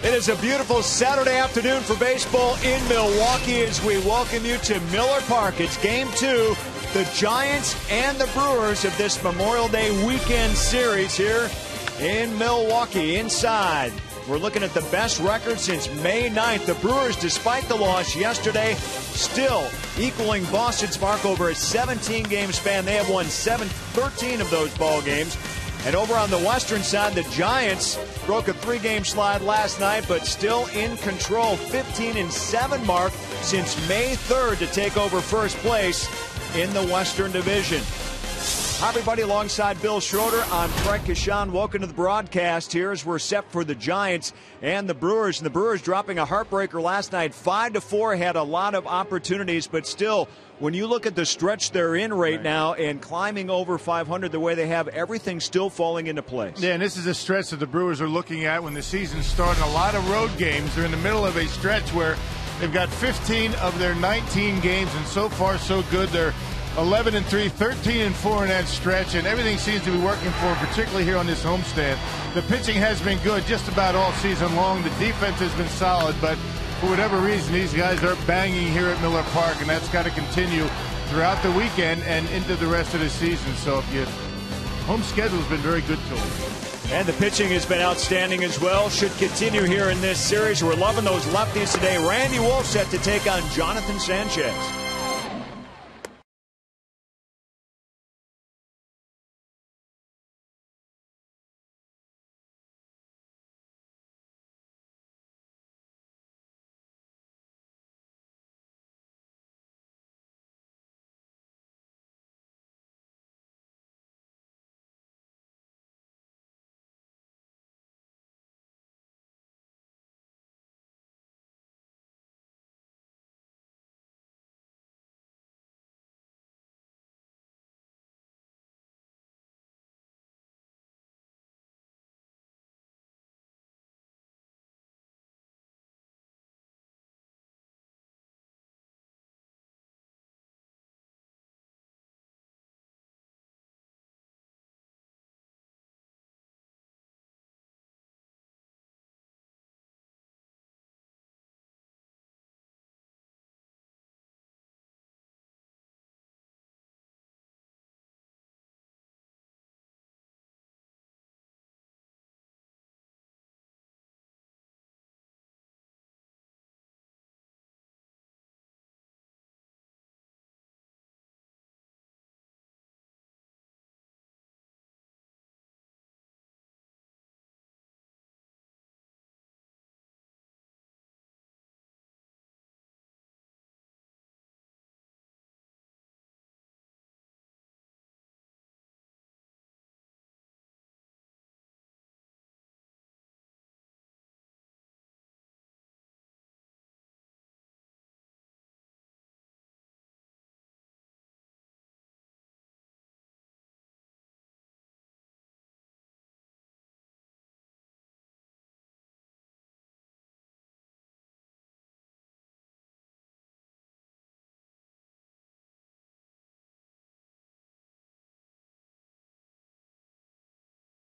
It is a beautiful Saturday afternoon for baseball in Milwaukee as we welcome you to Miller Park. It's Game 2, the Giants and the Brewers of this Memorial Day weekend series here in Milwaukee. Inside, we're looking at the best record since May 9th. The Brewers, despite the loss yesterday, still equaling Boston's mark over a 17-game span. They have won 13 of those ball games. And over on the western side, the Giants broke a 3-game slide last night, but still in control. 15-7 mark since May 3rd to take over first place in the Western Division. Hi, everybody. Alongside Bill Schroeder, I'm Frank Kashan. Welcome to the broadcast here as we're set for the Giants and the Brewers. And the Brewers dropping a heartbreaker last night, 5-4, had a lot of opportunities, but still, when you look at the stretch they're in right now and climbing over 500 the way they have, everything's still falling into place. Yeah, and this is a stretch that the Brewers are looking at when the season started. A lot of road games. They're in the middle of a stretch where they've got 15 of their 19 games, and so far so good. They're 11-3, 13-4 in that stretch, and everything seems to be working for them, particularly here on this homestand. The pitching has been good just about all season long. The defense has been solid, but for whatever reason, these guys are banging here at Miller Park, and that's got to continue throughout the weekend and into the rest of the season. So if you home schedule has been very good to them. And the pitching has been outstanding as well. Should continue here in this series. We're loving those lefties today. Randy Wolf set to take on Jonathan Sanchez.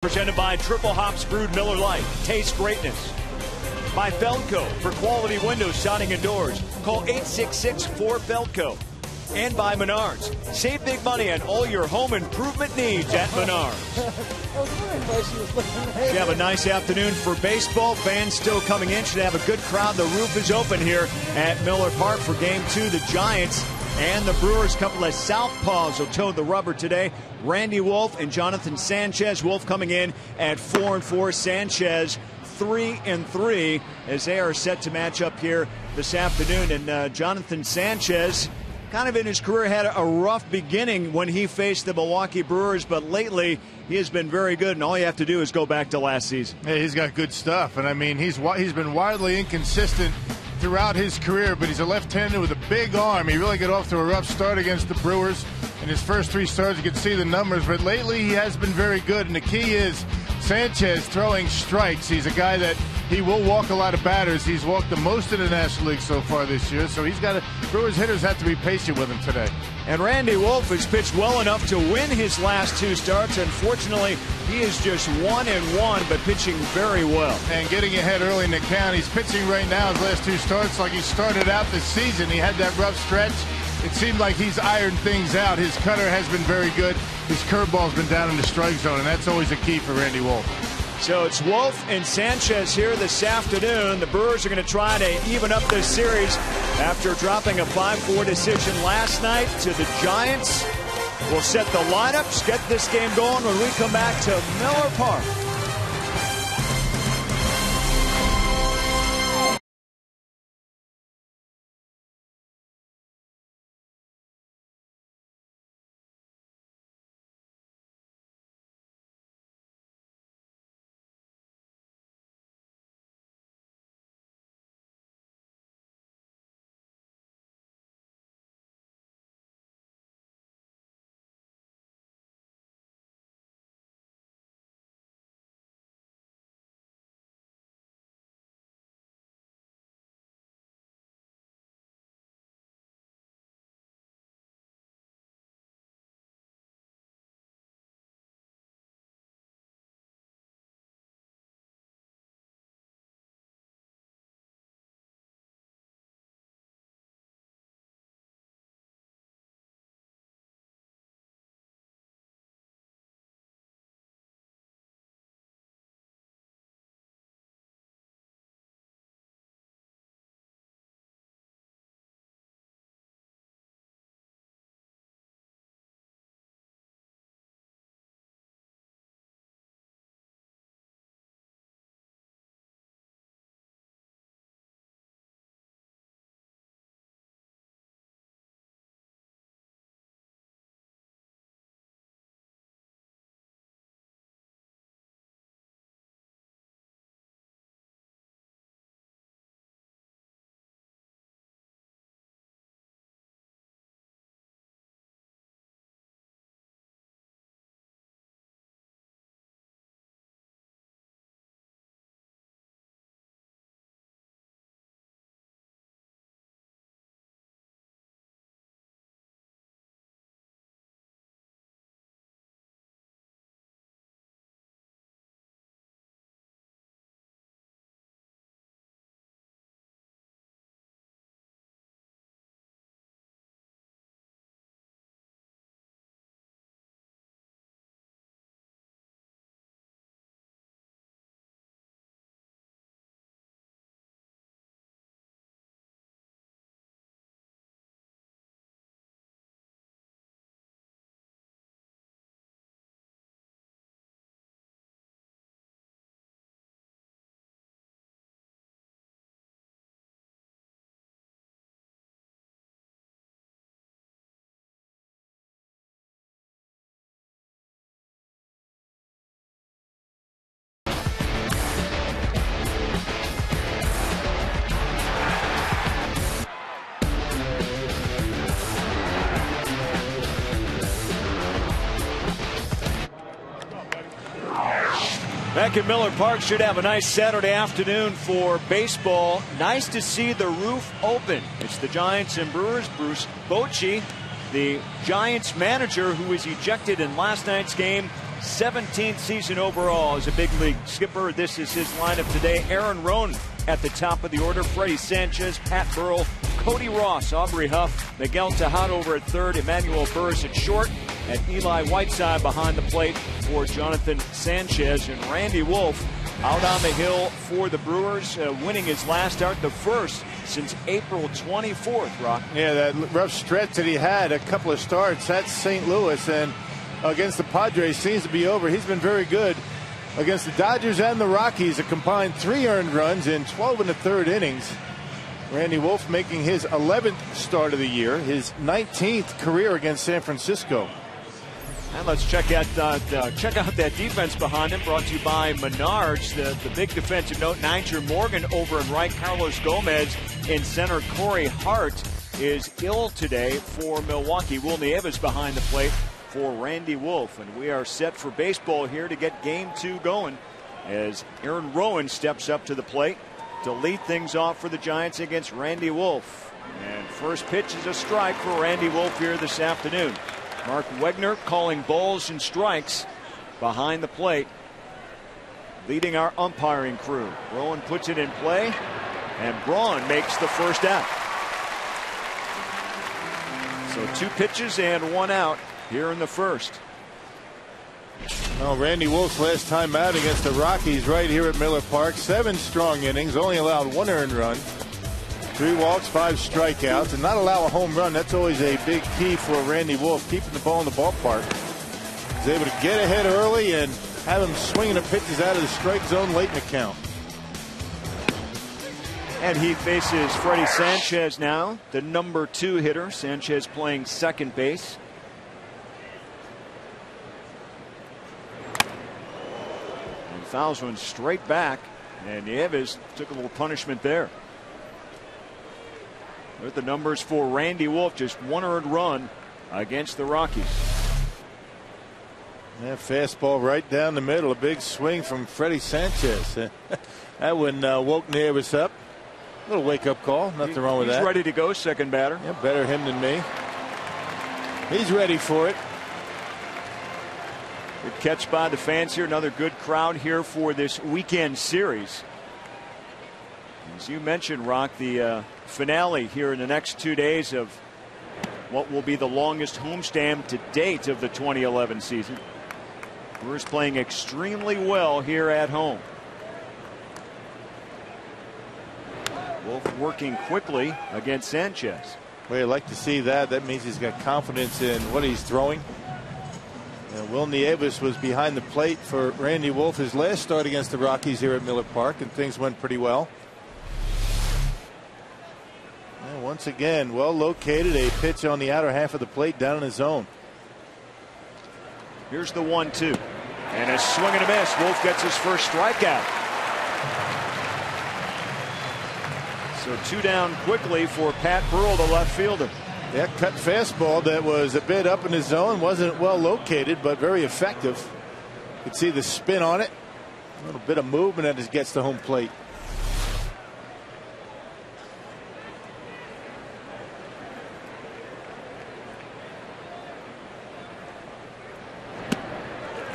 Presented by Triple Hops Brewed Miller Lite. Taste greatness. By Feldco for quality windows, siding, and doors. Call 866-4FELDCO. And by Menards. Save big money on all your home improvement needs at Menards. You have a nice afternoon for baseball. Fans still coming in. Should have a good crowd. The roof is open here at Miller Park for Game 2. The Giants and the Brewers, couple of southpaws will toe the rubber today. Randy Wolf and Jonathan Sanchez. Wolf coming in at 4-4. Sanchez 3-3 as they are set to match up here this afternoon. And Jonathan Sanchez, kind of in his career, had a rough beginning when he faced the Milwaukee Brewers, but lately he has been very good, and all you have to do is go back to last season. Hey, he's got good stuff, and I mean, he's been wildly inconsistent throughout his career, but he's a left-hander with a big arm. He really got off to a rough start against the Brewers. In his first 3 starts, you can see the numbers, but lately he has been very good, and the key is Sanchez throwing strikes. He's a guy that he will walk a lot of batters. He's walked the most in the National League so far this year, so he's got to. Brewers hitters have to be patient with him today. And Randy Wolf has pitched well enough to win his last 2 starts. Unfortunately, he is just 1-1, but pitching very well. And getting ahead early in the count. He's pitching right now his last 2 starts like he started out this season. He had that rough stretch. It seemed like he's ironed things out. His cutter has been very good. His curveball's been down in the strike zone, and that's always a key for Randy Wolf. So it's Wolf and Sanchez here this afternoon. The Brewers are going to try to even up this series after dropping a 5-4 decision last night to the Giants. We'll set the lineups, get this game going when we come back to Miller Park. Back at Miller Park, should have a nice Saturday afternoon for baseball. Nice to see the roof open. It's the Giants and Brewers. Bruce Bochy, the Giants manager who was ejected in last night's game, 17th season overall as a big league skipper. This is his lineup today. Aaron Rohn at the top of the order. Freddie Sanchez, Pat Burrell, Cody Ross, Aubrey Huff, Miguel Tejada over at third, Emmanuel Burris at short, and Eli Whiteside behind the plate for Jonathan Sanchez. And Randy Wolf out on the hill for the Brewers, winning his last start, the first since April 24th, Rock. Yeah, that rough stretch that he had, a couple of starts at St. Louis and against the Padres seems to be over. He's been very good against the Dodgers and the Rockies, a combined 3 earned runs in 12 1/3 innings. Randy Wolf making his 11th start of the year, his 19th career against San Francisco. And let's check out that defense behind him, brought to you by Menards. The big defensive note, Niger Morgan over in right, Carlos Gomez in center. Corey Hart is ill today for Milwaukee. Will Nieves behind the plate for Randy Wolf. And we are set for baseball here to get game 2 going as Aaron Rowan steps up to the plate to lead things off for the Giants against Randy Wolf. And first pitch is a strike for Randy Wolf here this afternoon. Mark Wegner calling balls and strikes behind the plate, leading our umpiring crew. Rowan puts it in play, and Braun makes the first out. So 2 pitches and 1 out here in the first. Well, Randy Wolf's last time out against the Rockies right here at Miller Park, 7 strong innings, only allowed 1 earned run, 3 walks, 5 strikeouts, and not allow a home run. That's always a big key for Randy Wolf, keeping the ball in the ballpark. He's able to get ahead early and have him swinging the pitches out of the strike zone late in the count. And he faces Freddie Sanchez now, the number 2 hitter. Sanchez playing second base. And fouls one straight back, and Nieves took a little punishment there. With the numbers for Randy Wolf, just 1 earned run against the Rockies. That fastball right down the middle, a big swing from Freddie Sanchez. That one woke Nieves up. A little wake-up call. Nothing wrong with that. He's ready to go, second batter. Yeah, better him than me. He's ready for it. Good catch by the fans here. Another good crowd here for this weekend series. As you mentioned, Rock, the finale here in the next 2 days of what will be the longest homestand to date of the 2011 season. Brewers playing extremely well here at home. Wolf working quickly against Sanchez. Well, you'd like to see that. That means he's got confidence in what he's throwing. And Will Nieves was behind the plate for Randy Wolf his last start against the Rockies here at Miller Park, and things went pretty well. And once again, well located, a pitch on the outer half of the plate down in the zone. Here's the 1-2. And a swing and a miss. Wolf gets his first strikeout. So 2 down quickly for Pat Burrell, the left fielder. That cut fastball that was a bit up in the zone, wasn't well located, but very effective. You could see the spin on it. A little bit of movement as it gets to home plate.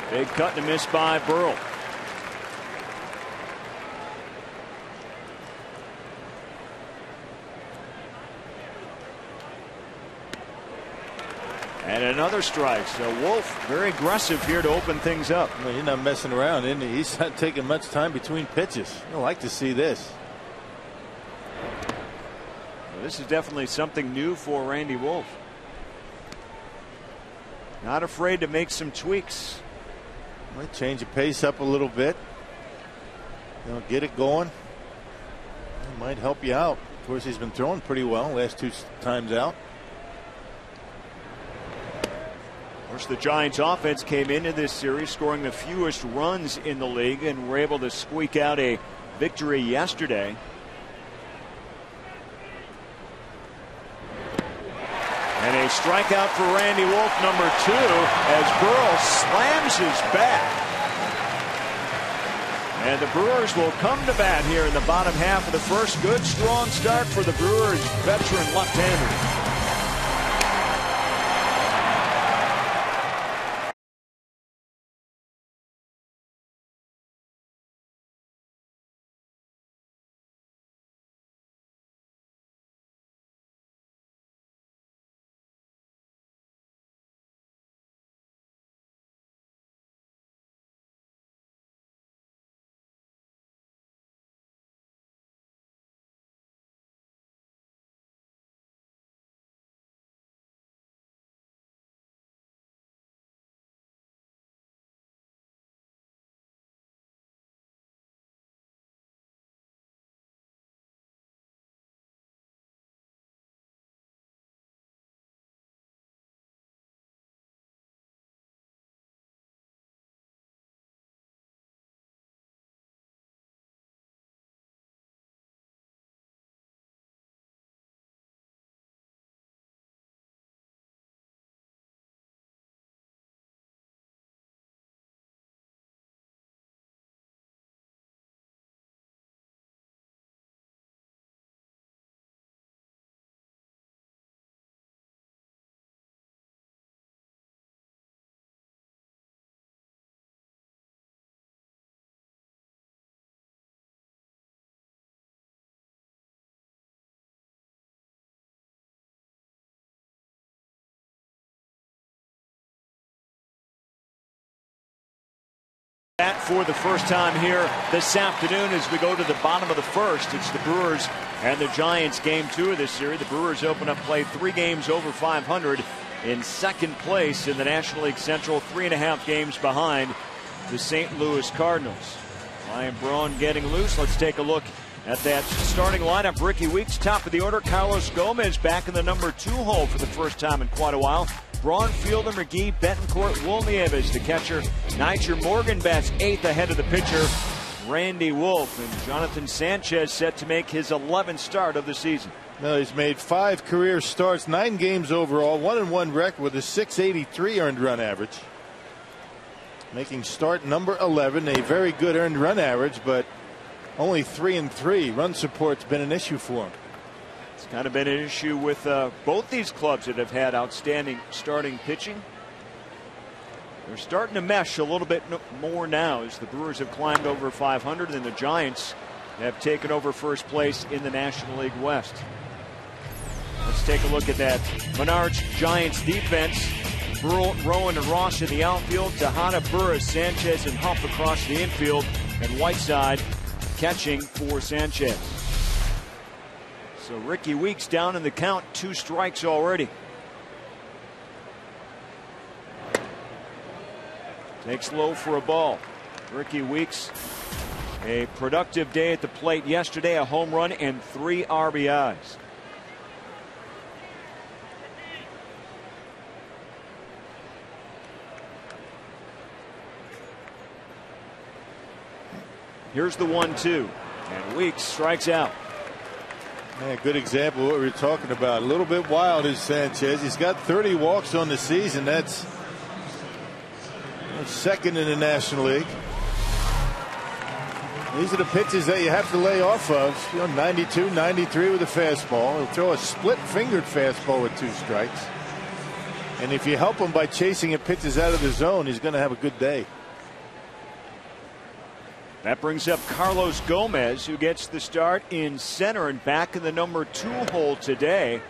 Big cut and a miss by Burrell. And another strike. So Wolf very aggressive here to open things up. Well, he's not messing around, isn't he? He's not taking much time between pitches. I like to see this. Well, this is definitely something new for Randy Wolf. Not afraid to make some tweaks. Might change the pace up a little bit. Get it going. It might help you out. Of course, he's been throwing pretty well last 2 times out. Of course, the Giants offense came into this series scoring the fewest runs in the league and were able to squeak out a victory yesterday. And a strikeout for Randy Wolf, number 2, as Burrell slams his bat. And the Brewers will come to bat here in the bottom half of the first. Good, strong start for the Brewers veteran left-hander. set for the first time here this afternoon as we go to the bottom of the first. It's the Brewers and the Giants, game 2 of this series. The Brewers open up play 3 games over 500 in second place in the National League Central, 3.5 games behind the St. Louis Cardinals. Ryan Braun getting loose. Let's take a look at that starting lineup. Ricky Weeks, top of the order. Carlos Gomez back in the number 2 hole for the first time in quite a while. Braun, Fielder, McGee, Betancourt, Will Nieves, the catcher. Nyjer Morgan bats 8th ahead of the pitcher, Randy Wolf. And Jonathan Sanchez set to make his 11th start of the season. No, he's made 5 career starts, 9 games overall, 1-1 record with a .683 earned run average. Making start number 11, a very good earned run average, but only 3-3. Run support's been an issue for him. It's kind of been an issue with both these clubs that have had outstanding starting pitching. They're starting to mesh a little bit more now as the Brewers have climbed over 500 and the Giants have taken over first place in the National League West. Let's take a look at that Menards Giants defense. Rowan and Ross in the outfield, Tejada, Burris, Sanchez, and Huff across the infield, and Whiteside catching for Sanchez. So Ricky Weeks down in the count, 2 strikes already. Takes low for a ball. Ricky Weeks, a productive day at the plate yesterday, a home run and 3 RBIs. Here's the 1-2, and Weeks strikes out. Yeah, good example of what we were talking about. A little bit wild is Sanchez. He's got 30 walks on the season. That's second in the National League. These are the pitches that you have to lay off of. 92, 93 with a fastball. He'll throw a split-fingered fastball with 2 strikes. And if you help him by chasing at pitches out of the zone, he's going to have a good day. That brings up Carlos Gomez, who gets the start in center and back in the number 2 hole today.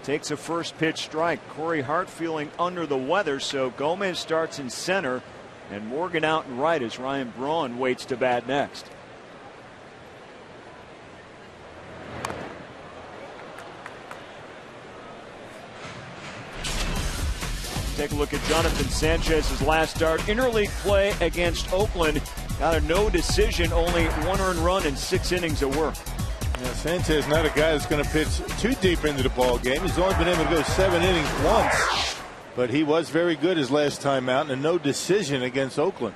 Takes a first pitch strike. Corey Hart feeling under the weather, so Gomez starts in center and Morgan out in right as Ryan Braun waits to bat next. Take a look at Jonathan Sanchez's last start. Interleague play against Oakland. Got a no decision, only 1 earned run in 6 innings of work. Yeah, Sanchez not a guy that's going to pitch too deep into the ball game. He's only been able to go 7 innings once, but he was very good his last time out, and a no decision against Oakland.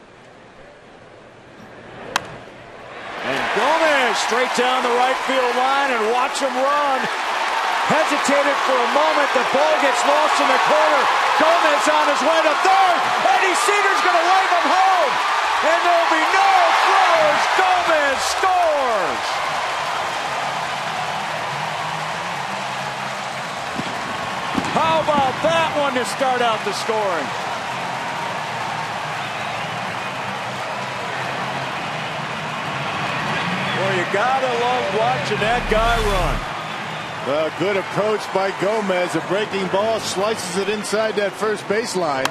And Gomez straight down the right field line, and watch him run. Hesitated for a moment. The ball gets lost in the corner. Gomez on his way to third. Eddie Cedar's going to wave him home. And there'll be no throwers. Gomez scores. How about that one to start out the scoring? Well, you gotta love watching that guy run. Good approach by Gomez. A breaking ball, slices it inside that first baseline.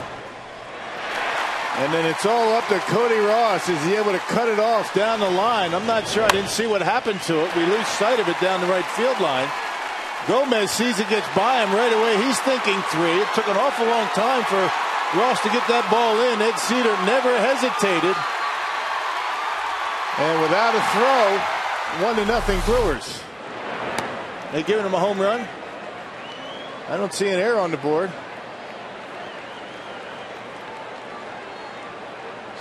And then it's all up to Cody Ross. Is he able to cut it off down the line? I'm not sure. I didn't see what happened to it. We lose sight of it down the right field line. Gomez sees it, gets by him right away. He's thinking 3. It took an awful long time for Ross to get that ball in. Ed Cedar never hesitated. And without a throw, 1-0 Brewers. They giving him a home run? I don't see an error on the board.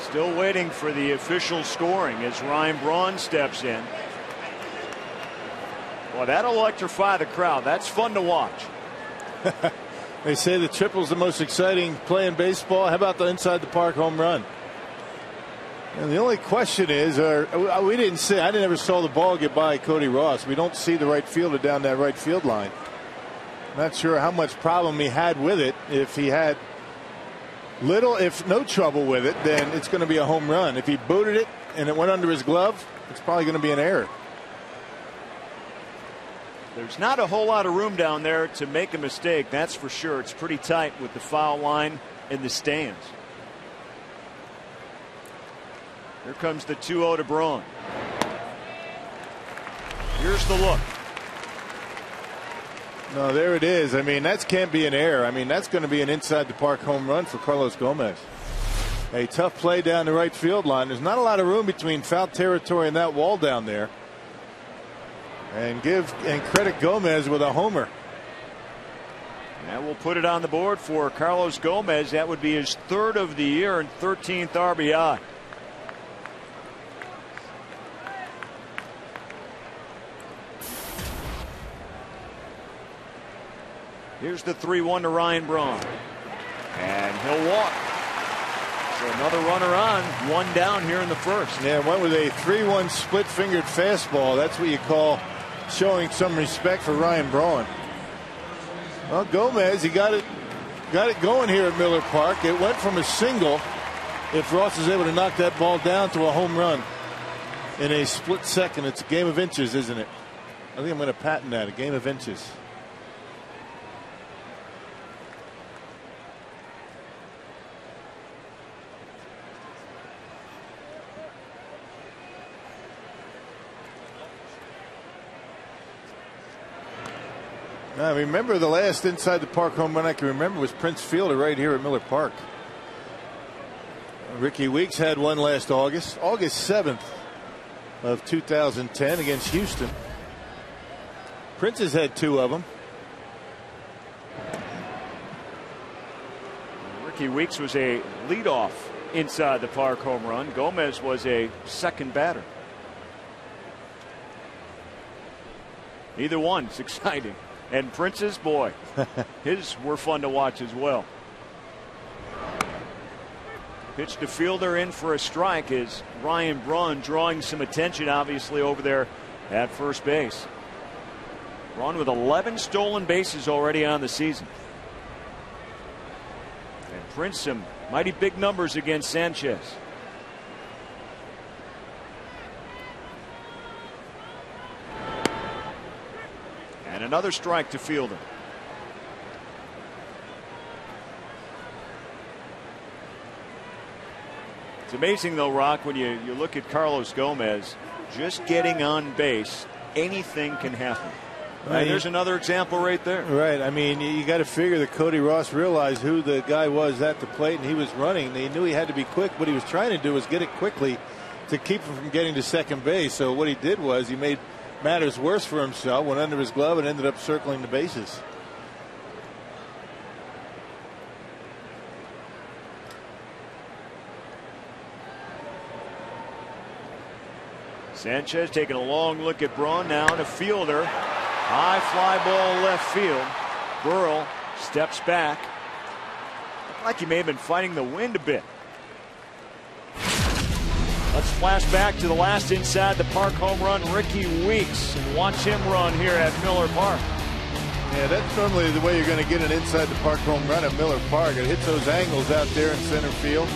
Still waiting for the official scoring as Ryan Braun steps in. Well, that'll electrify the crowd. That's fun to watch. They say the triple's the most exciting play in baseball. How about the inside the park home run? And the only question is, we didn't see. I never saw the ball get by Cody Ross. We don't see the right fielder down that right field line. Not sure how much problem he had with it. If he had little, if no trouble with it, then it's going to be a home run. If he booted it and it went under his glove, it's probably going to be an error. There's not a whole lot of room down there to make a mistake, that's for sure. It's pretty tight with the foul line in the stands. Here comes the 2-0 to Braun. Here's the look. No, there it is. I mean, that can't be an error. I mean, that's going to be an inside the park home run for Carlos Gomez. A tough play down the right field line. There's not a lot of room between foul territory and that wall down there. And credit Gomez with a homer. That will put it on the board for Carlos Gomez. That would be his 3rd of the year and 13th RBI. Here's the 3-1 to Ryan Braun. And he'll walk. So another runner on, 1 down here in the first. Yeah, went with a 3-1 split-fingered fastball. That's what you call showing some respect for Ryan Braun. Well, Gomez, he got it going here at Miller Park. It went from a single. If Ross is able to knock that ball down to a home run in a split second, it's a game of inches, isn't it? I think I'm going to patent that, a game of inches. I remember the last inside the park home run I can remember was Prince Fielder right here at Miller Park. Ricky Weeks had one last August 7th of 2010 against Houston. Prince has had 2 of them. Ricky Weeks was a leadoff inside the park home run. Gomez was a second batter. Either one's exciting. And Prince's, boy, his were fun to watch as well. Pitch to Fielder in for a strike is Ryan Braun, drawing some attention obviously over there at first base. Braun with 11 stolen bases already on the season. And Prince some mighty big numbers against Sanchez. And another strike to Fielder. It's amazing though, Rock, when you look at Carlos Gomez just getting on base, anything can happen. Right. There's another example right there. Right. I mean, you got to figure that Cody Ross realized who the guy was at the plate, and he was running. He knew he had to be quick. What he was trying to do was get it quickly to keep him from getting to second base. So what he did was he made matters worse for himself, went under his glove and ended up circling the bases. Sanchez taking a long look at Braun now to Fielder. High fly ball left field. Burrell steps back. Looked like he may have been fighting the wind a bit. Let's flash back to the last inside the park home run, Ricky Weeks, and watch him run here at Miller Park. Yeah, that's normally the way you're going to get an inside the park home run at Miller Park. It hits those angles out there in center field.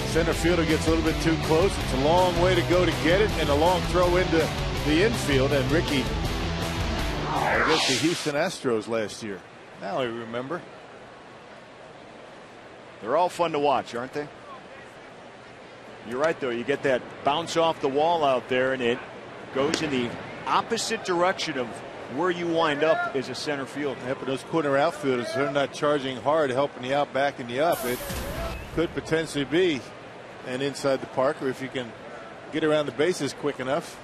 Center fielder gets a little bit too close. It's a long way to go to get it, and a long throw into the infield. And Ricky against the Houston Astros last year. Now I remember. They're all fun to watch, aren't they? You're right, though. You get that bounce off the wall out there, and it goes in the opposite direction of where you wind up as a center fielder. Yeah, but those corner outfielders, they're not charging hard, helping you out, backing you up. It could potentially be an inside the park, or if you can get around the bases quick enough.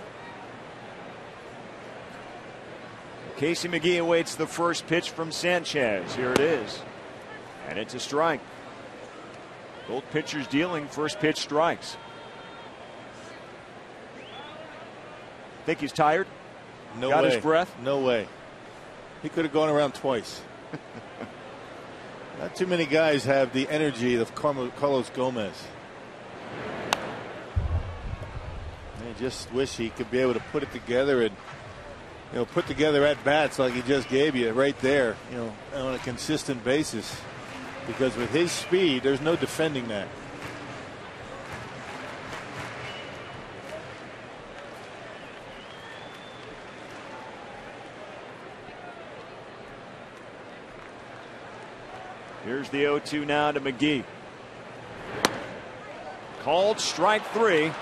Casey McGee awaits the first pitch from Sanchez. Here it is. And it's a strike. Both pitchers dealing first pitch strikes. Think he's tired? No Got way. his breath? No way. He could have gone around twice. Not too many guys have the energy of Carlos Gomez. I just wish he could be able to put it together and, you know, put together at bats like he just gave you right there, you know, on a consistent basis. Because with his speed, there's no defending that. Here's the 0-2 now to McGee. Called strike 3.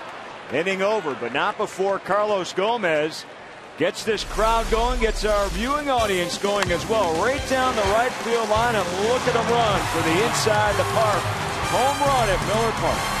Inning over, but not before Carlos Gomez gets this crowd going, gets our viewing audience going as well. Right down the right field line, and look at him run for the inside the park. Home run at Miller Park.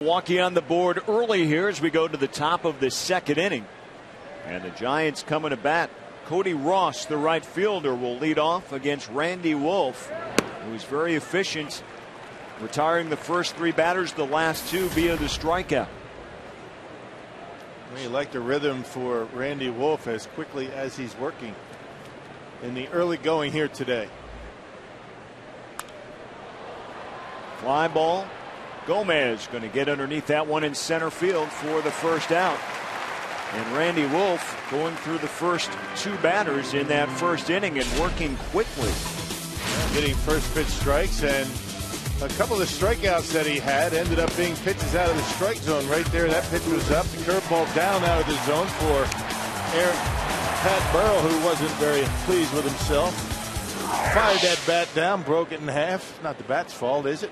Milwaukee on the board early here as we go to the top of the second inning. And the Giants coming to bat. Cody Ross, the right fielder, will lead off against Randy Wolf, who is very efficient, retiring the first 3 batters, the last 2 via the strikeout. We like the rhythm for Randy Wolf as quickly as he's working in the early going here today. Fly ball. Gomez going to get underneath that one in center field for the first out. And Randy Wolf going through the first 2 batters in that first inning and working quickly. Getting first pitch strikes, and a couple of strikeouts that he had ended up being pitches out of the strike zone right there. That pitch was up. The curveball down out of the zone for Pat Burrell, who wasn't very pleased with himself. Fired that bat down, broke it in half. Not the bat's fault, is it?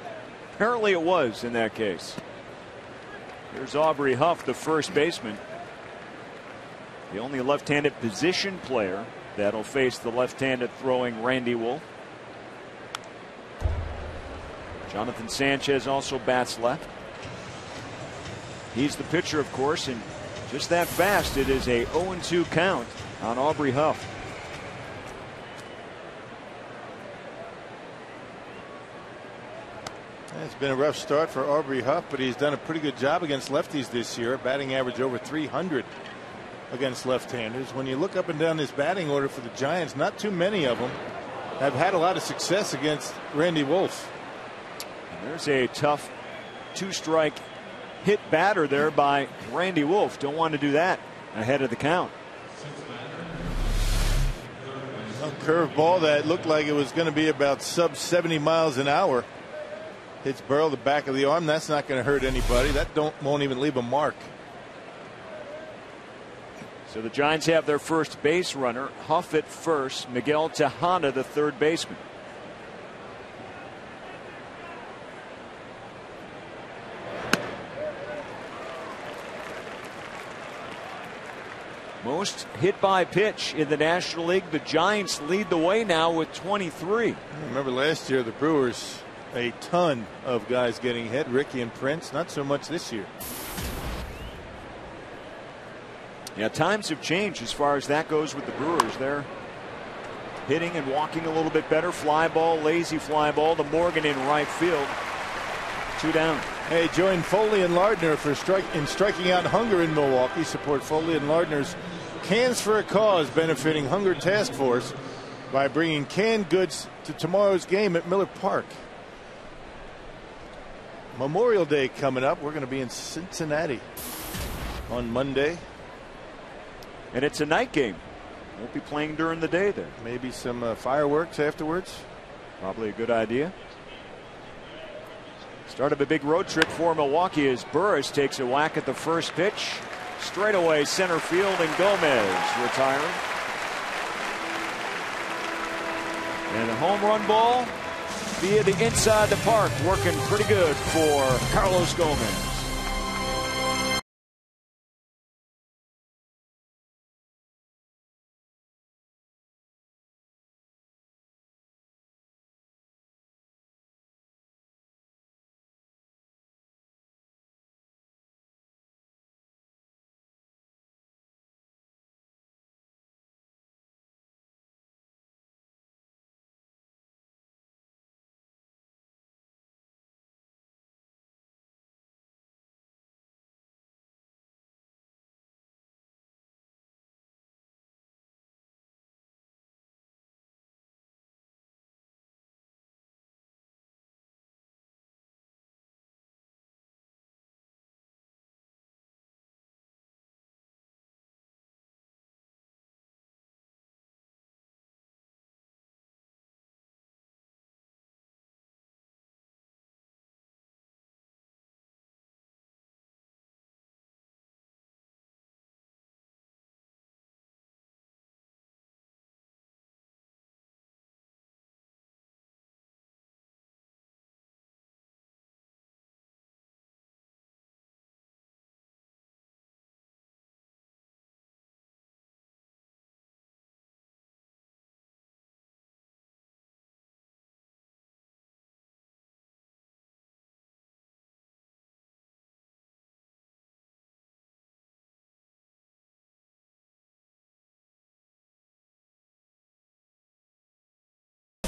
Apparently it was in that case. Here's Aubrey Huff, the first baseman. The only left-handed position player that'll face the left-handed throwing Randy Wolf. Jonathan Sanchez also bats left. He's the pitcher, of course, and just that fast it is a 0-2 count on Aubrey Huff. It's been a rough start for Aubrey Huff, but he's done a pretty good job against lefties this year. Batting average over 300 against left-handers. When you look up and down this batting order for the Giants, not too many of them have had a lot of success against Randy Wolf. And there's a tough 2-strike hit batter there by Randy Wolf. Don't want to do that ahead of the count. A curveball that looked like it was going to be about sub 70 miles an hour. Hits Burrell the back of the arm. That's not going to hurt anybody. That won't even leave a mark. So the Giants have their first base runner, Huff at first, Miguel Tejada, the third baseman. Most hit by pitch in the National League. The Giants lead the way now with 23. Remember last year the Brewers, a ton of guys getting hit. Ricky and Prince, not so much this year. Yeah, times have changed as far as that goes with the Brewers. They're hitting and walking a little bit better. Fly ball, lazy fly ball to Morgan in right field. 2 down. Hey, join Foley and Lardner for striking out hunger in Milwaukee. Support Foley and Lardner's Cans for a Cause, benefiting Hunger Task Force by bringing canned goods to tomorrow's game at Miller Park. Memorial Day coming up. We're going to be in Cincinnati on Monday. And it's a night game. Won't be playing during the day there. Maybe some fireworks afterwards. Probably a good idea. Start of a big road trip for Milwaukee as Burris takes a whack at the first pitch. Straightaway center field, and Gomez retiring. And a home run ball via the inside the park, working pretty good for Carlos Gomez.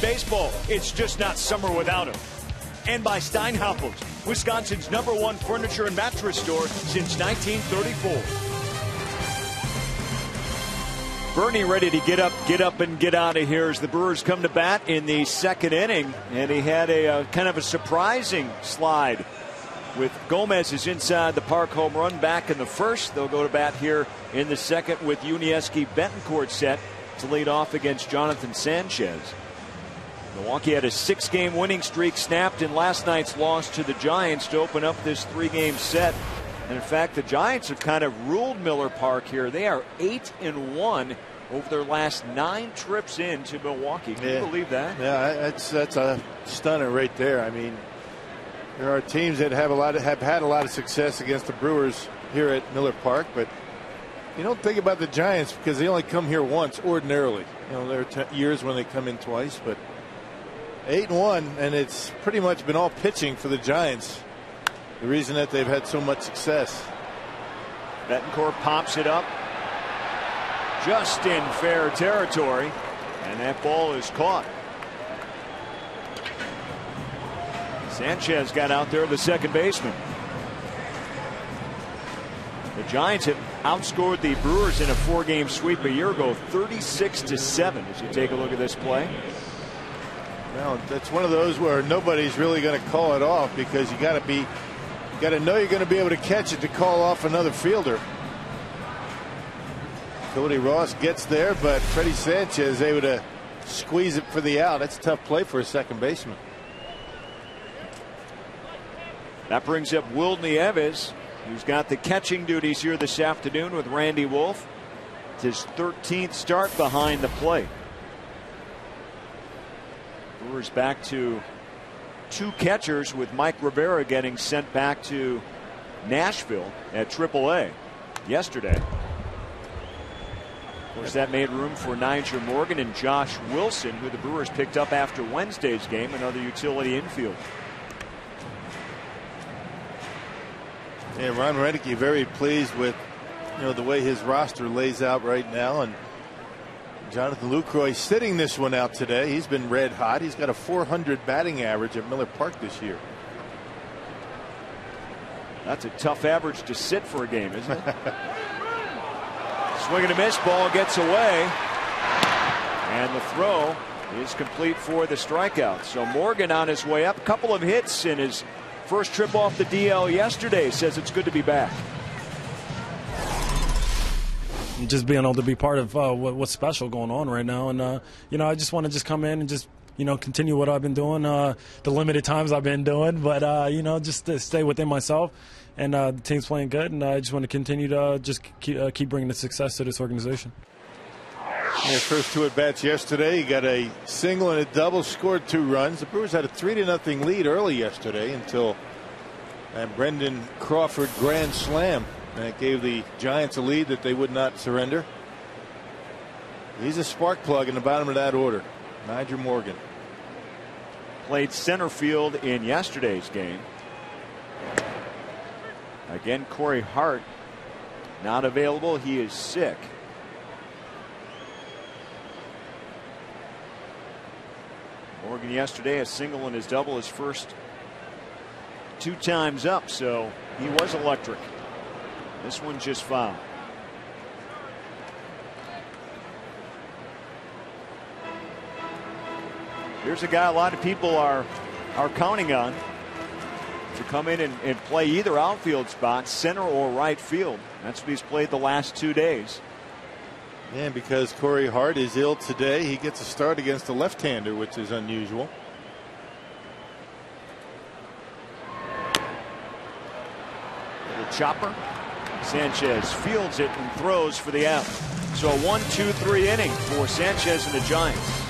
Baseball, it's just not summer without him. And by Steinhaufel's, Wisconsin's #1 furniture and mattress store since 1934. Bernie ready to get up and get out of here as the Brewers come to bat in the second inning. And he had a kind of a surprising slide with Gomez's inside the park home run back in the first. They'll go to bat here in the second with Unieski Betancourt set to lead off against Jonathan Sanchez. Milwaukee had a 6-game winning streak snapped in last night's loss to the Giants to open up this 3-game set. And in fact, the Giants have kind of ruled Miller Park here. They are 8-1 over their last 9 trips into Milwaukee. Can you believe that? Yeah, that's a stunner right there. I mean, there are teams that have had a lot of success against the Brewers here at Miller Park, but you don't think about the Giants because they only come here once ordinarily. You know, there are years when they come in twice, but 8-1, and it's pretty much been all pitching for the Giants. The reason that they've had so much success. Betancourt pops it up just in fair territory, and that ball is caught. Sanchez got out there, the second baseman. The Giants have outscored the Brewers in a 4-game sweep a year ago, 36-7. As you take a look at this play. Well, that's one of those where nobody's really going to call it off because you got to know you're going to be able to catch it to call off another fielder. Cody Ross gets there, but Freddie Sanchez is able to squeeze it for the out. That's a tough play for a second baseman. That brings up Will Nieves, who's got the catching duties here this afternoon with Randy Wolf. It's his 13th start behind the plate. Brewers back to 2 catchers, with Mike Rivera getting sent back to Nashville at AAA yesterday. Of course, that made room for Nyjer Morgan and Josh Wilson, who the Brewers picked up after Wednesday's game, another utility infield. Yeah, Ron Renneke very pleased with the way his roster lays out right now, and Jonathan Lucroy sitting this one out today. He's been red hot. He's got a .400 batting average at Miller Park this year. That's a tough average to sit for a game, isn't it? Swing and a miss, ball gets away, and the throw is complete for the strikeout. So Morgan on his way up, a couple of hits in his first trip off the DL yesterday, says it's good to be back. Just being able to be part of what's special going on right now. And, I just want to just come in and just, continue what I've been doing, the limited times I've been doing. But, just to stay within myself. And the team's playing good. And I just want to continue to just keep bringing the success to this organization. His first 2 at-bats yesterday, he got a single and a double, scored 2 runs. The Brewers had a 3-0 lead early yesterday until Brendan Crawford grand slam. And it gave the Giants a lead that they would not surrender. He's a spark plug in the bottom of that order. Nigel Morgan. Played center field in yesterday's game. Again, Corey Hart not available. He is sick. Morgan yesterday a single and his double, his first 2 times up, so he was electric. This one just foul. Here's a guy a lot of people are counting on to come in and play either outfield spot, center or right field. That's what he's played the last 2 days. And because Corey Hart is ill today, he gets a start against a left-hander, which is unusual. Little chopper. Sanchez fields it and throws for the out. So a 1-2-3 inning for Sanchez and the Giants.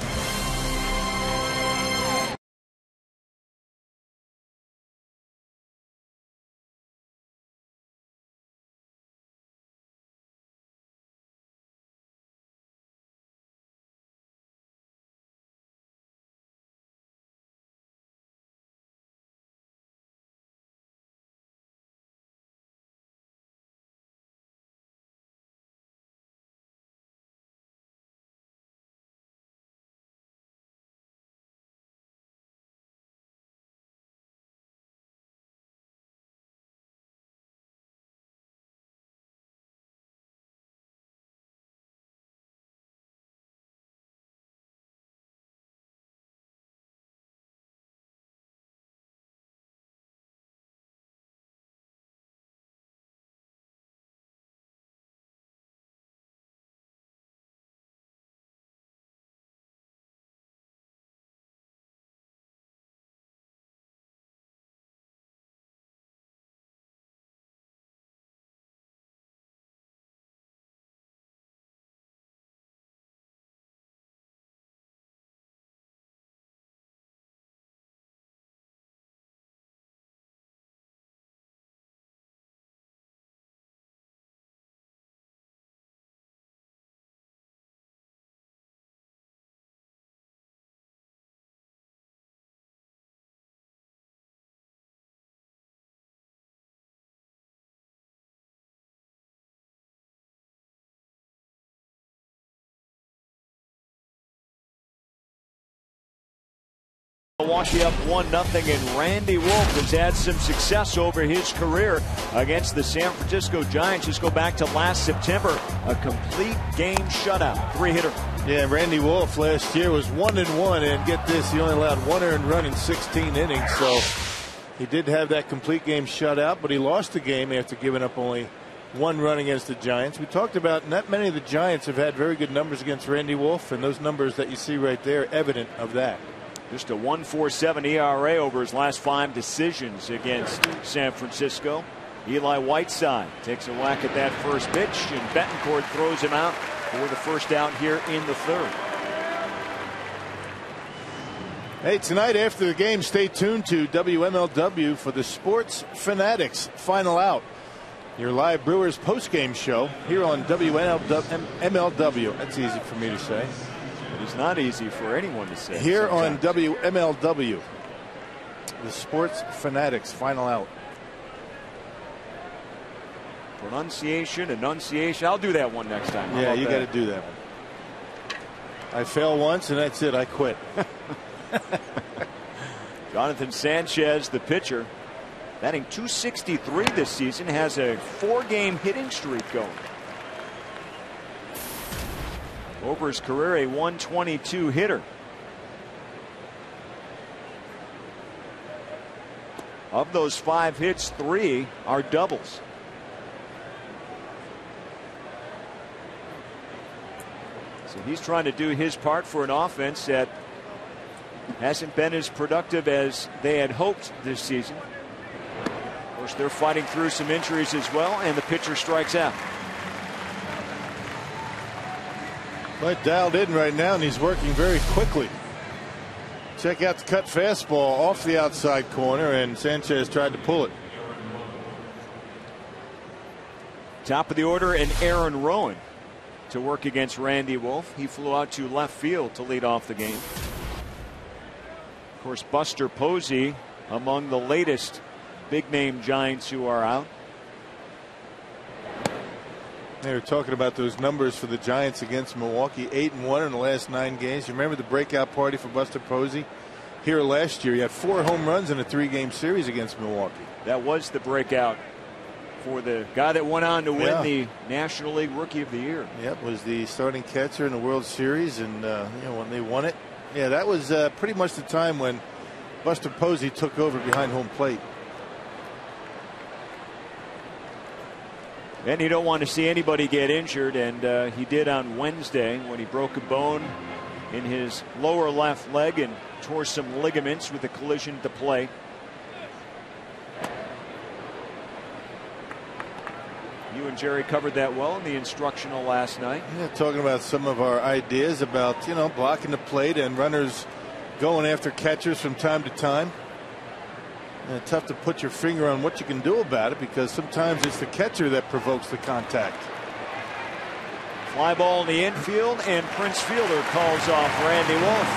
Milwaukee up 1-0, and Randy Wolf has had some success over his career against the San Francisco Giants. Just go back to last September, a complete game shutout, 3-hitter. Yeah, Randy Wolf last year was 1-1, and get this, he only allowed 1 earned run in 16 innings. So he did have that complete game shutout, but he lost the game after giving up only 1 run against the Giants. We talked about not many of the Giants have had very good numbers against Randy Wolf, and those numbers that you see right there are evident of that. Just a 1.47 ERA over his last 5 decisions against San Francisco. Eli Whiteside takes a whack at that first pitch, and Betancourt throws him out for the first out here in the 3rd. Hey, tonight after the game, stay tuned to WMLW for the Sports Fanatics Final Out, your live Brewers postgame show here on WMLW. That's easy for me to say. It's not easy for anyone to say. Here sometimes. On WMLW, the Sports Fanatics Final Out. Pronunciation, enunciation. I'll do that one next time. Yeah, you got to do that one. I fail once, and that's it. I quit. Jonathan Sanchez, the pitcher, batting .263 this season, has a 4-game hitting streak going. Over his career, a 122 hitter. Of those 5 hits, 3 are doubles. So he's trying to do his part for an offense that hasn't been as productive as they had hoped this season. Of course, they're fighting through some injuries as well, and the pitcher strikes out. But dialed in right now, and he's working very quickly. Check out the cut fastball off the outside corner, and Sanchez tried to pull it. Top of the order, and Aaron Rowan to work against Randy Wolf. He flew out to left field to lead off the game. Of course, Buster Posey among the latest big name Giants who are out. They were talking about those numbers for the Giants against Milwaukee. 8-1 in the last 9 games. You remember the breakout party for Buster Posey here last year? He had 4 home runs in a 3-game series against Milwaukee. That was the breakout for the guy that went on to win the National League Rookie of the Year. Yep, was the starting catcher in the World Series, and when they won it, that was pretty much the time when Buster Posey took over behind home plate. And you don't want to see anybody get injured, and he did on Wednesday when he broke a bone in his lower left leg and tore some ligaments with a collision at the plate. You and Jerry covered that well in the instructional last night. Yeah, talking about some of our ideas about blocking the plate and runners going after catchers from time to time. And tough to put your finger on what you can do about it, because sometimes it's the catcher that provokes the contact. Fly ball in the infield, and Prince Fielder calls off Randy Wolf.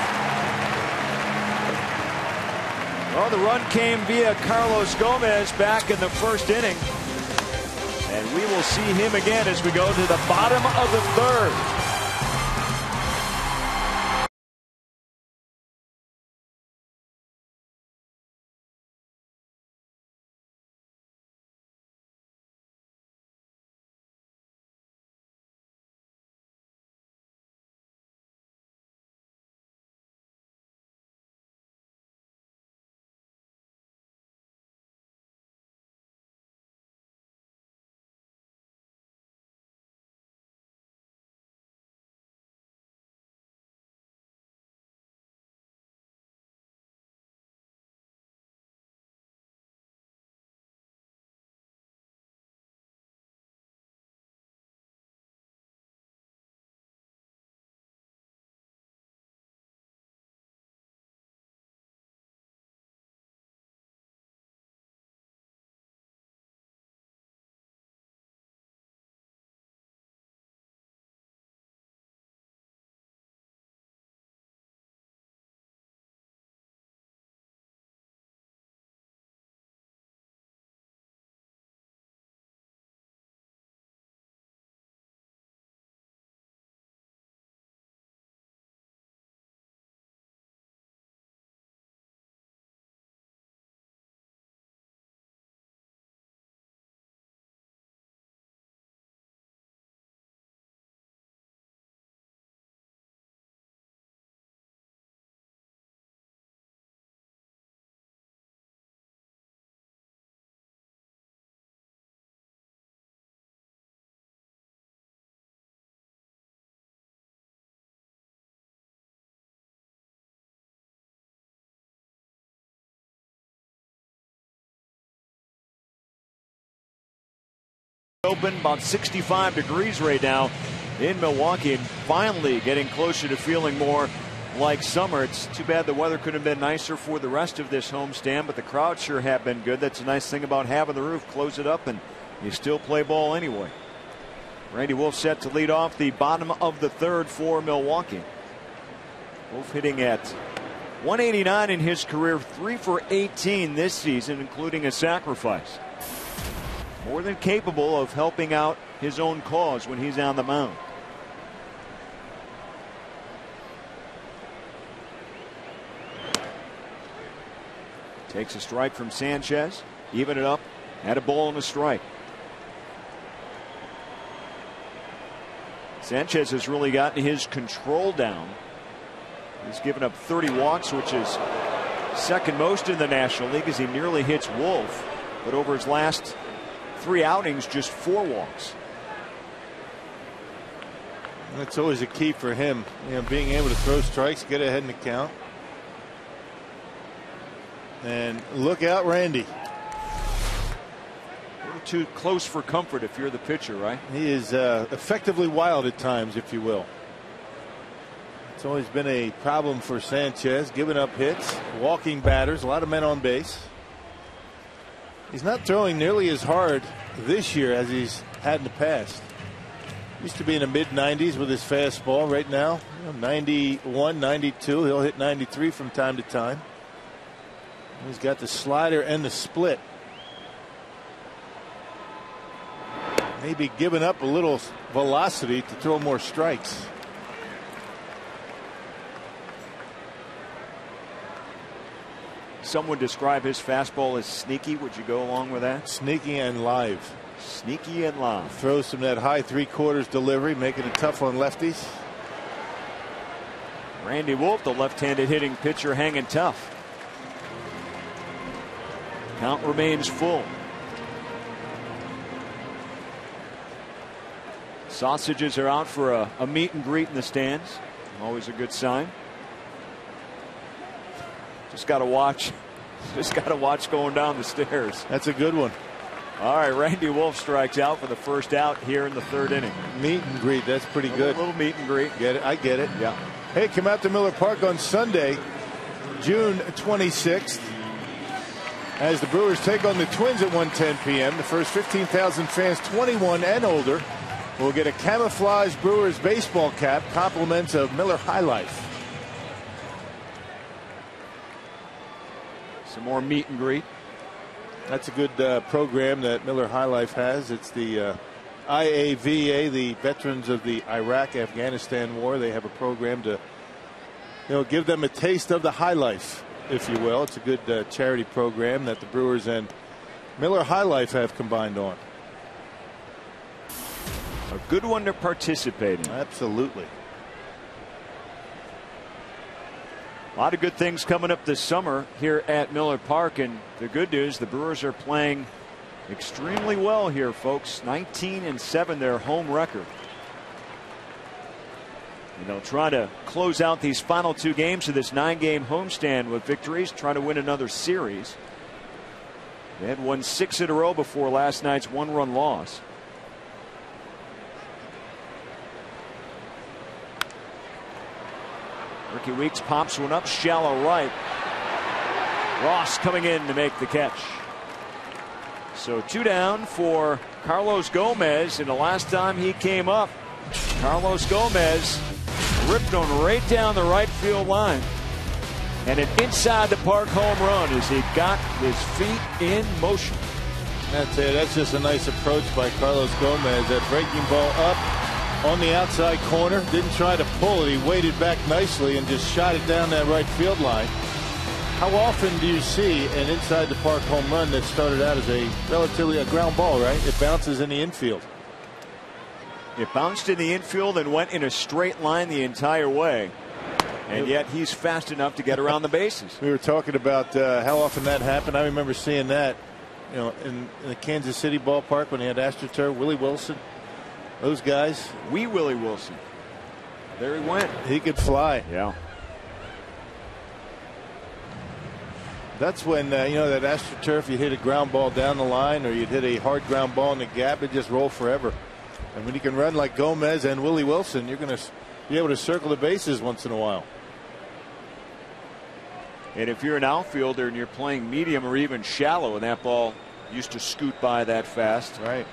Well, the run came via Carlos Gomez back in the first inning. And we will see him again as we go to the bottom of the 3rd. Open, about 65 degrees right now in Milwaukee, and finally getting closer to feeling more like summer. It's too bad the weather could have been nicer for the rest of this homestand, but the crowd sure have been good. That's a nice thing about having the roof. Close it up and you still play ball anyway. Randy Wolf set to lead off the bottom of the 3rd for Milwaukee. Wolf hitting at 189 in his career, 3 for 18 this season, including a sacrifice. More than capable of helping out his own cause when he's on the mound. Takes a strike from Sanchez. Even it up. Had a ball and a strike. Sanchez has really gotten his control down. He's given up 30 walks, which is Second most in the National League as he nearly hits Wolf. But over his last 3 outings, just 4 walks. That's always a key for him, being able to throw strikes, get ahead in the count. And look out, Randy. A little too close for comfort if you're the pitcher, right? He is effectively wild at times, if you will. It's always been a problem for Sanchez, giving up hits, walking batters, a lot of men on base. He's not throwing nearly as hard this year as he's had in the past. Used to be in the mid-90s with his fastball. Right now, 91, 92. He'll hit 93 from time to time. He's got the slider and the split. Maybe giving up a little velocity to throw more strikes. Some would describe his fastball as sneaky. Would you go along with that? Sneaky and live. Sneaky and live. Throws some of that high 3/4 delivery, making it tough on lefties. Randy Wolf, the left-handed hitting pitcher, hanging tough. Count remains full. Sausages are out for a meet and greet in the stands. Always a good sign. Just got to watch. Just got to watch going down the stairs. That's a good one. All right, Randy Wolf strikes out for the first out here in the 3rd inning. Meet and greet, that's pretty good. A little meet and greet. Get it? I get it. Yeah. Hey, come out to Miller Park on Sunday, June 26th, as the Brewers take on the Twins at 1:10 p.m. The first 15,000 fans 21 and older will get a camouflage Brewers baseball cap, compliments of Miller High Life. Some more meet and greet. That's a good program that Miller High Life has. It's the IAVA, the Veterans of the Iraq-Afghanistan War. They have a program to, give them a taste of the high life, if you will. It's a good charity program that the Brewers and Miller High Life have combined on. A good one to participate in. Absolutely. A lot of good things coming up this summer here at Miller Park, and the good news, the Brewers are playing extremely well here, folks. 19-7, their home record. And they'll try to close out these final 2 games of this 9-game homestand with victories, try to win another series. They had won 6 in a row before last night's 1-run loss. Ricky Weeks pops one up shallow right. Ross coming in to make the catch. So 2 down for Carlos Gomez, and the last time he came up, Carlos Gomez ripped one right down the right field line. And an inside the park home run as he got his feet in motion. That's it. That's just a nice approach by Carlos Gomez. That breaking ball up on the outside corner. Didn't try to pull it. He waited back nicely and just shot it down that right field line. How often do you see an inside the park home run that started out as a ground ball, right? It bounces in the infield. It bounced in the infield and went in a straight line the entire way. And yet he's fast enough to get around the bases. We were talking about how often that happened. I remember seeing that, in the Kansas City ballpark when they had AstroTurf, Willie Wilson. Those guys. Willie Wilson. There he went. He could fly. Yeah. That's when, that AstroTurf, you hit a ground ball down the line or you'd hit a hard ground ball in the gap, it just roll forever. And when you can run like Gomez and Willie Wilson, you're going to be able to circle the bases once in a while. And if you're an outfielder and you're playing medium or even shallow and that ball used to scoot by that fast. Right.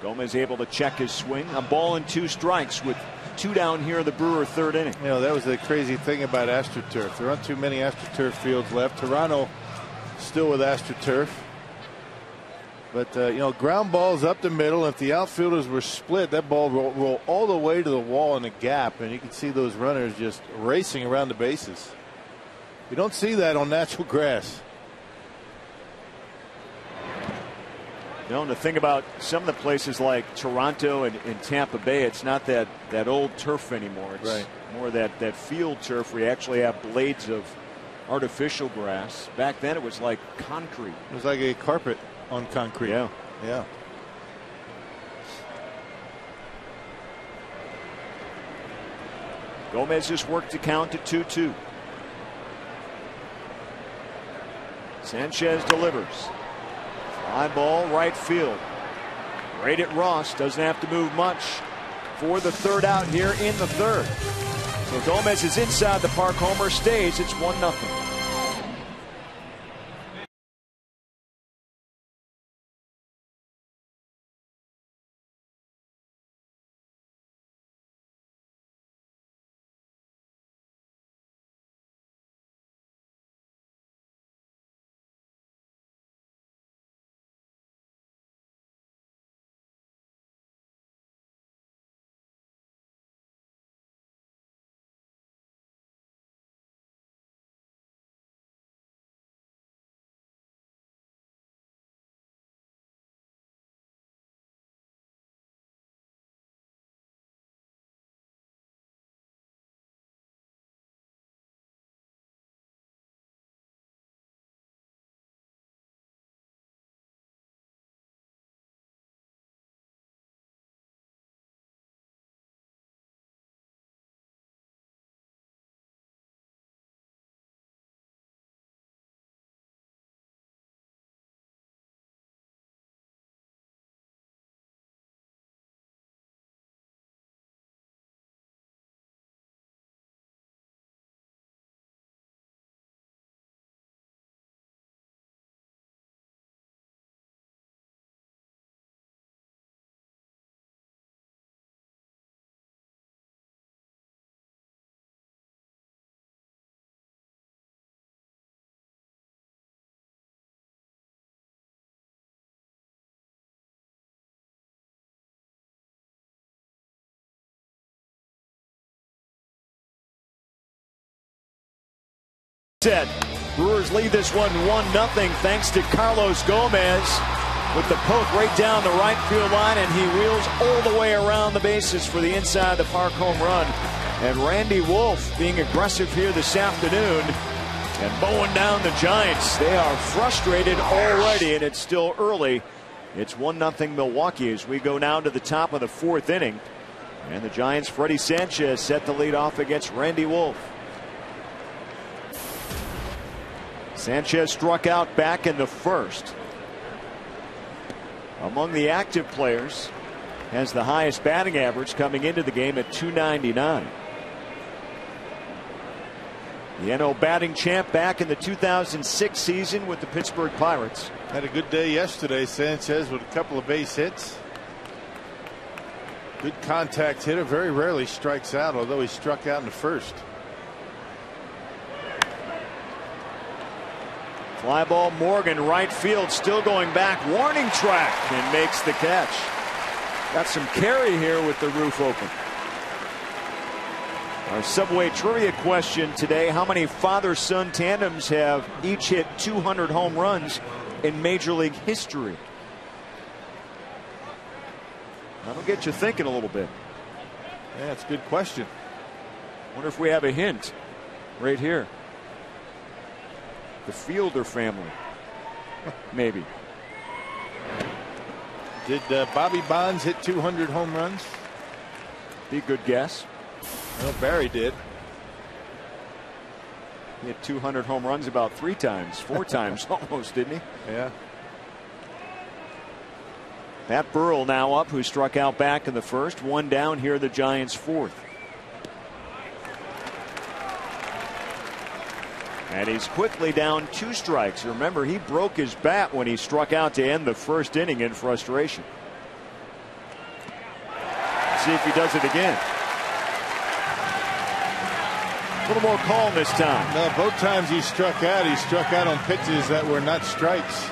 Gomez able to check his swing. A ball and 2 strikes with 2 down here in the Brewer 3rd inning. That was the crazy thing about AstroTurf. There aren't too many AstroTurf fields left. Toronto still with AstroTurf. But, ground balls up the middle. If the outfielders were split, that ball roll all the way to the wall in the gap. And you can see those runners just racing around the bases. You don't see that on natural grass. No, and the thing about some of the places like Toronto and Tampa Bay, it's not that old turf anymore. It's more that field turf where you actually have blades of artificial grass. Back then it was like concrete. It was like a carpet on concrete. Yeah. Yeah. Gomez has worked to count to 2-2. Sanchez delivers. Fly ball right field. Right at Ross. Doesn't have to move much for the third out here in the third. So Gomez is inside the park. Homer stays. It's 1-0. Set. Brewers lead this one 1-0 thanks to Carlos Gomez with the poke right down the right field line, and he wheels all the way around the bases for the inside the park home run. And Randy Wolf being aggressive here this afternoon and mowing down the Giants. They are frustrated already, and it's still early. It's 1-0 Milwaukee as we go now to the top of the fourth inning. And the Giants' Freddie Sanchez set the lead off against Randy Wolf. Sanchez struck out back in the first. Among the active players, has the highest batting average coming into the game at .299. The NL batting champ back in the 2006 season with the Pittsburgh Pirates. Had a good day yesterday, Sanchez, with a couple of base hits. Good contact hitter, very rarely strikes out, although he struck out in the first. Fly ball, Morgan, right field, still going back, warning track, and makes the catch. Got some carry here with the roof open. Our Subway trivia question today: how many father-son tandems have each hit 200 home runs in Major League history? That'll get you thinking a little bit. Yeah, that's a good question. Wonder if we have a hint right here. The Fielder family. Maybe. Did Bobby Bonds hit 200 home runs? Be a good guess. Well, Barry did. He hit 200 home runs about 3 times, 4 times almost, didn't he? Yeah. Pat Burrell now up, who struck out back in the first. 1 down here, the Giants' 4th. And he's quickly down 2 strikes. Remember, he broke his bat when he struck out to end the first inning in frustration. See if he does it again. A little more calm this time. No, both times he struck out on pitches that were not strikes.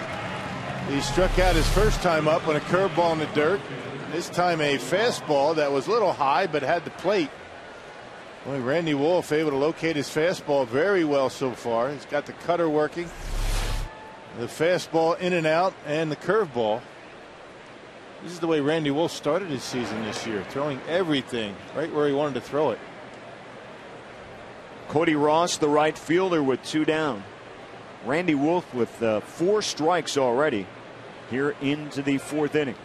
He struck out his first time up on a curveball in the dirt. This time a fastball that was a little high but had the plate. Boy, Randy Wolf able to locate his fastball very well so far. He's got the cutter working, the fastball in and out, and the curveball. This is the way Randy Wolf started his season this year, throwing everything right where he wanted to throw it. Cody Ross, the right fielder, with 2 down. Randy Wolf with 4 strikes already here into the 4th inning.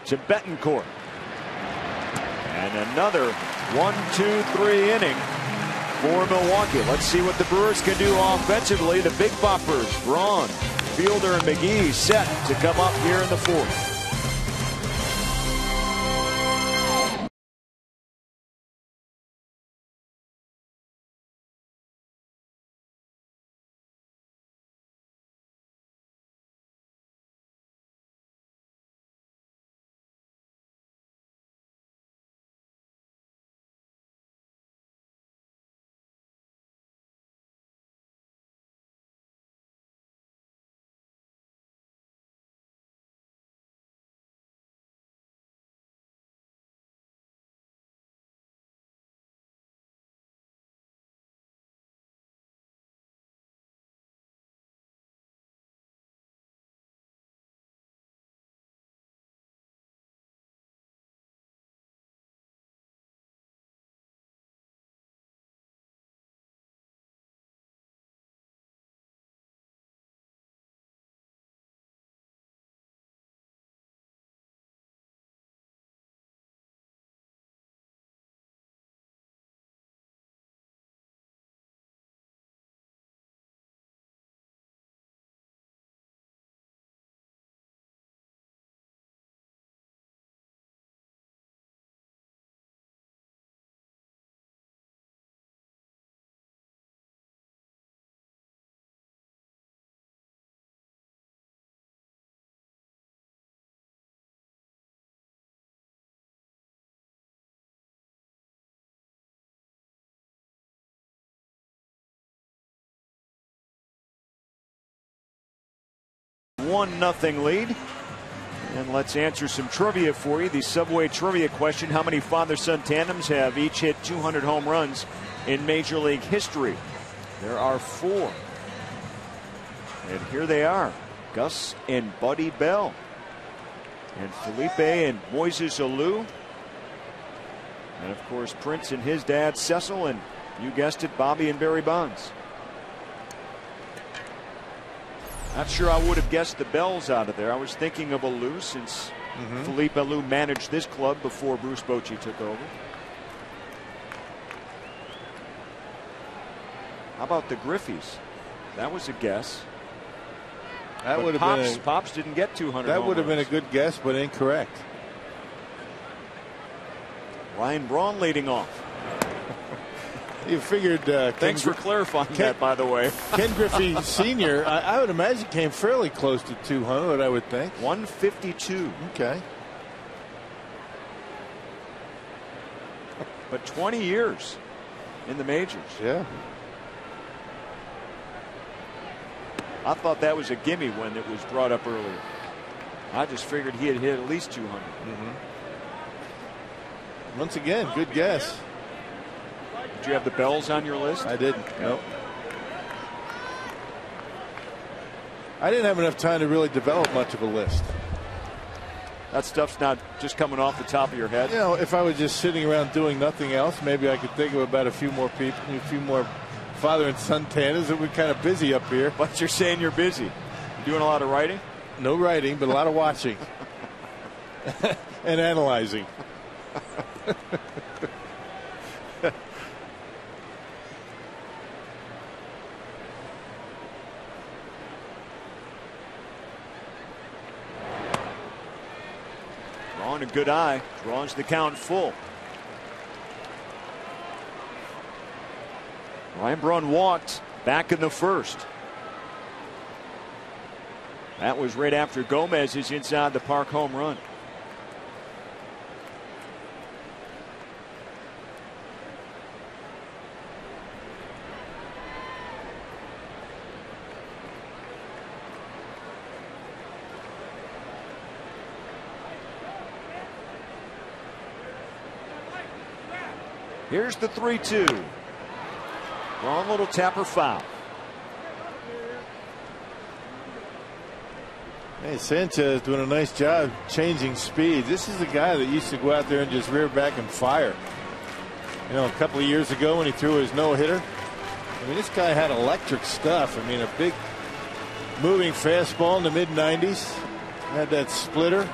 To Betancourt. And another 1-2-3 inning for Milwaukee. Let's see what the Brewers can do offensively. The big boppers, Braun, Fielder, and McGee set to come up here in the 4th. One nothing lead. And let's answer some trivia for you. The Subway trivia question: how many father-son tandems have each hit 200 home runs in Major League history? There are 4. And here they are: Gus and Buddy Bell, and Felipe and Moises Alou, and of course Prince and his dad Cecil, and you guessed it, Bobby and Barry Bonds. Not sure I would have guessed the Bells out of there. I was thinking of Alou, since Felipe Alou managed this club before Bruce Bochy took over. How about the Griffies? That was a guess. That would have been Pops didn't get 200. That would have been a good guess, but incorrect. Ryan Braun leading off. You figured. Thanks for clarifying that, by the way. Ken Griffey Sr., I would imagine, came fairly close to 200, I would think. 152. Okay. But 20 years in the majors. Yeah. I thought that was a gimme when it was brought up earlier. I just figured he had hit at least 200. Once again, good guess. Did you have the Bells on your list? I didn't. Nope. I didn't have enough time to really develop much of a list. That stuff's not just coming off the top of your head. You know, if I was just sitting around doing nothing else, maybe I could think of about a few more people, a few more father and son tandas. That we're kind of busy up here. But you're saying you're busy. You doing a lot of writing? No writing, but a lot of watching and analyzing. A good eye, draws the count full. Ryan Braun walked back in the 1st. That was right after Gomez's inside the park home run. Here's the 3-2. Wrong little tapper foul. Hey, Sanchez doing a nice job changing speed. This is the guy that used to go out there and just rear back and fire. You know, a couple of years ago when he threw his no-hitter, I mean, this guy had electric stuff. I mean, a big moving fastball in the mid-90s. Had that splitter,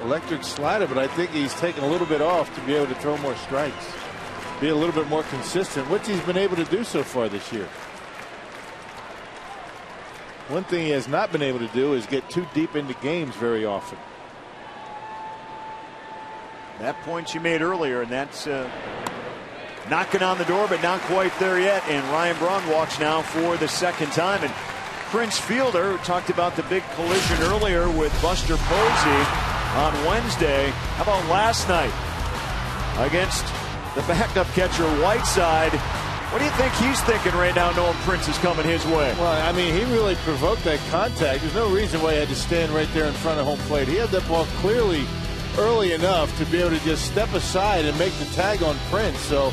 electric slider, but I think he's taken a little bit off to be able to throw more strikes, be a little bit more consistent, which he's been able to do so far this year. One thing he has not been able to do is get too deep into games very often. That point you made earlier, and that's knocking on the door, but not quite there yet. And Ryan Braun walks now for the second time. And Prince Fielder, who talked about the big collision earlier with Buster Posey on Wednesday. How about last night against the backup catcher Whiteside? What do you think he's thinking right now, knowing Prince is coming his way? Well, I mean, he really provoked that contact. There's no reason why he had to stand right there in front of home plate. He had that ball clearly early enough to be able to just step aside and make the tag on Prince. So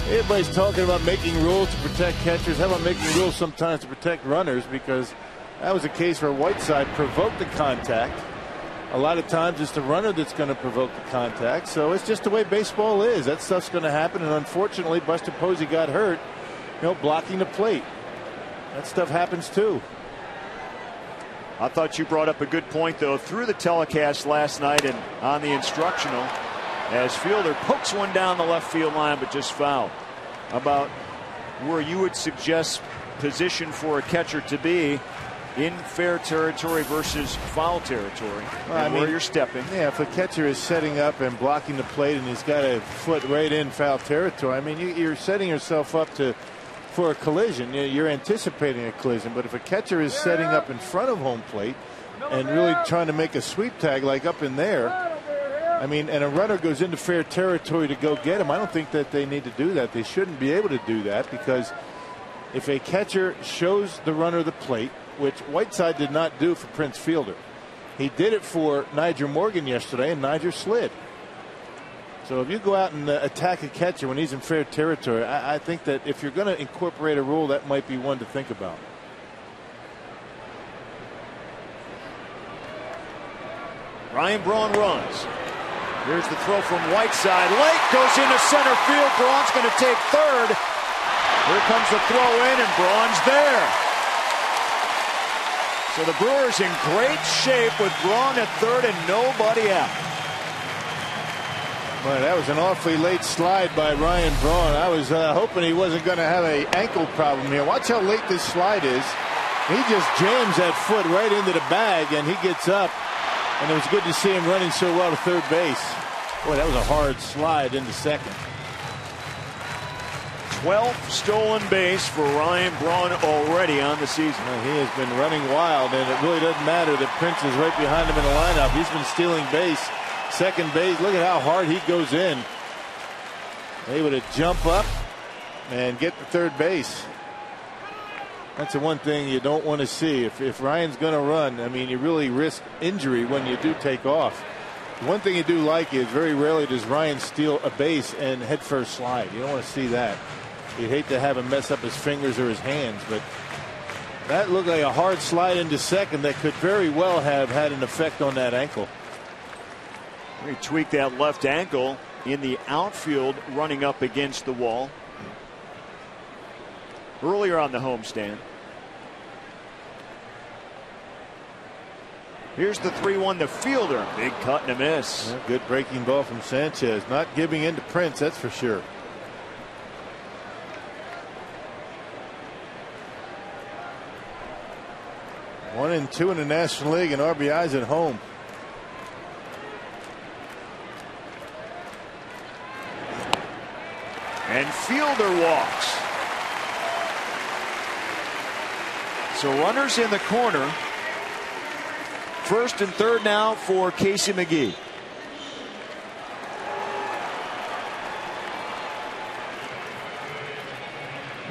everybody's talking about making rules to protect catchers. How about making rules sometimes to protect runners? Because that was a case where Whiteside provoked the contact. A lot of times it's the runner that's going to provoke the contact. So it's just the way baseball is. That stuff's going to happen. And unfortunately, Buster Posey got hurt, you know, blocking the plate. That stuff happens too. I thought you brought up a good point, though, through the telecast last night and on the instructional, as Fielder pokes one down the left field line, but just fouled. About where you would suggest position for a catcher to be in fair territory versus foul territory, well, and where you're stepping. Yeah, if a catcher is setting up and blocking the plate and he's got a foot right in foul territory, I mean, you're setting yourself up for a collision. You're anticipating a collision. But if a catcher is setting up in front of home plate and really trying to make a sweep tag like up in there, I mean, and a runner goes into fair territory to go get him, I don't think that they need to do that. They shouldn't be able to do that, because if a catcher shows the runner the plate, which Whiteside did not do for Prince Fielder, he did it for Nyjer Morgan yesterday, and Nyjer slid. So if you go out and attack a catcher when he's in fair territory, I think that if you're going to incorporate a rule, that might be one to think about. Ryan Braun runs. Here's the throw from Whiteside. Late goes into center field. Braun's going to take third. Here comes the throw in, and Braun's there. So the Brewers in great shape with Braun at third and nobody out. Well, that was an awfully late slide by Ryan Braun. I was hoping he wasn't going to have an ankle problem here. Watch how late this slide is. He just jams that foot right into the bag, and he gets up. And it was good to see him running so well to third base. Boy, that was a hard slide into second. 12th stolen base for Ryan Braun already on the season. Well, he has been running wild, and it really doesn't matter that Prince is right behind him in the lineup. He's been stealing base, second base. Look at how hard he goes in. Able to jump up and get to third base. That's the one thing you don't want to see. If Ryan's going to run, I mean, you really risk injury when you do take off. The one thing you do like is very rarely does Ryan steal a base and head first slide. You don't want to see that. You'd hate to have him mess up his fingers or his hands, but that looked like a hard slide into second that could very well have had an effect on that ankle. He tweaked that left ankle in the outfield, running up against the wall earlier on the homestand. Here's the 3-1 to Fielder. Big cut and a miss. Yeah, good breaking ball from Sanchez. Not giving in to Prince, that's for sure. One and two in the National League, and RBIs at home. And Fielder walks. So runners in the corner. First and third now for Casey McGee.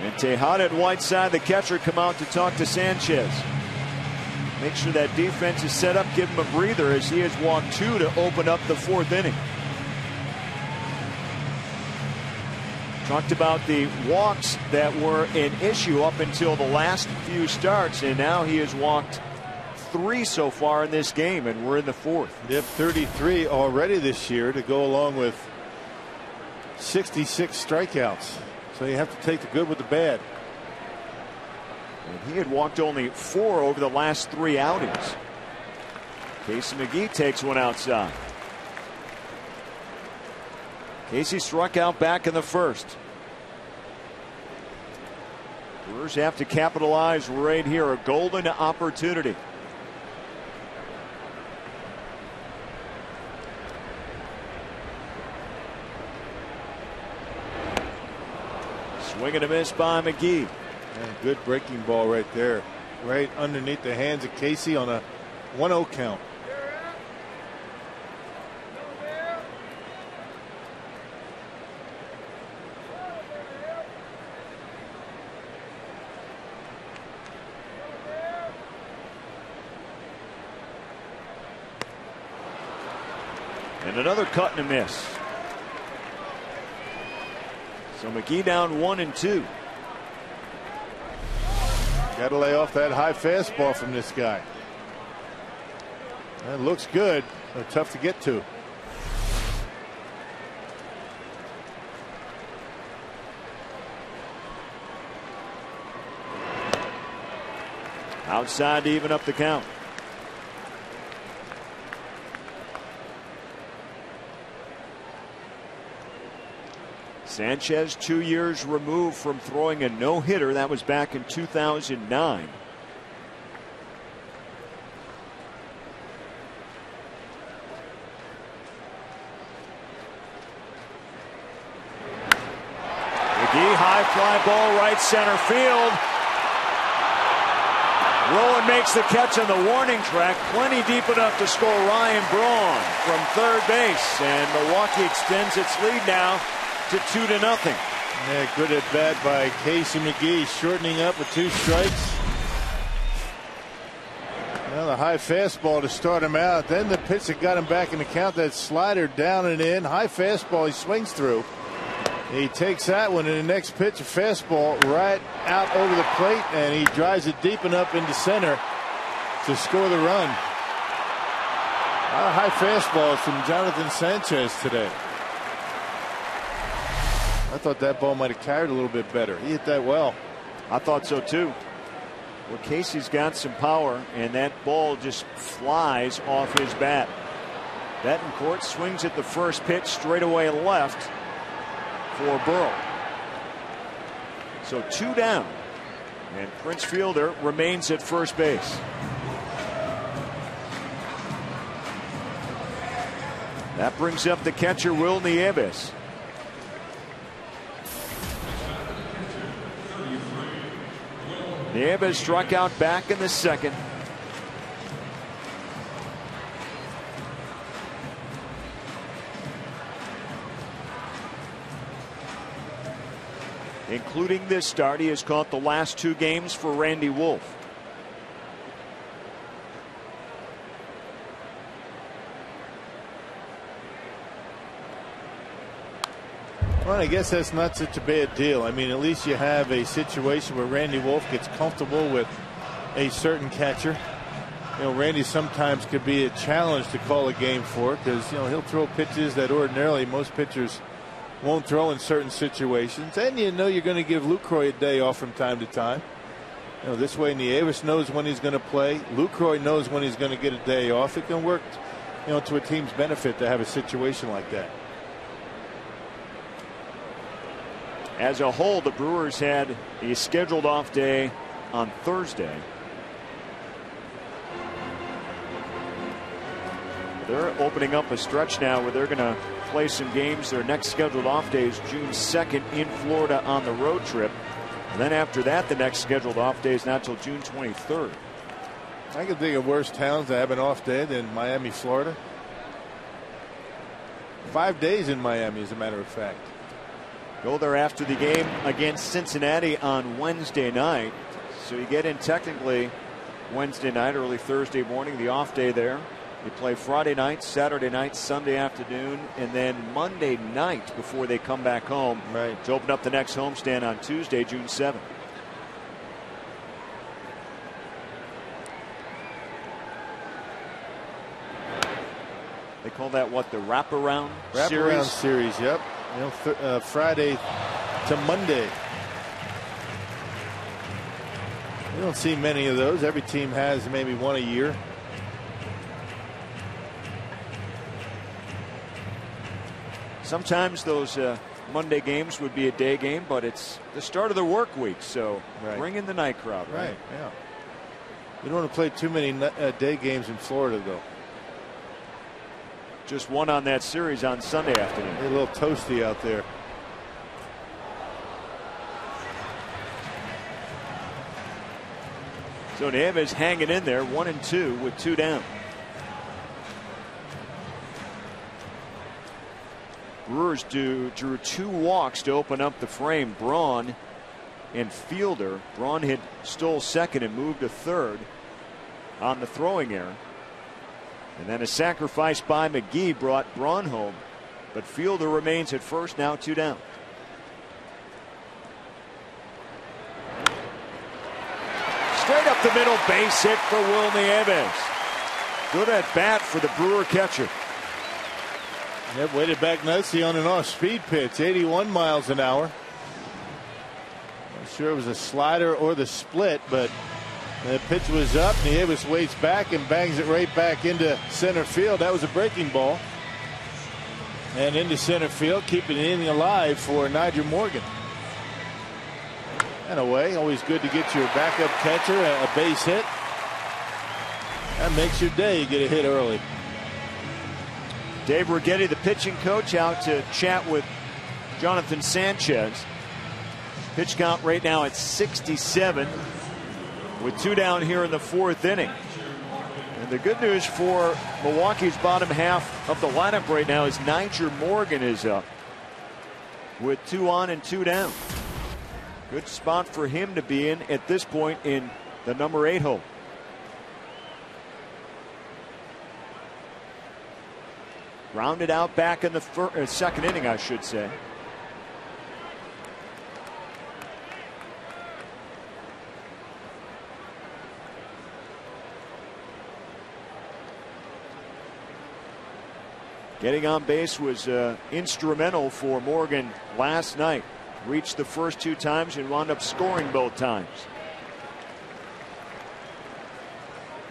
And Tejada and Whiteside, the catcher, come out to talk to Sanchez. Make sure that defense is set up, give him a breather, as he has walked two to open up the fourth inning. Talked about the walks that were an issue up until the last few starts, and now he has walked 3 so far in this game, and we're in the 4th. Yep, 33 already this year to go along with 66 strikeouts. So you have to take the good with the bad. And he had walked only 4 over the last 3 outings. Casey McGee takes one outside. Casey struck out back in the 1st. Brewers have to capitalize right here. A golden opportunity. Swing and a miss by McGee. And good breaking ball right there. Right underneath the hands of Casey on a 1-0 count. And another cut and a miss. So McGee down 1-2. Got to lay off that high fastball from this guy. That looks good, but tough to get to. Outside to even up the count. Sanchez 2 years removed from throwing a no-hitter. That was back in 2009. McGee, high fly ball, right center field. Rowan makes the catch on the warning track, plenty deep enough to score Ryan Braun from third base, and Milwaukee extends its lead now to 2-0. Yeah, good at bat by Casey McGee, shortening up with 2 strikes. Well, the high fastball to start him out. Then the pitch that got him back in the count, that slider down and in. High fastball he swings through. He takes that one, and the next pitch, a fastball right out over the plate, and he drives it deep enough into center to score the run. A lot of high fastballs from Jonathan Sanchez today. I thought that ball might have carried a little bit better. He hit that well. I thought so too. Well, Casey's got some power, and that ball just flies off his bat. Betancourt swings at the first pitch straight away left for Burrow. So 2 down, and Prince Fielder remains at first base. That brings up the catcher Will Nieves. Nieves struck out back in the 2nd. Including this start, he has caught the last 2 games for Randy Wolf. Well, I guess that's not such a bad deal. I mean, at least you have a situation where Randy Wolf gets comfortable with a certain catcher. You know, Randy sometimes could be a challenge to call a game for, because, you know, he'll throw pitches that ordinarily most pitchers won't throw in certain situations. And you know you're going to give Lucroy a day off from time to time. You know, this way Nieves knows when he's going to play. Lucroy knows when he's going to get a day off. It can work, you know, to a team's benefit to have a situation like that. As a whole, the Brewers had a scheduled off day on Thursday. They're opening up a stretch now where they're going to play some games. Their next scheduled off day is June 2nd in Florida on the road trip. And then after that, the next scheduled off day is not till June 23rd. I can think of worse towns that have an off day than Miami, Florida. 5 days in Miami, as a matter of fact. Go there after the game against Cincinnati on Wednesday night. So you get in technically Wednesday night, early Thursday morning, the off day there. They play Friday night, Saturday night, Sunday afternoon, and then Monday night before they come back home to open up the next homestand on Tuesday, June 7th. They call that what, the wraparound series? Wraparound series, yep. You know, Friday to Monday. You don't see many of those. Every team has maybe one a year. Sometimes those Monday games would be a day game, but it's the start of the work week, so bring in the night crowd. Right, yeah. You don't want to play too many day games in Florida, though. Just one on that series on Sunday afternoon. A little toasty out there. So Nieves hanging in there, 1-2 with 2 down. Brewers drew 2 walks to open up the frame. Braun and Fielder. Braun had stole second and moved to third on the throwing error. And then a sacrifice by McGee brought Braun home. But Fielder remains at first, now 2 down. Straight up the middle, base hit for Will Nieves. Good at bat for the Brewer catcher. Yep, weighted back nicely on an off-speed pitch, 81 miles an hour. Not sure it was a slider or the split, but the pitch was up. Nieves waits back and bangs it right back into center field. That was a breaking ball. And into center field, keeping the inning alive for Nigel Morgan. And away, always good to get your backup catcher a base hit. That makes your day. You get a hit early. Dave Righetti, the pitching coach, out to chat with Jonathan Sanchez. Pitch count right now at 67 with 2 down here in the 4th inning. And the good news for Milwaukee's bottom half of the lineup right now is Nigel Morgan is up with 2 on and 2 down. Good spot for him to be in at this point in the number 8 hole. Rounded out back in the 2nd inning, I should say. Getting on base was instrumental for Morgan last night. Reached the first 2 times and wound up scoring both times.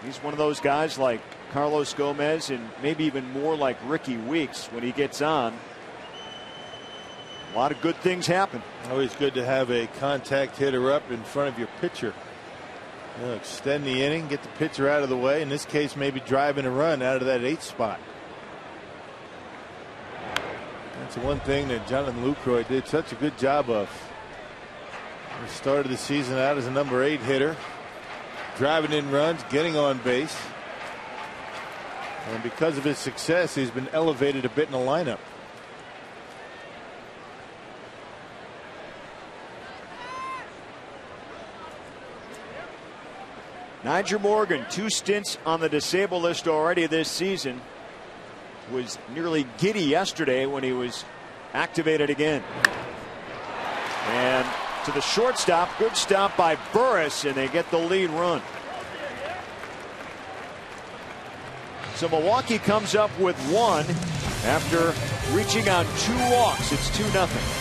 He's one of those guys like Carlos Gomez and maybe even more like Ricky Weeks when he gets on. A lot of good things happen. Always good to have a contact hitter up in front of your pitcher. You know, extend the inning, get the pitcher out of the way. In this case, maybe driving a run out of that 8th spot. That's the one thing that Jonathan Lucroy did such a good job of. He started the season out as a number 8 hitter, driving in runs, getting on base. And because of his success, he's been elevated a bit in the lineup. Nigel Morgan, 2 stints on the disabled list already this season. Was nearly giddy yesterday when he was activated again. And to the shortstop, good stop by Burris, and they get the lead run. So Milwaukee comes up with 1 after reaching on 2 walks. It's 2-0.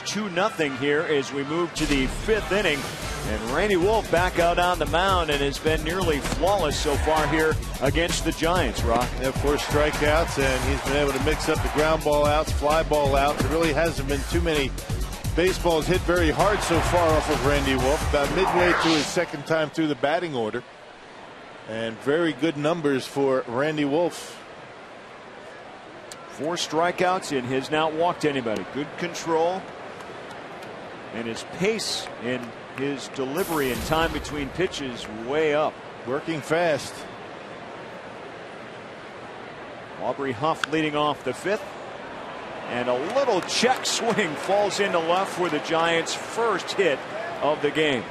2-0 here as we move to the 5th inning. And Randy Wolf back out on the mound and has been nearly flawless so far here against the Giants, Rock. Yeah, 4 strikeouts, and he's been able to mix up the ground ball outs, fly ball outs. There really hasn't been too many baseballs hit very hard so far off of Randy Wolf. About midway through his 2nd time through the batting order. And very good numbers for Randy Wolf. 4 strikeouts and has not walked anybody. Good control. And his pace in his delivery and time between pitches way up. Working fast. Aubrey Huff leading off the 5th. And a little check swing falls into left for the Giants' first hit of the game.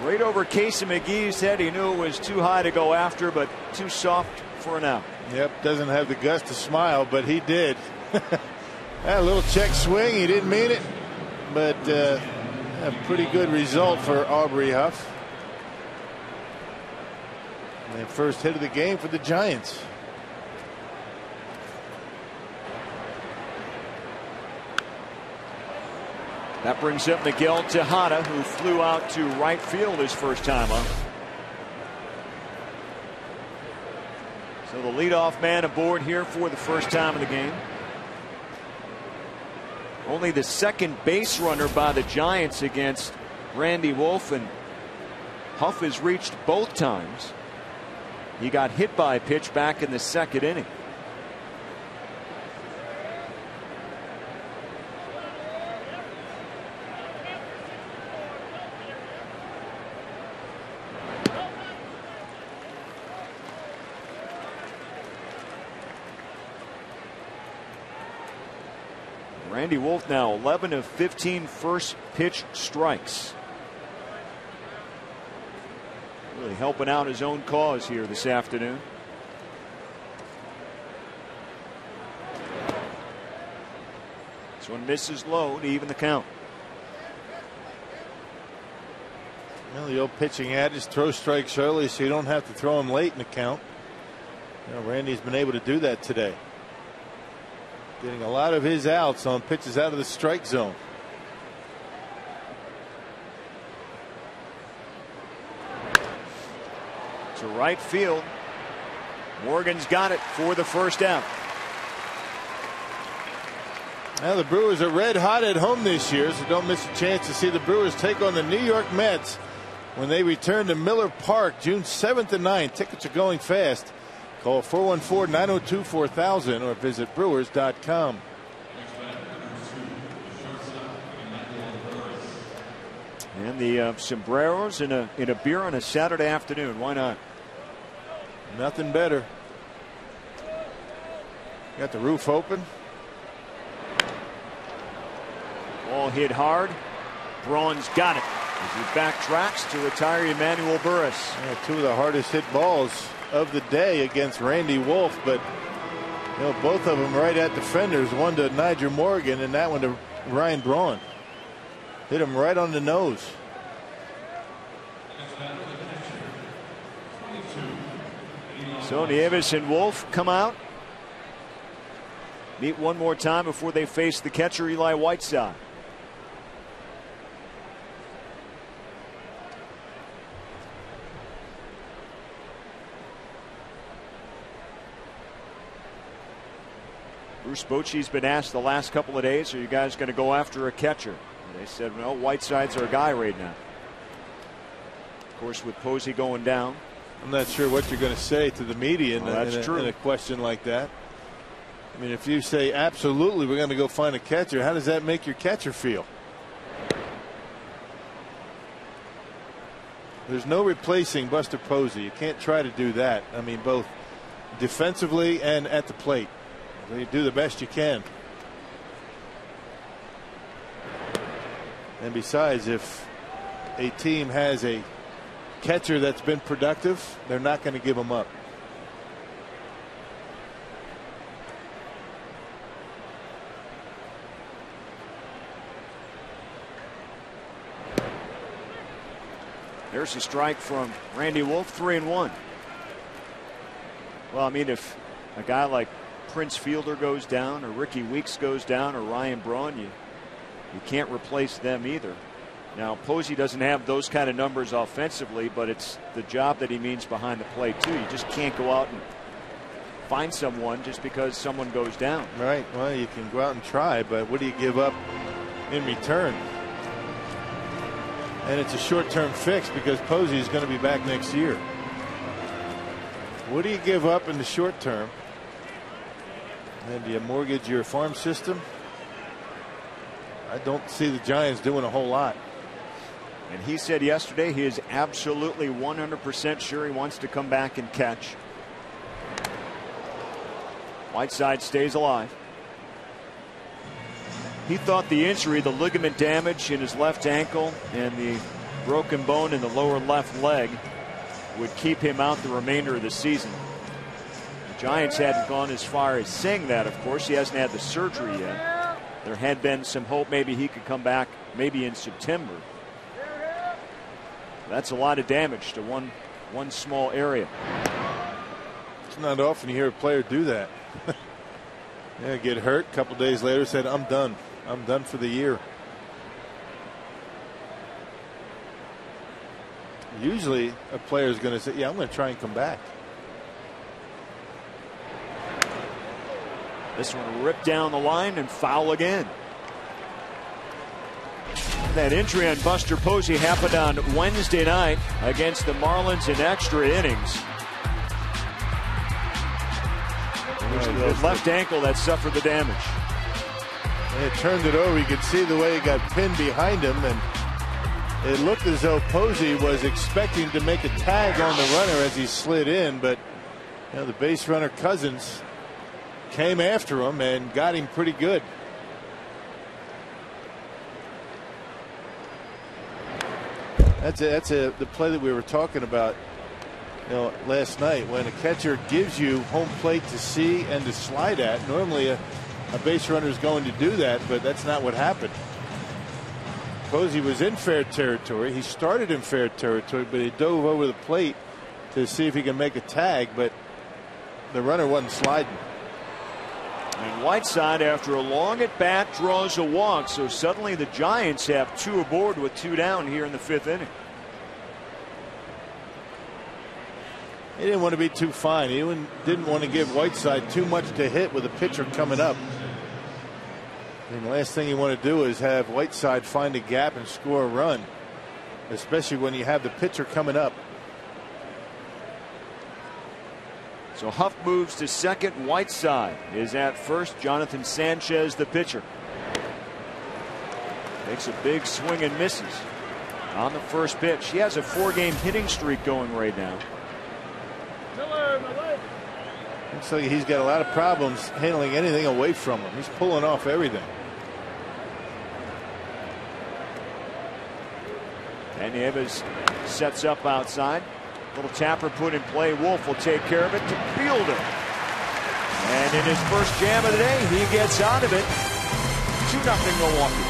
Right over Casey McGee's head. He knew it was too high to go after, but too soft for an out. Yep, doesn't have the guts to smile, but he did. A little check swing. He didn't mean it, but a pretty good result for Aubrey Huff. And first hit of the game for the Giants. That brings up Miguel Tejada, who flew out to right field his first time up. So the leadoff man aboard here for the first time of the game. Only the 2nd base runner by the Giants against Randy Wolf, and Huff has reached both times. He got hit by a pitch back in the 2nd inning. Randy Wolf now 11 of 15 first pitch strikes. Really helping out his own cause here this afternoon. This one misses low to even the count. Well, the old pitching adage, throw strikes early so you don't have to throw them late in the count. You know, Randy's been able to do that today. Getting a lot of his outs on pitches out of the strike zone. To right field. Morgan's got it for the first out. Now the Brewers are red hot at home this year, so don't miss a chance to see the Brewers take on the New York Mets when they return to Miller Park June 7th and 9th. Tickets are going fast. Call 414-902-4000 or visit Brewers.com. And the sombreros in a beer on a Saturday afternoon. Why not? Nothing better. Got the roof open. Ball hit hard. Braun's got it as he backtracks to retire Emmanuel Burris. Yeah, 2 of the hardest hit balls of the day against Randy Wolf, but you know, both of them right at defenders. One to Nigel Morgan and that one to Ryan Braun. Hit him right on the nose. So Nieves and Wolf come out. Meet one more time before they face the catcher Eli Whiteside. Bruce Bochy's been asked the last couple of days, are you guys going to go after a catcher? And they said, no, Whiteside's our guy right now. Of course, with Posey going down. I'm not sure what you're going to say to the media in a question like that. I mean, if you say absolutely we're going to go find a catcher, how does that make your catcher feel? There's no replacing Buster Posey. You can't try to do that. I mean, both defensively and at the plate. You do the best you can. And besides, if a team has a catcher that's been productive, they're not going to give him up. There's a strike from Randy Wolf, 3-1. Well, I mean, if a guy like Prince Fielder goes down, or Ricky Weeks goes down, or Ryan Braun, You can't replace them either. Now, Posey doesn't have those kind of numbers offensively, but it's the job that he means behind the plate, too. You just can't go out and find someone just because someone goes down. Right. Well, you can go out and try, but what do you give up in return? And it's a short-term fix because Posey is going to be back next year. What do you give up in the short term? And do you mortgage your farm system? I don't see the Giants doing a whole lot. And he said yesterday he is absolutely 100% sure he wants to come back and catch. Whiteside stays alive. He thought the injury, the ligament damage in his left ankle and the broken bone in the lower left leg, would keep him out the remainder of the season. The Giants hadn't gone as far as saying that, of course. He hasn't had the surgery yet. There had been some hope maybe he could come back maybe in September. That's a lot of damage to one small area. It's not often you hear a player do that. Yeah, get hurt. A couple days later said, I'm done. I'm done for the year. Usually a player is going to say, yeah, I'm going to try and come back. This one ripped down the line and foul again. That injury on Buster Posey happened on Wednesday night against the Marlins in extra innings. It was the left ankle that suffered the damage. And it turned it over. You could see the way he got pinned behind him, and it looked as though Posey was expecting to make a tag on the runner as he slid in, but you know, the base runner Cousins came after him and got him pretty good. That's the play that we were talking about, you know, last night. When a catcher gives you home plate to see and to slide at, normally a base runner is going to do that, but that's not what happened. Posey was in fair territory. He started in fair territory, but he dove over the plate to see if he can make a tag, but the runner wasn't sliding. And Whiteside, after a long at bat, draws a walk. So suddenly the Giants have two aboard with two down here in the fifth inning. He didn't want to be too fine. He didn't want to give Whiteside too much to hit with a pitcher coming up. And the last thing you want to do is have Whiteside find a gap and score a run, especially when you have the pitcher coming up. So Huff moves to second. Whiteside is at first. Jonathan Sanchez, the pitcher, makes a big swing and misses on the first pitch. He has a 4-game hitting streak going right now. Looks like he's got a lot of problems handling anything away from him. He's pulling off everything. And Nieves sets up outside. Little tapper put in play. Wolf will take care of it to Fielder. And in his first jam of the day, he gets out of it. 2-0 Milwaukee.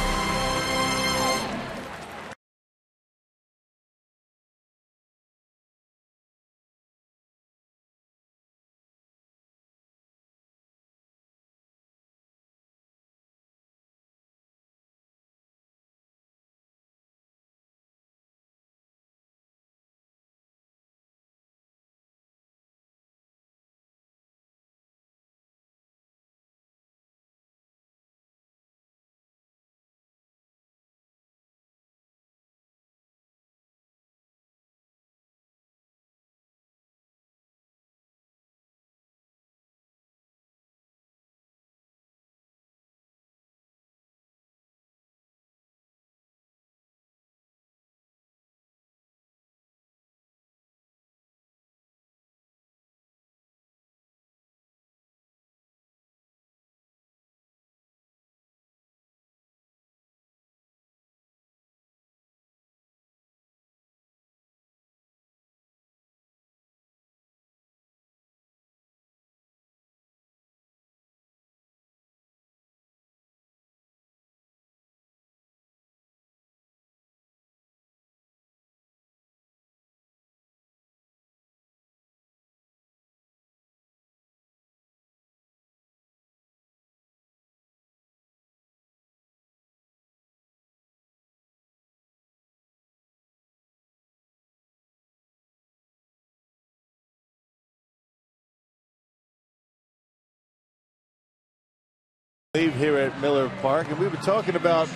Leave here at Miller Park, and we were talking about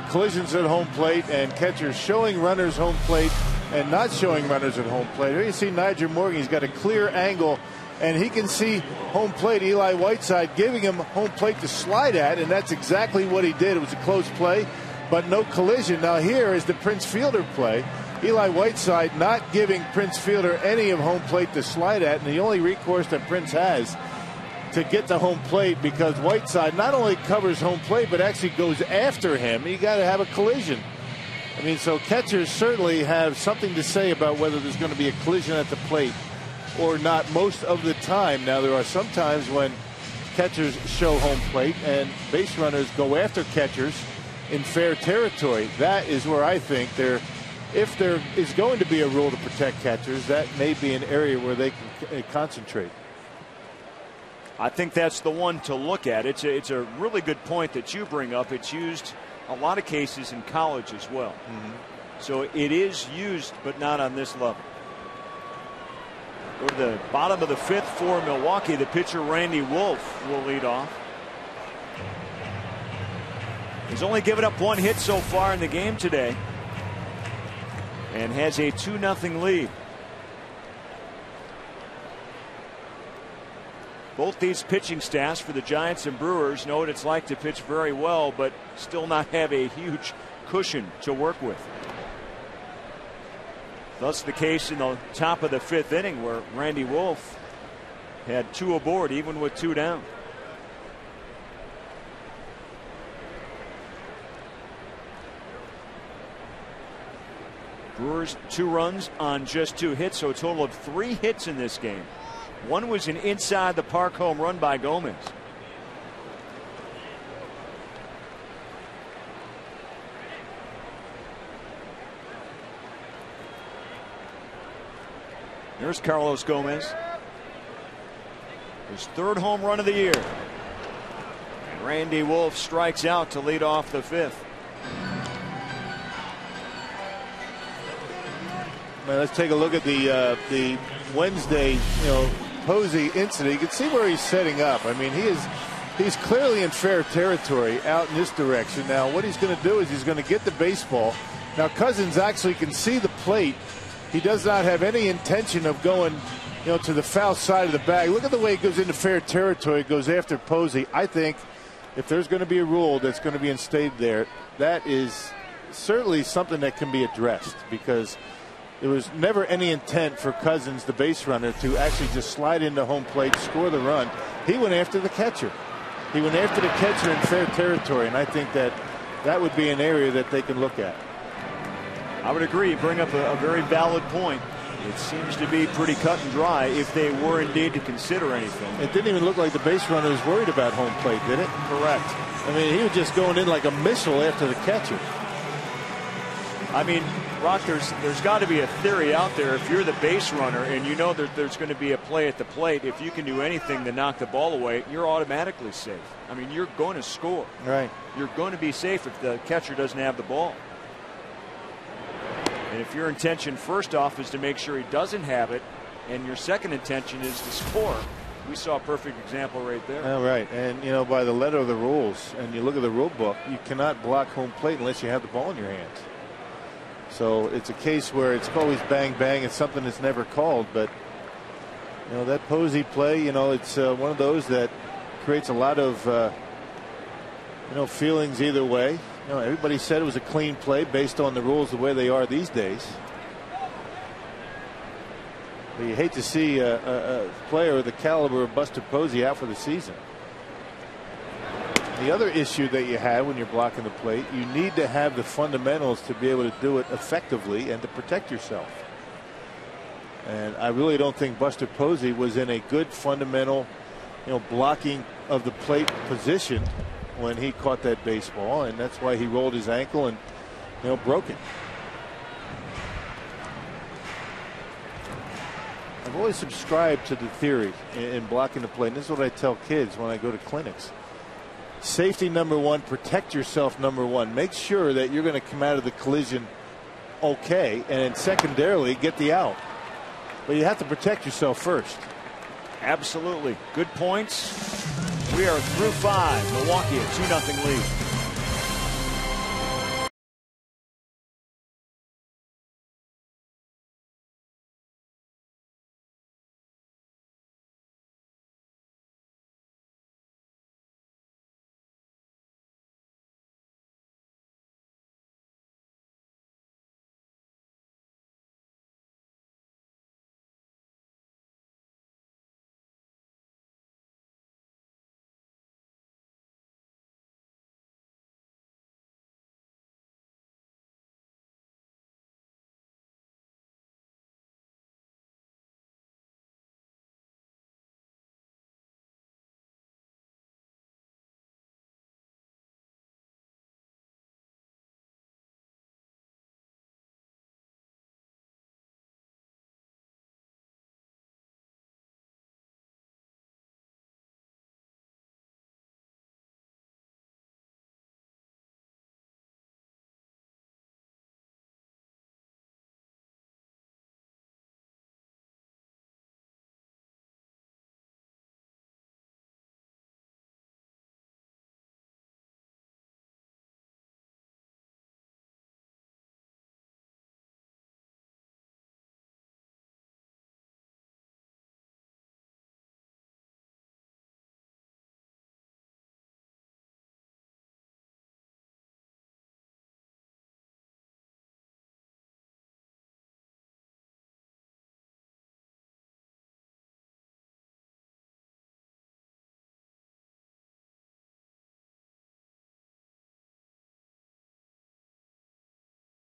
collisions at home plate and catchers showing runners home plate and not showing runners at home plate. Here you see Nigel Morgan. He's got a clear angle, and he can see home plate. Eli Whiteside giving him home plate to slide at, and that's exactly what he did. It was a close play, but no collision. Now here is the Prince Fielder play. Eli Whiteside not giving Prince Fielder any of home plate to slide at, and the only recourse that Prince has to get to home plate, because Whiteside not only covers home plate but actually goes after him. You got to have a collision. I mean, so catchers certainly have something to say about whether there's going to be a collision at the plate or not most of the time. Now, there are some times when catchers show home plate and base runners go after catchers in fair territory. That is where I think if there is going to be a rule to protect catchers, that may be an area where they can concentrate. I think that's the one to look at. It's a really good point that you bring up. It's used a lot of cases in college as well. So it is used, but not on this level. Go to the bottom of the fifth for Milwaukee. The pitcher Randy Wolf will lead off. He's only given up one hit so far in the game today and has a 2-0 lead. Both these pitching staffs for the Giants and Brewers know what it's like to pitch very well, but still not have a huge cushion to work with. Thus the case in the top of the fifth inning, where Randy Wolf had 2 aboard even with 2 down. Brewers 2 runs on just 2 hits, so a total of 3 hits in this game. One was an inside the park home run by Gomez. There's Carlos Gomez. His 3rd home run of the year. And Randy Wolf strikes out to lead off the 5th. Now let's take a look at the Wednesday, Posey incident. You can see where he's setting up. I mean, he's clearly in fair territory out in this direction. Now what he's going to do is he's going to get the baseball. Now Cousins actually can see the plate. He does not have any intention of going to the foul side of the bag. Look at the way he goes into fair territory, goes after Posey. I think if there's going to be a rule that's going to be instated there, that is certainly something that can be addressed, because there was never any intent for Cousins, the base runner, to actually just slide into home plate, score the run. He went after the catcher. He went after the catcher in fair territory, and I think that would be an area that they can look at. I would agree. You bring up a very valid point. It seems to be pretty cut and dry if they were indeed to consider anything. It didn't even look like the base runner was worried about home plate, did it? Correct. I mean, he was just going in like a missile after the catcher. I mean, Rock, there's got to be a theory out there. If you're the base runner and you know that there's going to be a play at the plate, if you can do anything to knock the ball away, you're automatically safe. I mean, you're going to score. Right. You're going to be safe if the catcher doesn't have the ball. And if your intention first off is to make sure he doesn't have it, and your second intention is to score, we saw a perfect example right there. All right. And, by the letter of the rules, and you look at the rule book, you cannot block home plate unless you have the ball in your hands. So it's a case where it's always bang, bang. It's something that's never called. But, that Posey play, it's one of those that creates a lot of, feelings either way. Everybody said it was a clean play based on the rules the way they are these days. But you hate to see a player of the caliber of Buster Posey out for the season. The other issue that you have when you're blocking the plate, you need to have the fundamentals to be able to do it effectively and to protect yourself. And I really don't think Buster Posey was in a good fundamental, blocking of the plate position when he caught that baseball, and that's why he rolled his ankle and, broke it. I've always subscribed to the theory in blocking the plate, and this is what I tell kids when I go to clinics. Safety number 1, protect yourself number 1. Make sure that you're going to come out of the collision okay, and then secondarily get the out. But you have to protect yourself first. Absolutely. Good points. We are through 5. Milwaukee a 2-0 lead.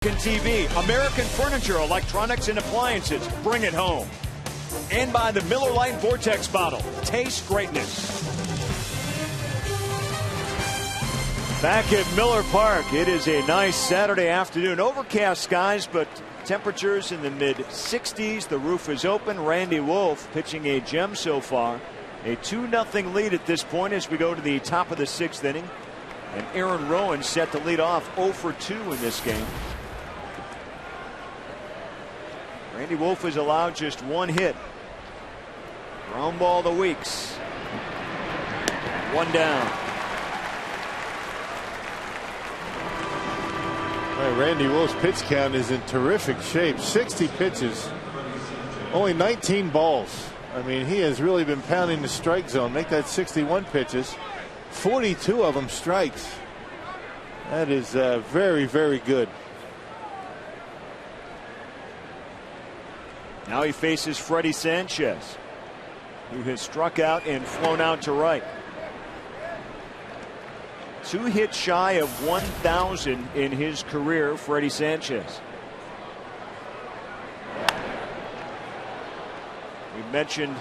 TV, American Furniture, Electronics, and Appliances. Bring it home. And by the Miller Lite Vortex bottle. Taste greatness. Back at Miller Park, it is a nice Saturday afternoon. Overcast skies, but temperatures in the mid-60s. The roof is open. Randy Wolf pitching a gem so far. A 2-0 lead at this point as we go to the top of the 6th inning. And Aaron Rowan set to lead off 0 for 2 in this game. Randy Wolf has allowed just 1 hit. Ground ball to Weeks. 1 down. Randy Wolf's pitch count is in terrific shape. 60 pitches, only 19 balls. I mean, he has really been pounding the strike zone. Make that 61 pitches, 42 of them strikes. That is very, very good. Now he faces Freddie Sanchez, who has struck out and flown out to right. 2 hits shy of 1,000 in his career, Freddie Sanchez. We mentioned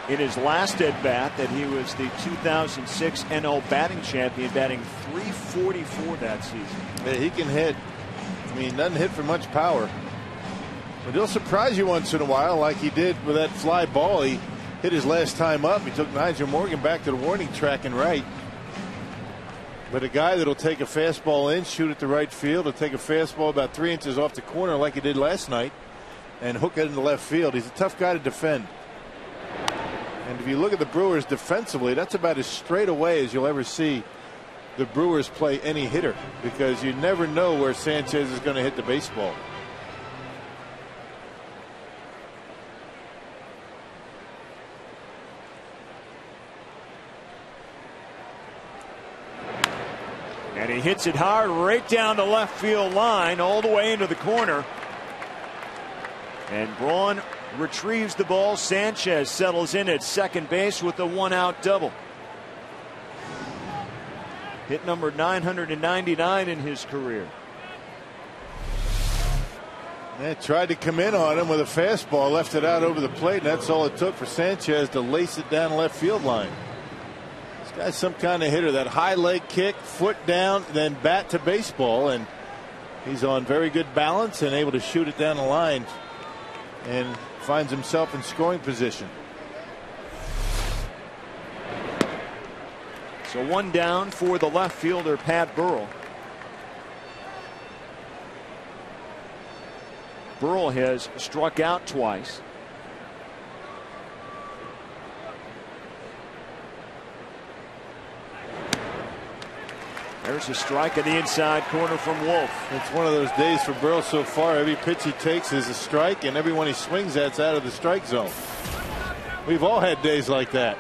in his last at bat that he was the 2006 NL batting champion, batting .344 that season. Yeah, he can hit. I mean, doesn't hit for much power. But he'll surprise you once in a while, like he did with that fly ball. He hit his last time up. He took Nigel Morgan back to the warning track and right. But a guy that'll take a fastball in, shoot it to right field, will take a fastball about 3 inches off the corner like he did last night and hook it into left field. He's a tough guy to defend. And if you look at the Brewers defensively, that's about as straight away as you'll ever see the Brewers play any hitter, because you never know where Sanchez is going to hit the baseball. And he hits it hard right down the left field line, all the way into the corner. And Braun retrieves the ball. Sanchez settles in at second base with a 1-out double. Hit number 999 in his career. They tried to come in on him with a fastball, left it out over the plate, and that's all it took for Sanchez to lace it down the left field line. This guy's some kind of hitter. That high leg kick, foot down, then bat to baseball, and he's on very good balance and able to shoot it down the line and finds himself in scoring position. So 1 down for the left fielder, Pat Burrell. Burrell has struck out twice. There's a strike in the inside corner from Wolf. It's one of those days for Burrell so far. Every pitch he takes is a strike, and every one he swings at's out of the strike zone. We've all had days like that.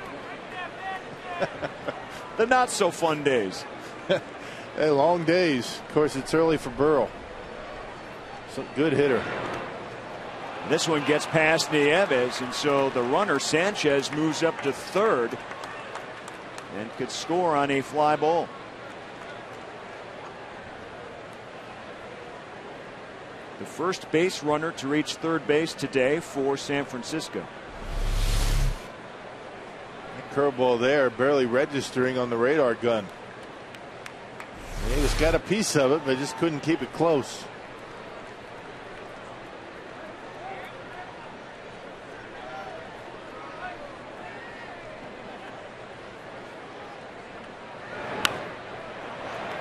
The not so fun days. Hey, long days. Of course, it's early for Burrell. Some good hitter. This one gets past Nieves, and so the runner Sanchez moves up to third and could score on a fly ball. The first base runner to reach third base today for San Francisco. That curveball there barely registering on the radar gun. He just got a piece of it, but just couldn't keep it close.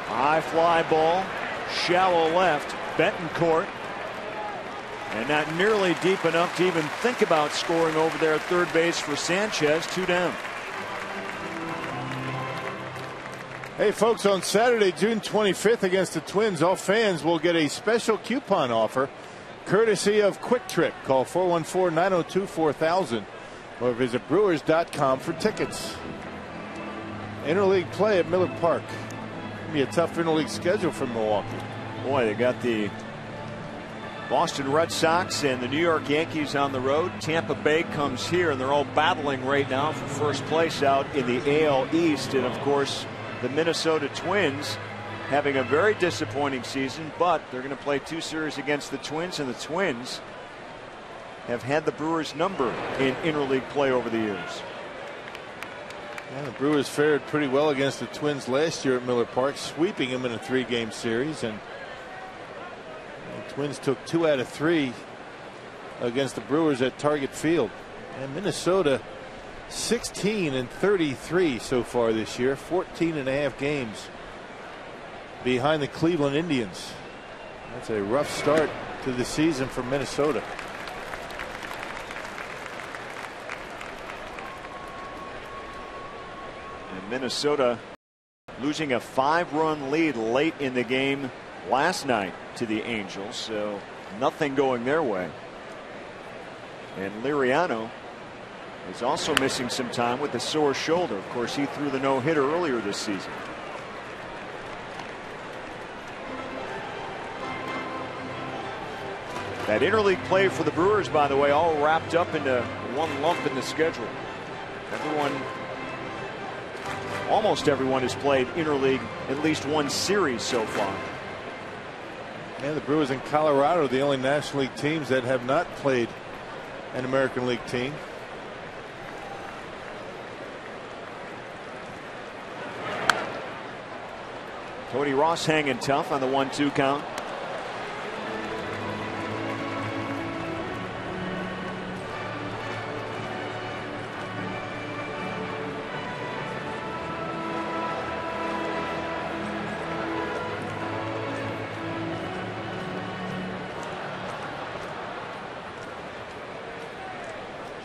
High fly ball, shallow left, Betancourt. And not nearly deep enough to even think about scoring over there at third base for Sanchez. 2 down. Hey folks, on Saturday, June 25th against the Twins, all fans will get a special coupon offer courtesy of Quick Trip. Call 414-902-4000 or visit Brewers.com for tickets. Interleague play at Miller Park. It'll be a tough interleague schedule for Milwaukee. Boy, they got the Boston Red Sox and the New York Yankees on the road. Tampa Bay comes here, and they're all battling right now for first place out in the AL East. And of course, the Minnesota Twins having a very disappointing season, but they're going to play 2 series against the Twins, and the Twins have had the Brewers' number in interleague play over the years. Yeah, the Brewers fared pretty well against the Twins last year at Miller Park, sweeping them in a 3-game series, and the Twins took 2 out of 3 against the Brewers at Target Field. And Minnesota 16-33 so far this year, 14.5 games behind the Cleveland Indians. That's a rough start to the season for Minnesota. And Minnesota losing a 5-run lead late in the game last night to the Angels, so nothing going their way. And Liriano is also missing some time with a sore shoulder. Of course, he threw the no-hitter earlier this season. That interleague play for the Brewers, by the way, all wrapped up into one lump in the schedule. Almost everyone has played interleague at least one series so far. And the Brewers in Colorado are the only National League teams that have not played an American League team. Cody Ross hanging tough on the 1-2 count.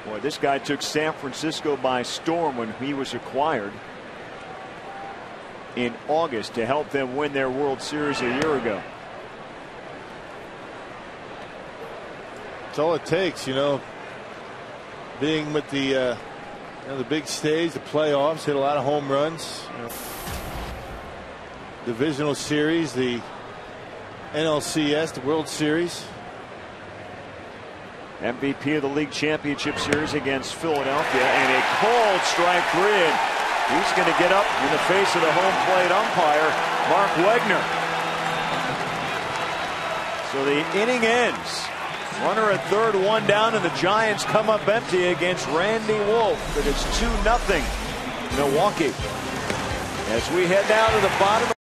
Boy, this guy took San Francisco by storm when he was acquired in August to help them win their World Series a year ago. It's all it takes, you know, being with the big stage, the playoffs, hit a lot of home runs. Divisional series, the NLCS, the World Series. MVP of the league championship series against Philadelphia, and a cold strike 3. He's going to get up in the face of the home plate umpire, Mark Wegner. So the inning ends. Runner at third, 1 down, and the Giants come up empty against Randy Wolf. But it's 2-0 Milwaukee. As we head down to the bottom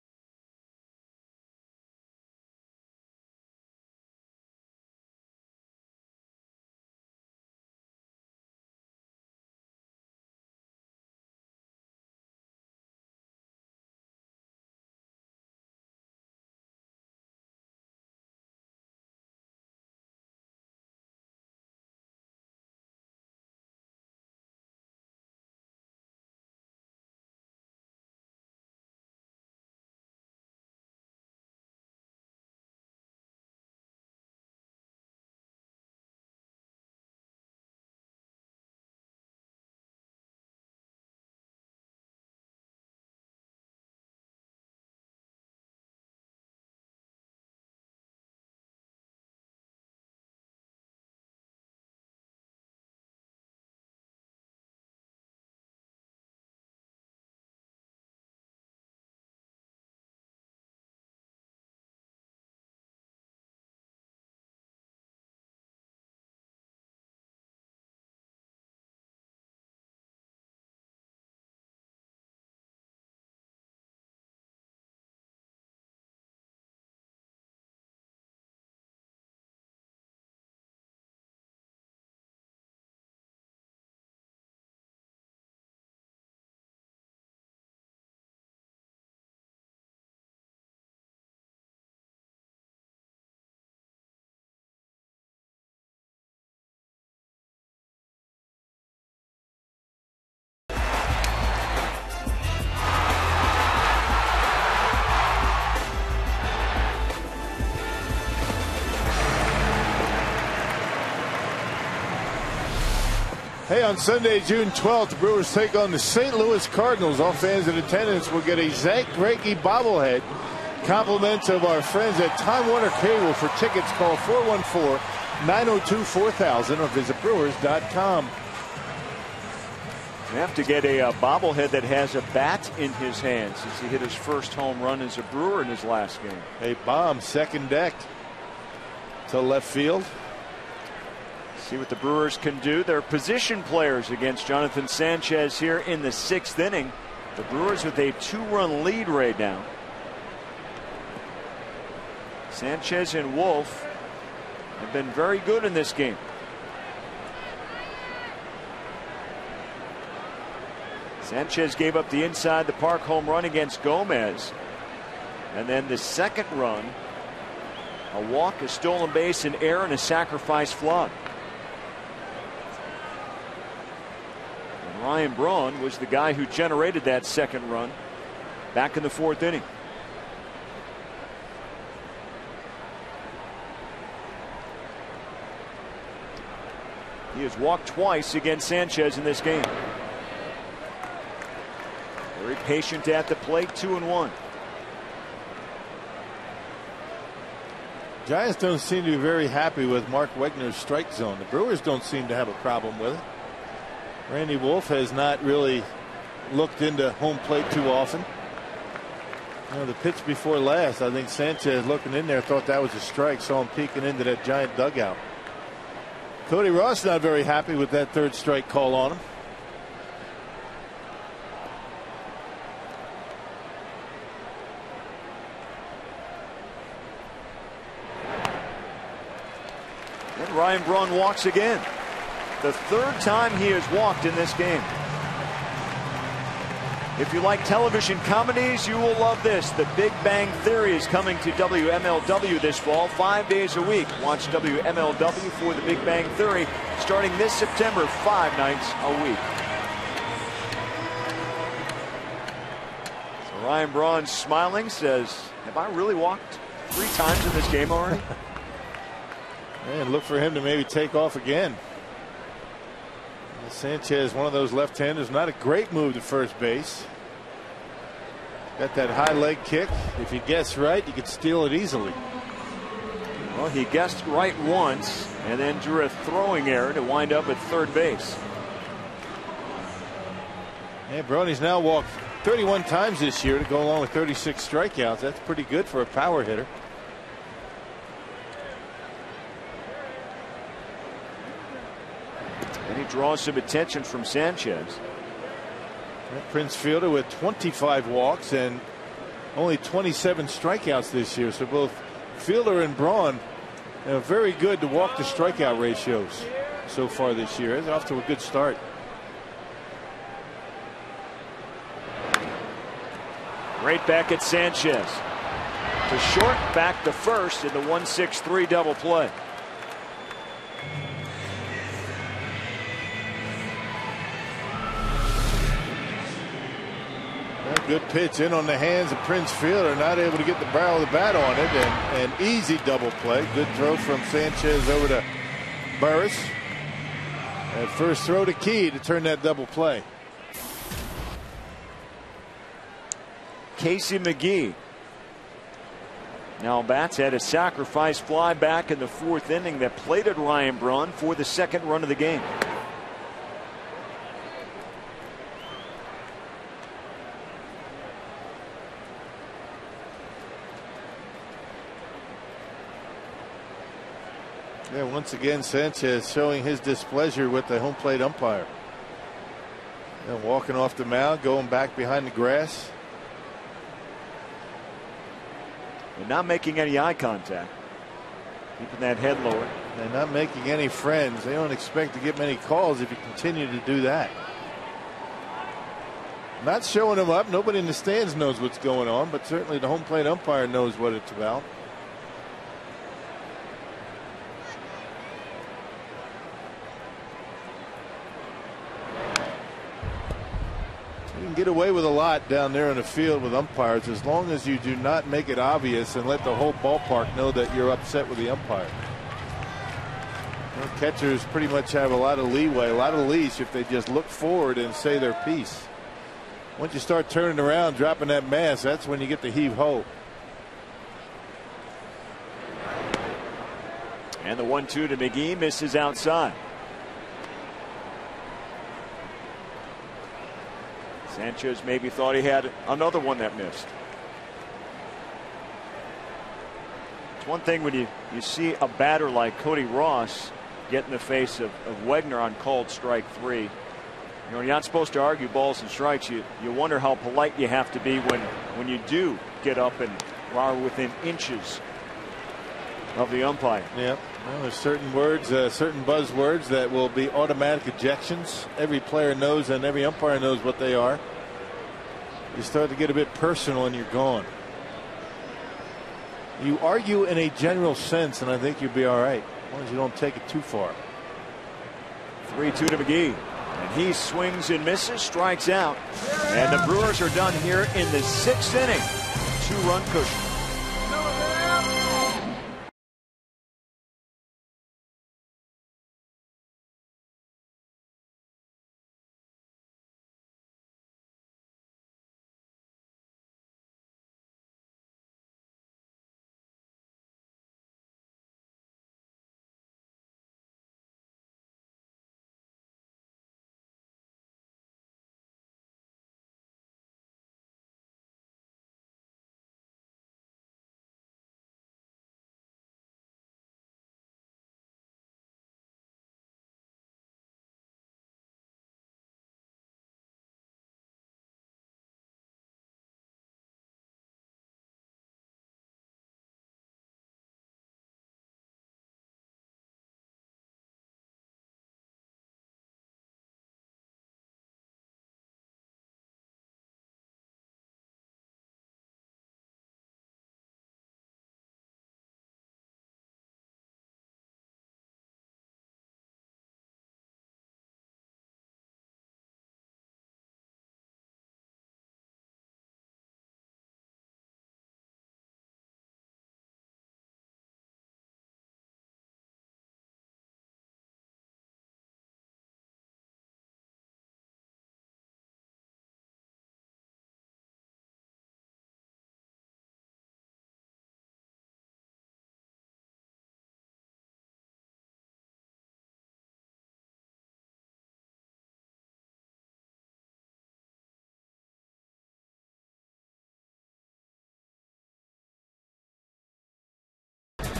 Hey, on Sunday, June 12th, the Brewers take on the St. Louis Cardinals. All fans in attendance will get a Zach Greinke bobblehead. Compliments of our friends at Time Warner Cable. For tickets, call 414-902-4000 or visit Brewers.com. You have to get a bobblehead that has a bat in his hand, since he hit his first home run as a Brewer in his last game. A bomb, second deck to left field. See what the Brewers can do. They're position players against Jonathan Sanchez here in the 6th inning. The Brewers with a 2-run lead right now. Sanchez and Wolf have been very good in this game. Sanchez gave up the inside the park home run against Gomez. And then the second run, a walk, a stolen base, an error, and a sacrifice fly. And Ryan Braun was the guy who generated that second run back in the 4th inning. He has walked twice against Sanchez in this game. Very patient at the plate, 2-1. Giants don't seem to be very happy with Mark Wegner's strike zone. The Brewers don't seem to have a problem with it. Randy Wolf has not really looked into home plate too often. You know, the pitch before last, I think Sanchez looking in there thought that was a strike, saw him peeking into that Giant dugout. Cody Ross not very happy with that third strike call on him. And Ryan Braun walks again. The 3rd time he has walked in this game. If you like television comedies, you will love this. The Big Bang Theory is coming to WMLW this fall, 5 days a week. Watch WMLW for The Big Bang Theory starting this September, 5 nights a week. So Ryan Braun smiling says, have I really walked 3 times in this game already? And look for him to maybe take off again. Sanchez, one of those left-handers, not a great move to first base. Got that high leg kick. If you guess right, you could steal it easily. Well, he guessed right once and then drew a throwing error to wind up at third base. And Brony's now walked 31 times this year to go along with 36 strikeouts. That's pretty good for a power hitter. And he draws some attention from Sanchez. Prince Fielder with 25 walks and only 27 strikeouts this year. So both Fielder and Braun are very good to walk to strikeout ratios so far this year. It's off to a good start. Right back at Sanchez. To short, back to first in the 1-6-3 double play. Good pitch in on the hands of Prince Fielder, not able to get the barrel of the bat on it, and an easy double play. Good throw from Sanchez over to Burris. That first throw to Key to turn that double play. Casey McGee now bats, had a sacrifice fly back in the 4th inning that plated Ryan Braun for the second run of the game. Yeah, once again Sanchez showing his displeasure with the home plate umpire. And walking off the mound, going back behind the grass. And not making any eye contact. Keeping that head lower. And not making any friends. They don't expect to get many calls if you continue to do that. Not showing them up. Nobody in the stands knows what's going on, but certainly the home plate umpire knows what it's about. You can get away with a lot down there in the field with umpires as long as you do not make it obvious and let the whole ballpark know that you're upset with the umpire. Well, catchers pretty much have a lot of leeway, a lot of leash if they just look forward and say their piece. Once you start turning around, dropping that mass, that's when you get the heave-ho. And the 1-2 to McGee misses outside. Sanchez maybe thought he had another one that missed. It's one thing when you see a batter like Cody Ross get in the face of Wegner on called strike 3. You know, you're not supposed to argue balls and strikes. You wonder how polite you have to be when you do get up and are within inches of the umpire. Yeah, well, there's certain words, certain buzzwords that will be automatic ejections. Every player knows and every umpire knows what they are. You start to get a bit personal and you're gone. You argue in a general sense and I think you'll be all right as long as you don't take it too far. 3-2 to McGee. And he swings and misses, strikes out. And the Brewers are done here in the 6th inning. 2-run cushion.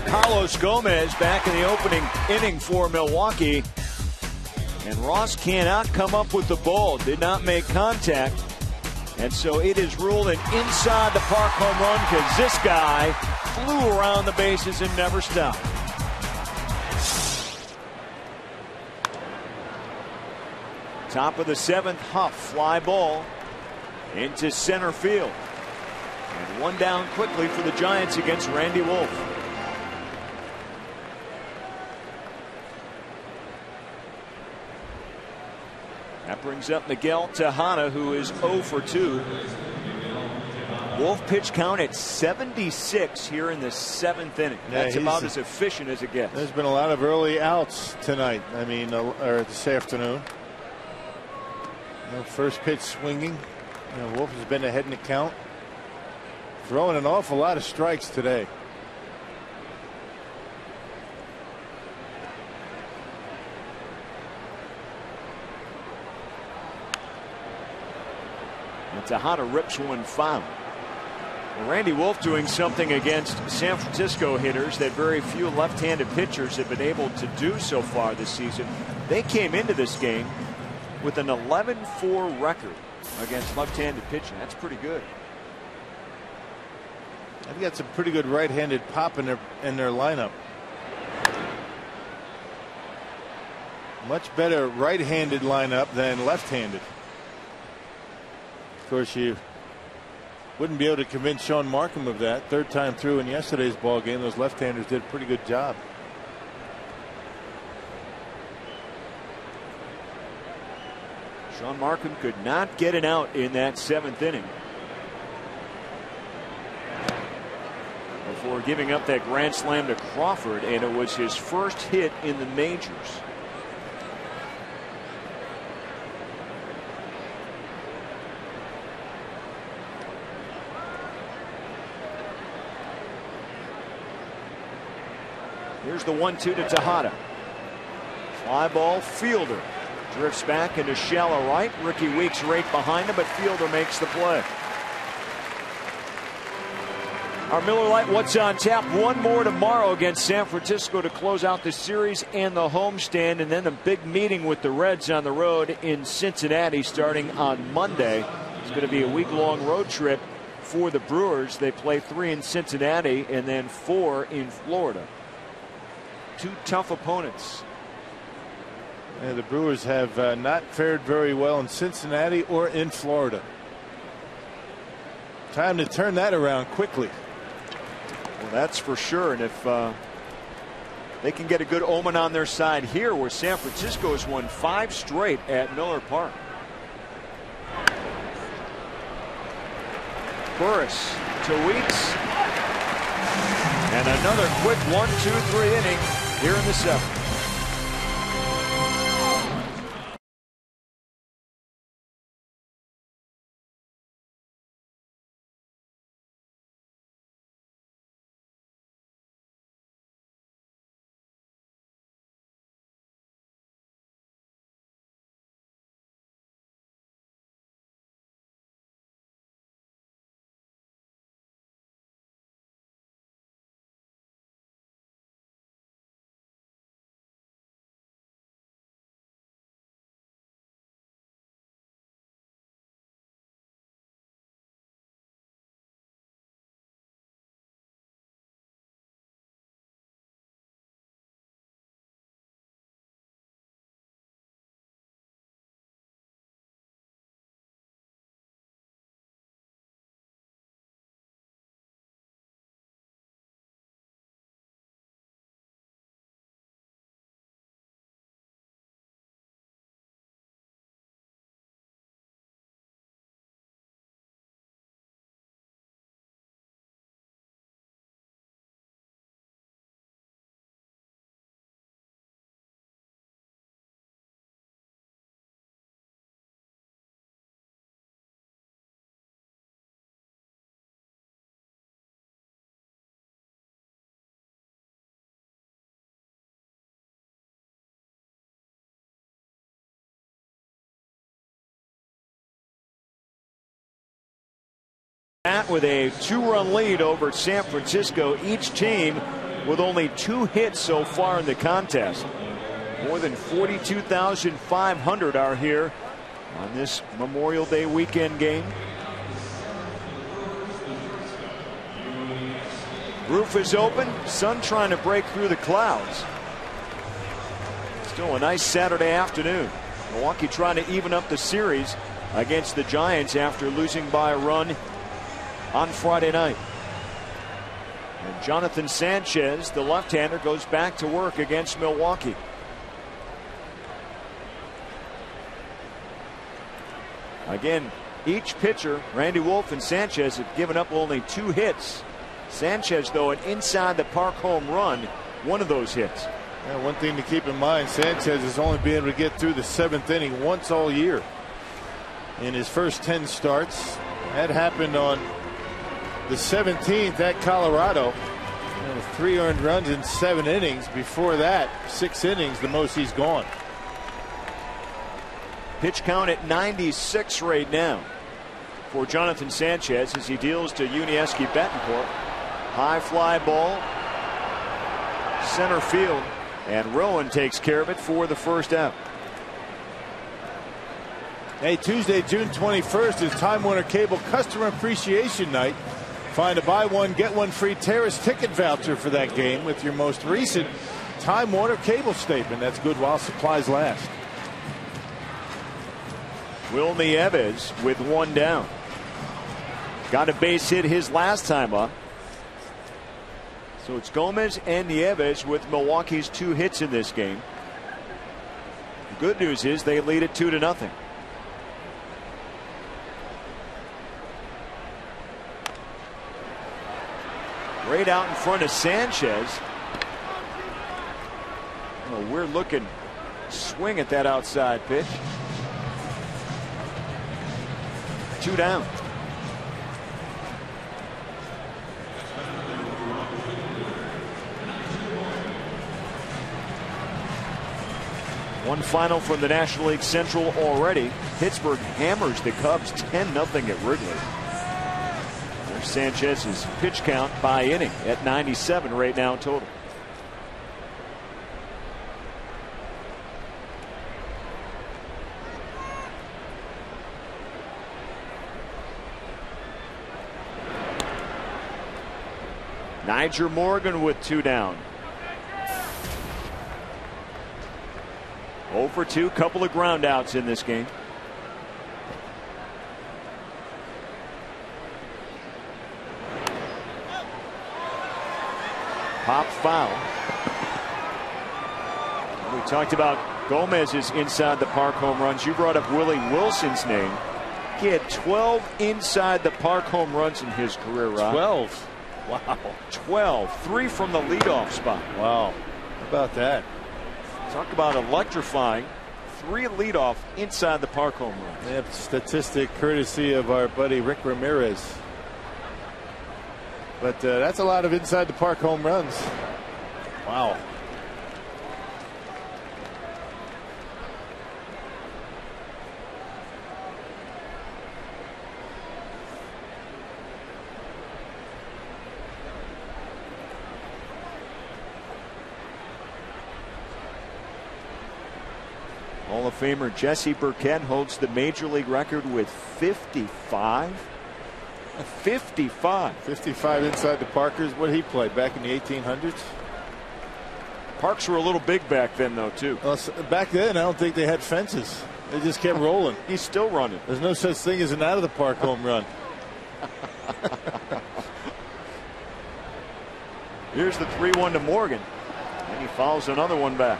Carlos Gomez back in the opening inning for Milwaukee. And Ross cannot come up with the ball, did not make contact. And so it is ruled an inside the park home run because this guy flew around the bases and never stopped. Top of the 7th, Huff, fly ball into center field. And one down quickly for the Giants against Randy Wolf. That brings up Miguel Tejada, who is 0 for 2. Wolf pitch count at 76 here in the 7th inning. That's about as efficient as it gets. There's been a lot of early outs tonight. I mean, or this afternoon. First pitch swinging. Wolf has been ahead in the count. Throwing an awful lot of strikes today. Tejada rips one foul. Well, Randy Wolf doing something against San Francisco hitters that very few left-handed pitchers have been able to do so far this season. They came into this game with an 11-4 record against left-handed pitching. That's pretty good. They've got some pretty good right-handed pop in their lineup. Much better right-handed lineup than left-handed. Of course, you wouldn't be able to convince Sean Markham of that. Third time through in yesterday's ball game, those left-handers did a pretty good job. Sean Markham could not get an out in that 7th inning. for giving up that grand slam to Crawford, and it was his first hit in the majors. Here's the 1-2 to Tejada. Fly ball, Fielder drifts back into shallow right. Ricky Weeks right behind him, but Fielder makes the play. Our Miller Lite What's on Tap. One more tomorrow against San Francisco to close out the series and the homestand, and then a big meeting with the Reds on the road in Cincinnati starting on Monday. It's going to be a week-long road trip for the Brewers. They play 3 in Cincinnati and then 4 in Florida. 2 tough opponents. Yeah, the Brewers have not fared very well in Cincinnati or in Florida. Time to turn that around quickly. Well, that's for sure. And if they can get a good omen on their side here, where San Francisco has won 5 straight at Miller Park. Burris to Weeks. And another quick 1-2-3 inning here in the 7th. With a 2-run lead over San Francisco, each team with only 2 hits so far in the contest. More than 42,500 are here on this Memorial Day weekend game. Roof is open, sun trying to break through the clouds. Still a nice Saturday afternoon. Milwaukee trying to even up the series against the Giants after losing by a run on Friday night. And Jonathan Sanchez, the left-hander, goes back to work against Milwaukee. Again, each pitcher, Randy Wolf and Sanchez, have given up only 2 hits. Sanchez, though, an inside the park home run, one of those hits. Yeah, one thing to keep in mind, Sanchez has only been able to get through the 7th inning once all year in his first 10 starts. That happened on the 17th at Colorado. 3 earned runs in 7 innings. Before that, 6 innings, the most he's gone. Pitch count at 96 right now for Jonathan Sanchez as he deals to Yuniesky Betancourt. High fly ball, center field, and Rowan takes care of it for the first out. Hey, Tuesday, June 21st is Time Warner Cable Customer Appreciation Night. Find a buy one, get one free Terrace ticket voucher for that game with your most recent Time Warner Cable statement. That's good while supplies last. Will Nieves with 1 down. Got a base hit his last time up. So it's Gomez and Nieves with Milwaukee's 2 hits in this game. The good news is they lead it 2-0. Straight out in front of Sanchez. A weird looking swing at that outside pitch. 2 down. One final from the National League Central already. Pittsburgh hammers the Cubs 10-0 at Wrigley. There's Sanchez's pitch count by inning at 97 right now total. Nyjer Morgan with 2 down. 0 for 2, couple of ground outs in this game. Pop foul. We talked about Gomez's inside the park home runs. You brought up Willie Wilson's name. He had 12 inside the park home runs in his career, Rob. 12. Wow. 12. 3 from the leadoff spot. Wow. How about that? Talk about electrifying. 3 leadoff inside the park home runs. Yep, statistic courtesy of our buddy Rick Ramirez. But that's a lot of inside the park home runs. Wow. Hall of Famer Jesse Burkett holds the major league record with 55. 55 inside the parkers. What he played back in the 1800s. Parks were a little big back then, though, too. Well, back then, I don't think they had fences. They just kept rolling. He's still running. There's no such thing as an out of the park home run. Here's the 3-1 to Morgan, and he fouls another one back.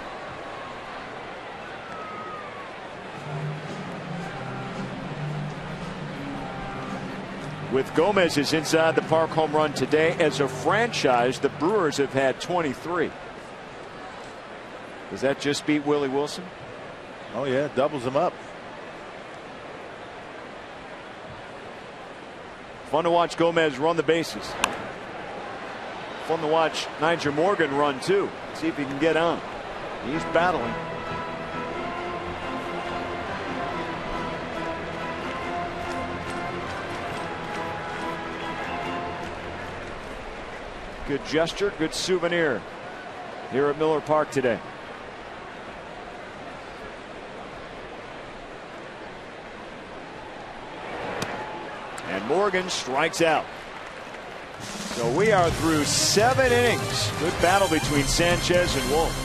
With Gomez's inside the park home run today, as a franchise, the Brewers have had 23. Does that just beat Willie Wilson? Oh, yeah, doubles him up. Fun to watch Gomez run the bases. Fun to watch Nyjer Morgan run, too. See if he can get on. He's battling. Good gesture, good souvenir here at Miller Park today. And Morgan strikes out. So we are through 7 innings. Good battle between Sanchez and Wolf.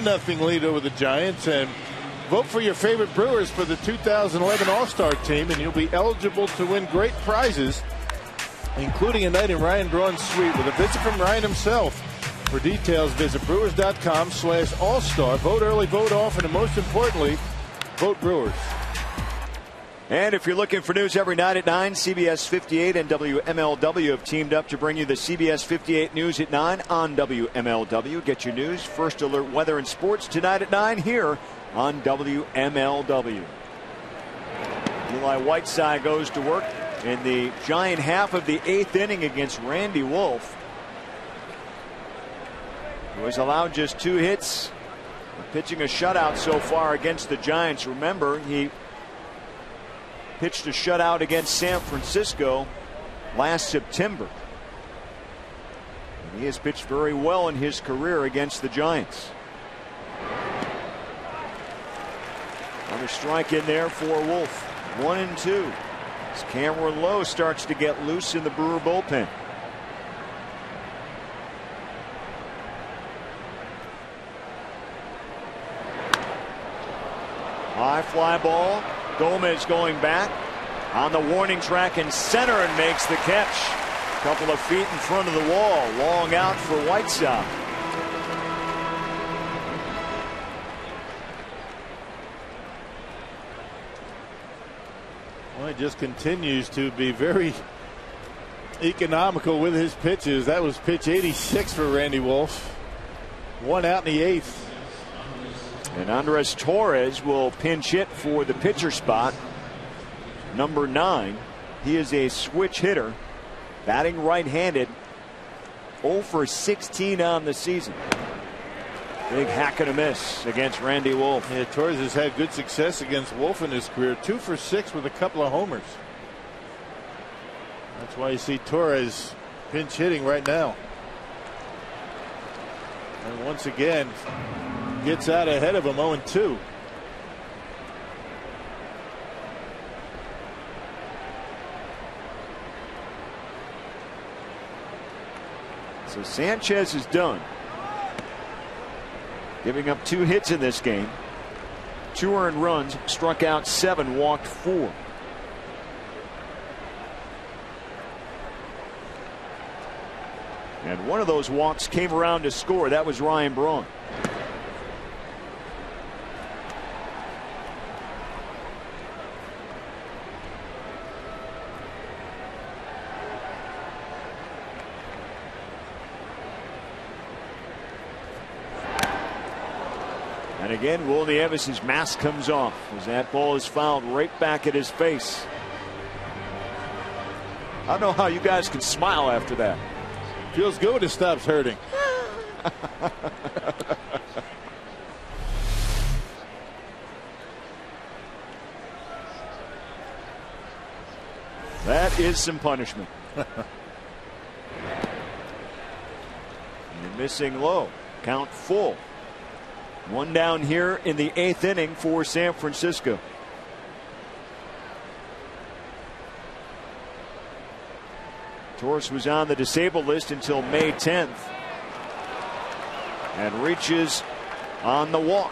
2-0 lead over the Giants. And vote for your favorite Brewers for the 2011 All-Star team, and you'll be eligible to win great prizes, including a night in Ryan Braun's suite with a visit from Ryan himself. For details, visit brewers.com/all-star. Vote early, vote often, and most importantly, vote Brewers. And if you're looking for news every night at 9, CBS 58 and WMLW have teamed up to bring you the CBS 58 News at 9 on WMLW. Get your news, first alert, weather, and sports tonight at 9 here on WMLW. Eli Whiteside goes to work in the Giant half of the 8th inning against Randy Wolf, who has allowed just 2 hits, pitching a shutout so far against the Giants. Remember, he pitched a shutout against San Francisco last September. And he has pitched very well in his career against the Giants. Another strike in there for Wolf. 1-2. As Cameron Lowe starts to get loose in the Brewer bullpen. High fly ball. Gomez going back on the warning track in center and makes the catch. A couple of feet in front of the wall. Long out for Whiteside. Well, he just continues to be very economical with his pitches. That was pitch 86 for Randy Wolf. 1 out in the 8th. And Andres Torres will pinch hit for the pitcher spot. Number 9. He is a switch hitter, batting right-handed. 0 for 16 on the season. Big hack and a miss against Randy Wolf. Yeah, Torres has had good success against Wolf in his career. 2 for 6 with a couple of homers. That's why you see Torres pinch hitting right now. And once again, gets out ahead of him. 0-2. So Sanchez is done, giving up 2 hits in this game. 2 earned runs, struck out 7, walked 4. And one of those walks came around to score. That was Ryan Braun. And again, Will Nieves' mask comes off as that ball is fouled right back at his face. I don't know how you guys can smile after that. Feels good when it stops hurting. That is some punishment. And missing Low. Count full. 1 down here in the 8th inning for San Francisco. Torres was on the disabled list until May 10th and reaches on the walk.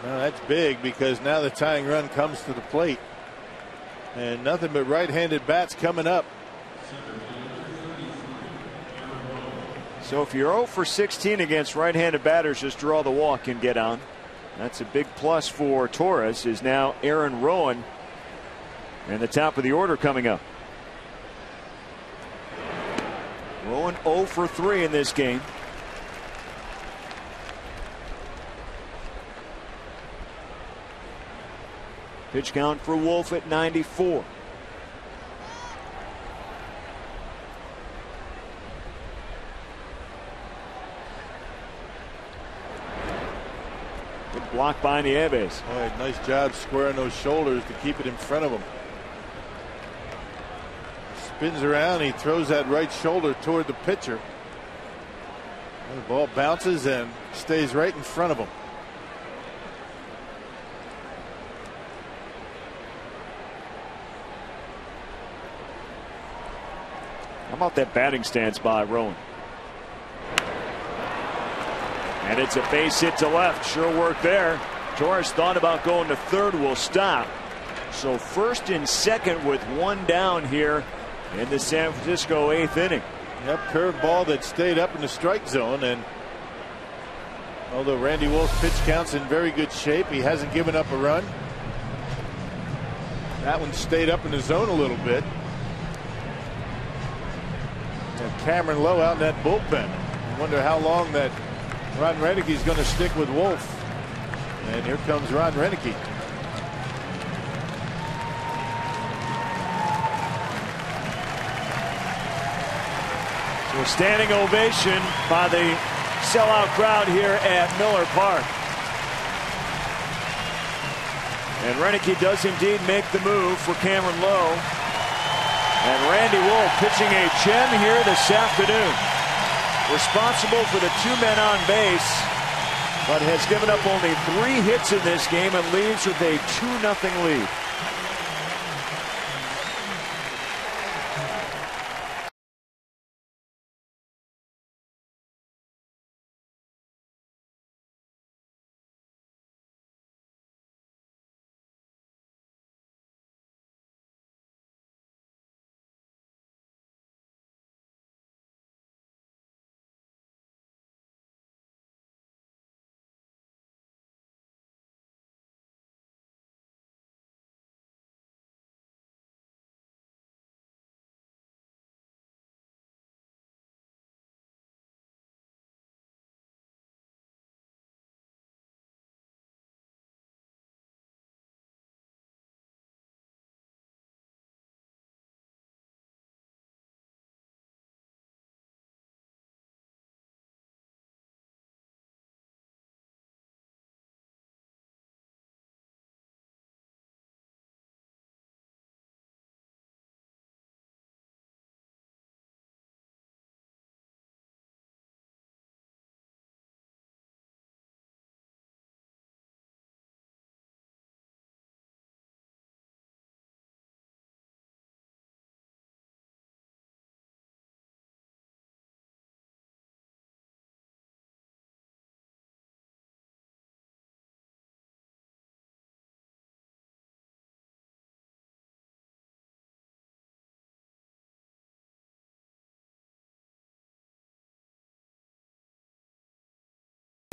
Well, that's big because now the tying run comes to the plate. And nothing but right-handed bats coming up. So if you're 0 for 16 against right-handed batters, just draw the walk and get on. That's a big plus for Torres. Is now Aaron Rowan in the top of the order coming up. Rowan 0 for 3 in this game. Pitch count for Wolf at 94. Good block by Nieves. All right, nice job squaring those shoulders to keep it in front of him. Spins around, he throws that right shoulder toward the pitcher. And the ball bounces and stays right in front of him. How about that batting stance by Rowan? And it's a base hit to left. Sure work there. Torres thought about going to third. Will stop. So first and second with one down here in the San Francisco 8th inning. Yep, curveball that stayed up in the strike zone. And although Randy Wolf's pitch count's in very good shape, he hasn't given up a run. That one stayed up in the zone a little bit. And Cameron Lowe out in that bullpen. I wonder how long that Ron Rennecke's going to stick with Wolf. And here comes Ron Rennecke. So a standing ovation by the sellout crowd here at Miller Park. And Rennecke does indeed make the move for Cameron Lowe. And Randy Wolf pitching a gem here this afternoon. Responsible for the 2 men on base, but has given up only 3 hits in this game and leaves with a 2-0 lead.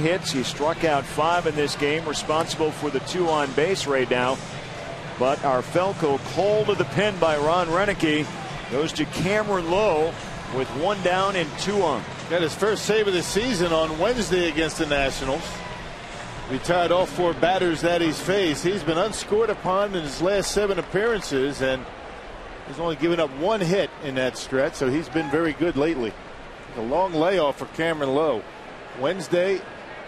Hits. He struck out 5 in this game, responsible for the 2 on base right now. But our Falco called to the pen by Ron Rennecke goes to Cameron Lowe with 1 down and 2 on. Got his first save of the season on Wednesday against the Nationals. Retired all 4 batters that he's faced. He's been unscored upon in his last 7 appearances, and he's only given up 1 hit in that stretch, so he's been very good lately. A long layoff for Cameron Lowe. Wednesday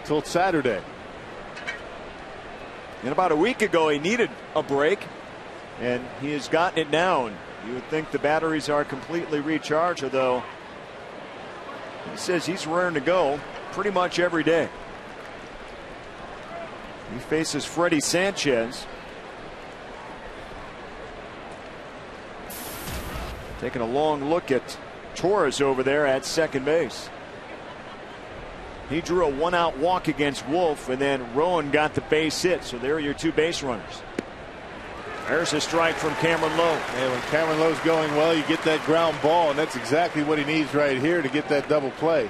till Saturday. And about a week ago he needed a break, and he has gotten it now. And you would think the batteries are completely recharged, although he says he's raring to go pretty much every day. He faces Freddie Sanchez. Taking a long look at Torres over there at second base. He drew a 1-out walk against Wolf, and then Rowan got the base hit. So there are your 2 base runners. There's a strike from Cameron Lowe. And when Cameron Lowe's going well, you get that ground ball, and that's exactly what he needs right here to get that double play.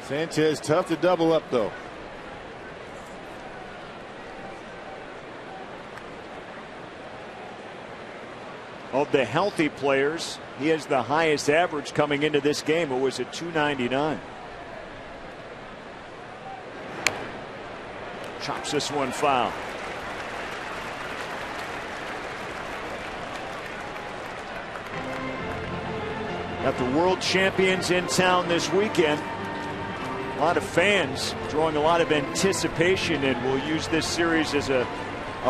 Sanchez tough to double up, though. Of the healthy players, he has the highest average coming into this game. It was at .299. Chops this one foul. Got the world champions in town this weekend. A lot of fans drawing a lot of anticipation, and we'll use this series as a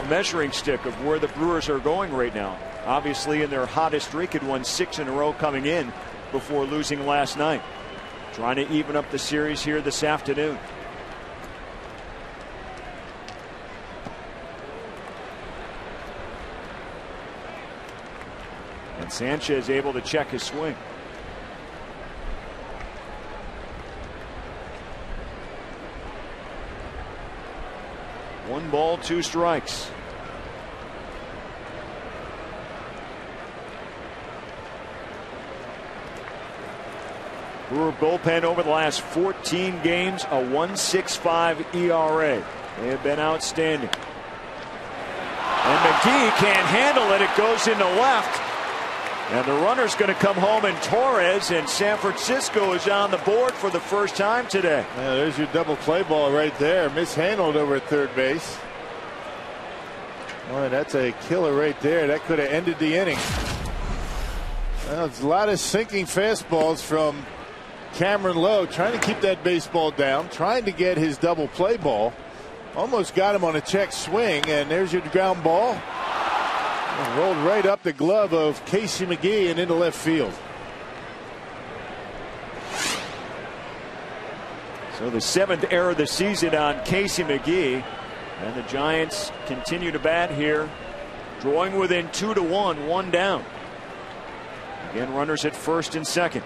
measuring stick of where the Brewers are going right now. Obviously in their hottest streak, had won 6 in a row coming in before losing last night. Trying to even up the series here this afternoon. And Sanchez able to check his swing. 1 ball, 2 strikes. Brewer bullpen over the last 14 games, a 1.65 ERA. They have been outstanding. And McGee can't handle it. It goes into left. And the runner's going to come home in Torres, and San Francisco is on the board for the first time today. Yeah, there's your double play ball right there. Mishandled over at third base. Boy, that's a killer right there. That could have ended the inning. Well, it's a lot of sinking fastballs from Cameron Lowe, trying to keep that baseball down, trying to get his double play ball. Almost got him on a check swing, and there's your ground ball. And rolled right up the glove of Casey McGee and into left field. So the 7th error of the season on Casey McGee, and the Giants continue to bat here, drawing within 2-1, 1 down. Again, runners at first and second.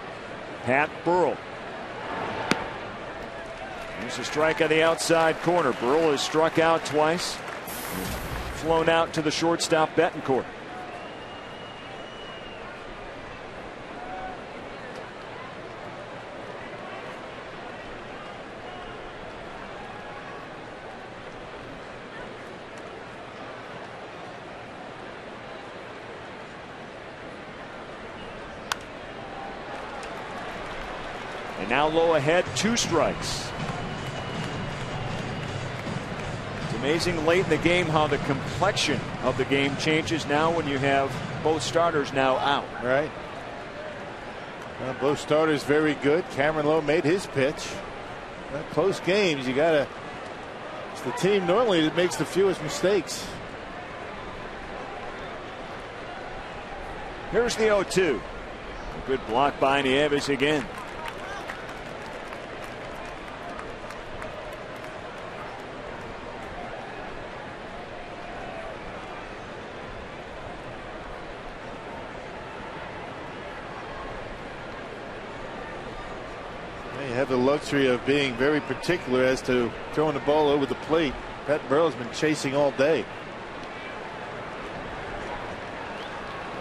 Pat Burrell. There's a strike on the outside corner. Burrell has struck out twice. Flown out to the shortstop Betancourt. And now Lowe ahead, 2 strikes. It's amazing late in the game how the complexion of the game changes now when you have both starters now out. Right. Well, both starters very good. Cameron Lowe made his pitch. Well, close games, you gotta. It's the team normally that makes the fewest mistakes. Here's the 0-2. A good block by Nieves again. Have the luxury of being very particular as to throwing the ball over the plate. Pat Burrell's been chasing all day.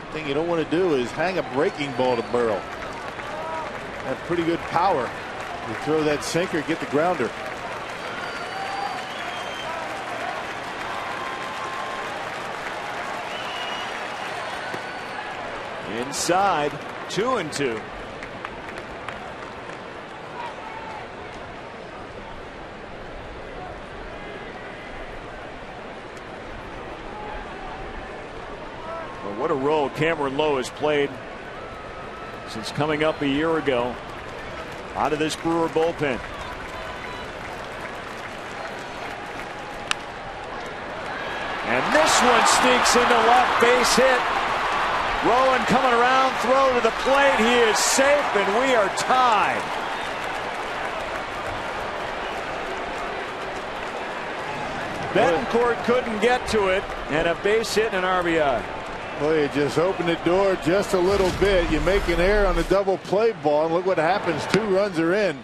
The thing you don't want to do is hang a breaking ball to Burrell. Have pretty good power. You throw that sinker, get the grounder. Inside, 2-2. What a role Cameron Lowe has played since coming up a year ago out of this Brewer bullpen. And this one sneaks into left, base hit. Rowan coming around, throw to the plate. He is safe, and we are tied. Betancourt couldn't get to it, and a base hit and an RBI. Well, you just open the door just a little bit. You make an error on the double play ball, and look what happens. 2 runs are in.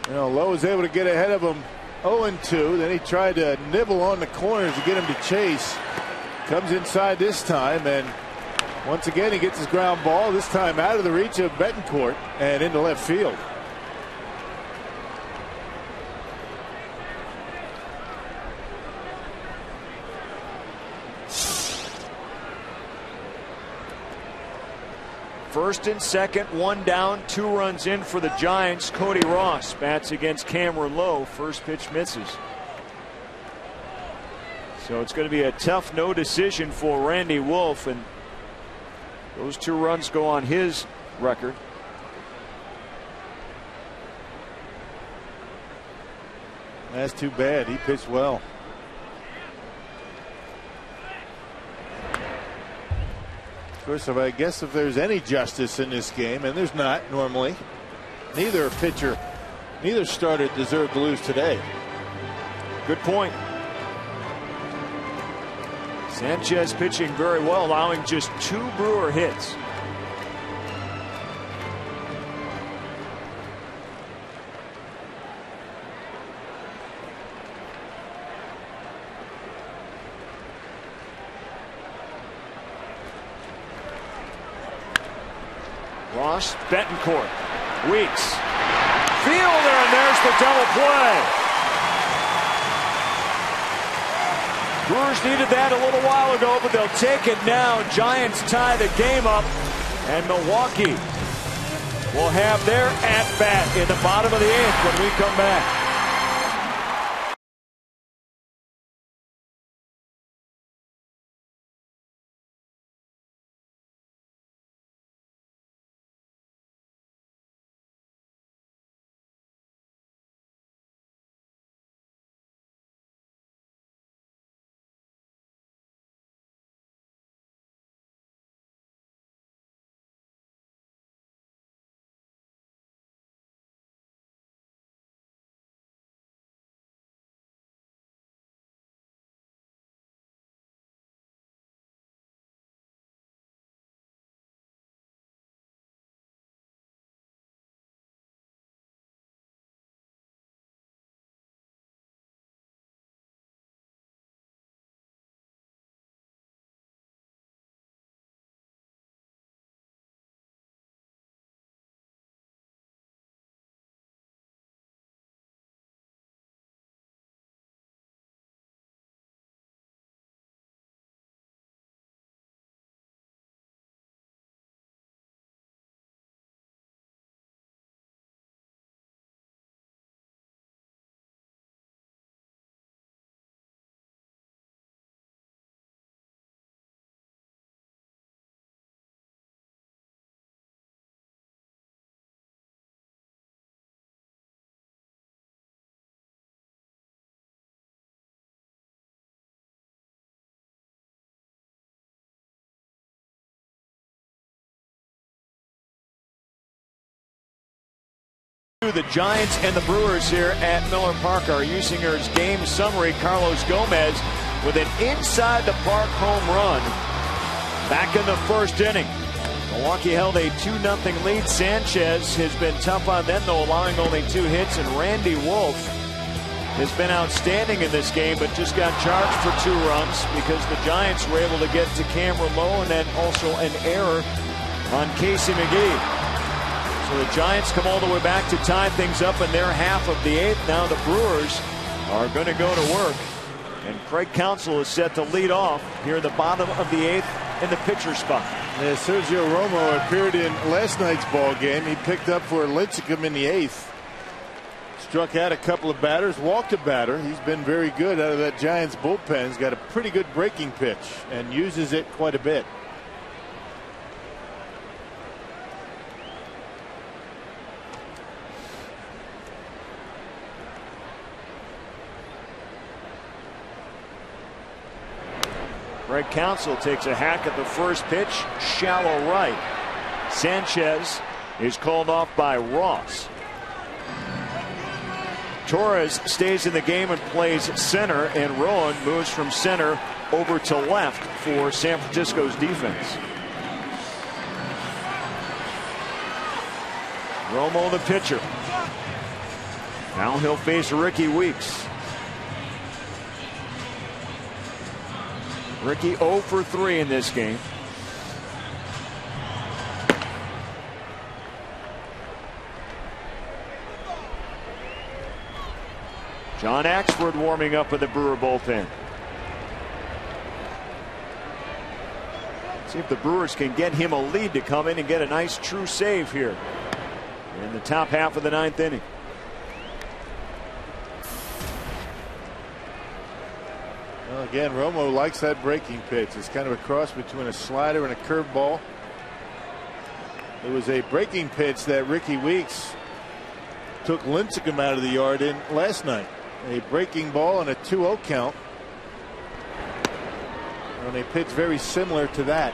You know, Lowe was able to get ahead of him 0-2. Then he tried to nibble on the corners to get him to chase. Comes inside this time, and once again he gets his ground ball, this time out of the reach of Betancourt and into left field. First and second, 1 down, 2 runs in for the Giants. Cody Ross bats against Cameron Lowe. First pitch misses. So it's going to be a tough no decision for Randy Wolf, and those 2 runs go on his record. That's too bad. He pitched well. Of course, I guess if there's any justice in this game, and there's not normally, neither pitcher, neither starter deserved to lose today. Good point. Sanchez pitching very well, allowing just 2 Brewer hits. Ross, Betancourt, Weeks, Fielder, and there's the double play. Brewers needed that a little while ago, but they'll take it now. Giants tie the game up, and Milwaukee will have their at-bat in the bottom of the 8th when we come back. The Giants and the Brewers here at Miller Park. Our Usingers game summary. Carlos Gomez with an inside the park home run back in the first inning. Milwaukee held a 2-0 lead. Sanchez has been tough on them, though, allowing only 2 hits, and Randy Wolf has been outstanding in this game, but just got charged for 2 runs because the Giants were able to get to Cameron Lowe, and then also an error on Casey McGee. So the Giants come all the way back to tie things up in their half of the 8th. Now the Brewers are going to go to work. And Craig Counsell is set to lead off here in the bottom of the 8th in the pitcher spot. Yeah, Sergio Romo appeared in last night's ball game. He picked up for Lincecum in the 8th. Struck out a couple of batters, walked a batter. He's been very good out of that Giants bullpen. He's got a pretty good breaking pitch and uses it quite a bit. Craig Counsell takes a hack at the first pitch, shallow right. Sanchez is called off by Ross. Torres stays in the game and plays center, and Rowan moves from center over to left for San Francisco's defense. Romo the pitcher. Now he'll face Ricky Weeks. Ricky 0 for 3 in this game. John Axford warming up in the Brewer bullpen. See if the Brewers can get him a lead to come in and get a nice true save here in the top half of the 9th inning. Well, again, Romo likes that breaking pitch. It's kind of a cross between a slider and a curveball. It was a breaking pitch that Ricky Weeks took Lincecum out of the yard in last night. A breaking ball and a 2-0 count. And a pitch very similar to that.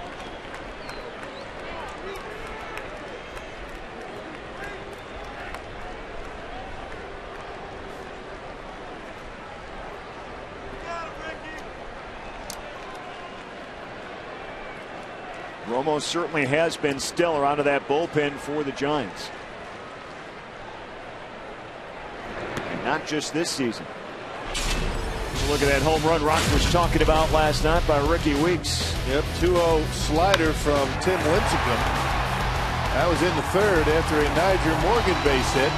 Romo certainly has been stellar out of that bullpen for the Giants. And not just this season. Look at that home run Rock was talking about last night by Ricky Weeks. Yep, 2-0 slider from Tim Lincecum. That was in the third after a Niger Morgan base hit.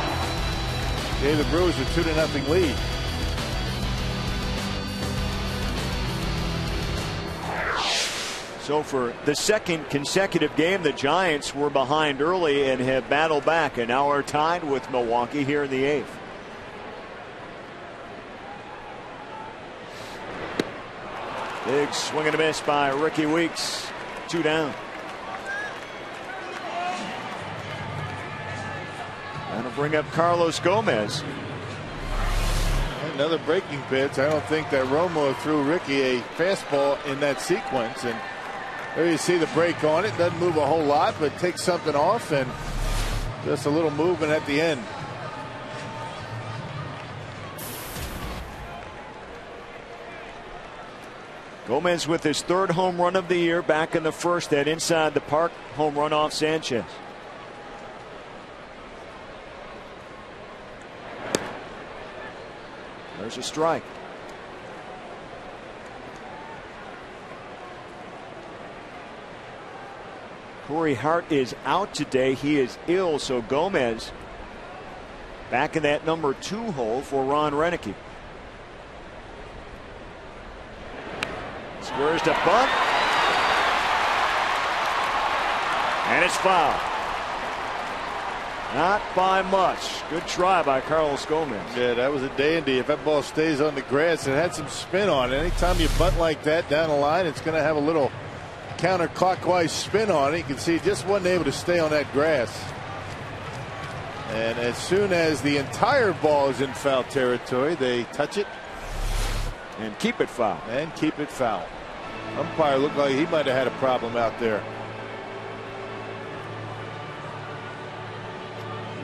Gave the Brewers a 2-0 lead. So for the second consecutive game, the Giants were behind early and have battled back, and now are tied with Milwaukee here in the 8th. Big swing and a miss by Ricky Weeks. 2 down. That'll bring up Carlos Gomez. Another breaking pitch. I don't think that Romo threw Ricky a fastball in that sequence. And there you see the break on it. Doesn't move a whole lot, but takes something off and just a little movement at the end. Gomez with his 3rd home run of the year back in the 1st. That inside the park home run off Sanchez. There's a strike. Corey Hart is out today. He is ill, so Gomez back in that number 2 hole for Ron Renicky. Squares to bunt. And it's foul. Not by much. Good try by Carlos Gomez. Yeah, that was a dandy. If that ball stays on the grass, it had some spin on it. Anytime you bunt like that down the line, it's going to have a little counterclockwise spin on it. You can see it just wasn't able to stay on that grass. And as soon as the entire ball is in foul territory, they touch it and keep it foul. Umpire looked like he might have had a problem out there.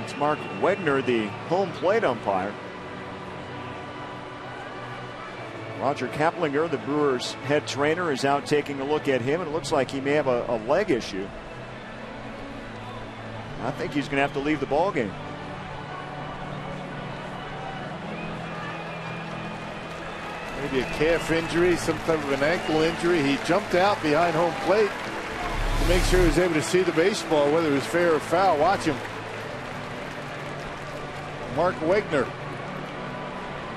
It's Mark Wegner, the home plate umpire. Roger Kaplinger, the Brewers head trainer, is out taking a look at him, and it looks like he may have a leg issue. I think he's going to have to leave the ball game. Maybe a calf injury, some type of an ankle injury. He jumped out behind home plate to make sure he was able to see the baseball, whether it was fair or foul. Watch him. Mark Wegner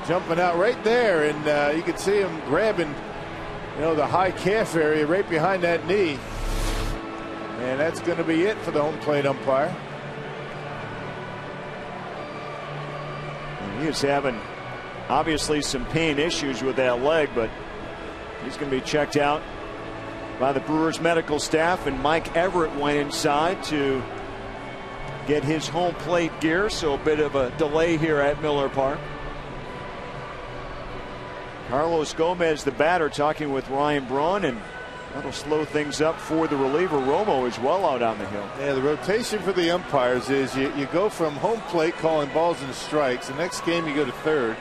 jumping out right there, and you can see him grabbing, the high calf area right behind that knee. And that's going to be it for the home plate umpire. And he is having obviously some pain issues with that leg, but he's going to be checked out by the Brewers medical staff, and Mike Everett went inside to get his home plate gear, so a bit of a delay here at Miller Park. Carlos Gomez, the batter, talking with Ryan Braun, and that'll slow things up for the reliever. Romo is well out on the hill. Yeah, the rotation for the umpires is you go from home plate calling balls and strikes. The next game you go to third,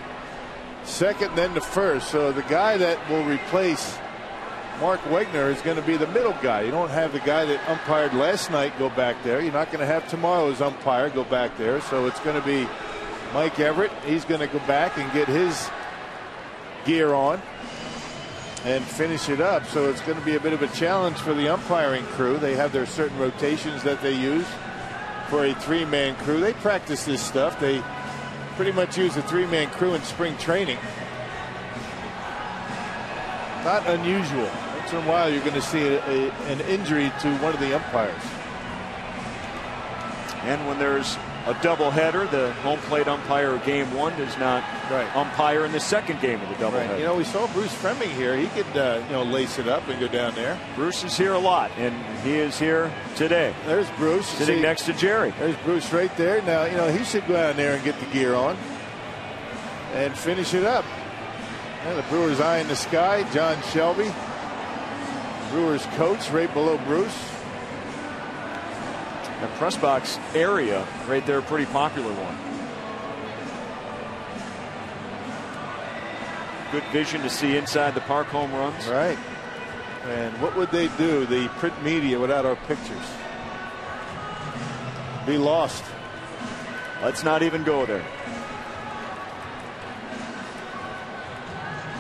second, then to first. So the guy that will replace Mark Wegner is going to be the middle guy. You don't have the guy that umpired last night go back there. You're not going to have tomorrow's umpire go back there. So it's going to be Mike Everett. He's going to go back and get his gear on and finish it up. So it's going to be a bit of a challenge for the umpiring crew. They have their certain rotations that they use for a 3-man crew. They practice this stuff. They pretty much use a 3-man crew in spring training. Not unusual. Once in a while you're going to see an injury to one of the umpires. And when there's a doubleheader, the home plate umpire of game 1 does not umpire in the second game of the doubleheader. Right. We saw Bruce Fleming here. He could lace it up and go down there. Bruce is here a lot, and he is here today. There's Bruce sitting next to Jerry. There's Bruce right there. Now he should go down there and get the gear on and finish it up. And the Brewers' eye in the sky. John Shelby, Brewers coach, right below Bruce. The press box area right there, pretty popular one. Good vision to see inside the park home runs. Right. And what would they do, the print media, without our pictures? Be lost. Let's not even go there.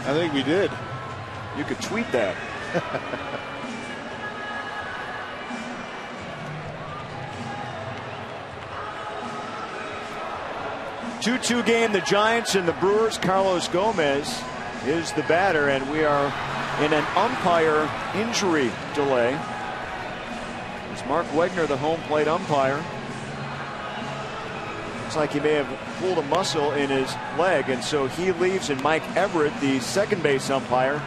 I think we did. You could tweet that. 2-2 game, the Giants and the Brewers. Carlos Gomez is the batter, and we are in an umpire injury delay. It's Mark Wegner, the home plate umpire. Looks like he may have pulled a muscle in his leg, and so he leaves, and Mike Everett, the second base umpire,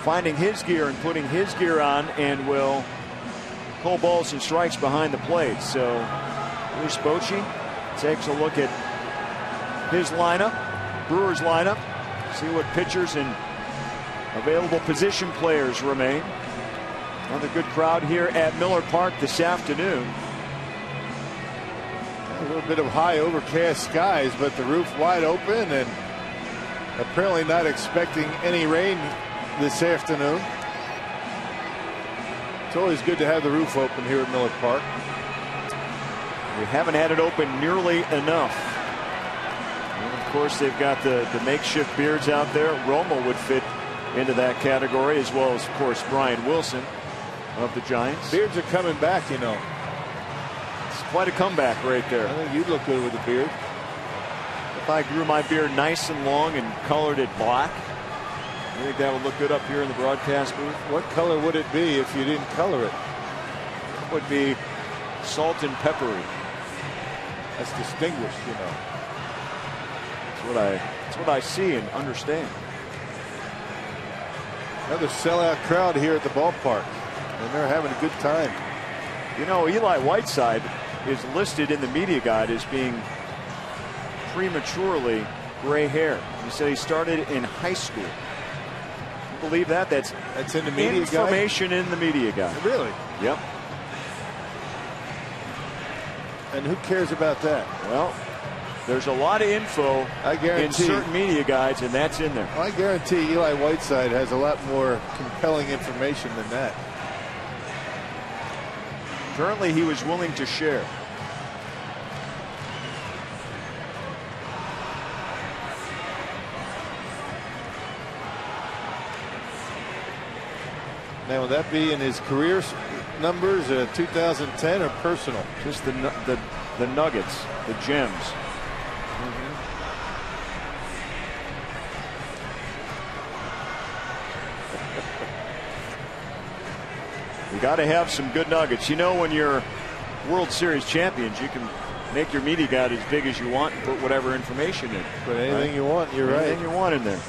finding his gear and putting his gear on, and will call balls and strikes behind the plate. So Bruce Bochy takes a look at his lineup, Brewers lineup, see what pitchers and available position players remain. Another good crowd here at Miller Park this afternoon. A little bit of high overcast skies, but the roof wide open, and apparently not expecting any rain this afternoon. It's always good to have the roof open here at Miller Park. We haven't had it open nearly enough. And of course, they've got the makeshift beards out there. Romo would fit into that category, as well as, of course, Brian Wilson of the Giants. Beards are coming back, you know. It's quite a comeback right there. I think you'd look good with a beard. If I grew my beard nice and long and colored it black, I think that would look good up here in the broadcast booth. What color would it be if you didn't color it? It would be salt and peppery. That's distinguished, you know. That's what I see and understand. Another sellout crowd here at the ballpark, and they're having a good time. You know, Eli Whiteside is listed in the media guide as being prematurely gray hair. He said he started in high school. You believe that? That's in the media information guide? In the media guide. Really? Yep. And who cares about that? Well, there's a lot of info in certain media guides, and that's in there. I guarantee Eli Whiteside has a lot more compelling information than that. Currently, he was willing to share. Now, would that be in his career numbers, 2010, or personal? Just the nuggets, the gems. You got to have some good nuggets. You know, when you're World Series champions, you can make your media guide as big as you want and put whatever information in. Put anything you want. You're right. Anything you want in there.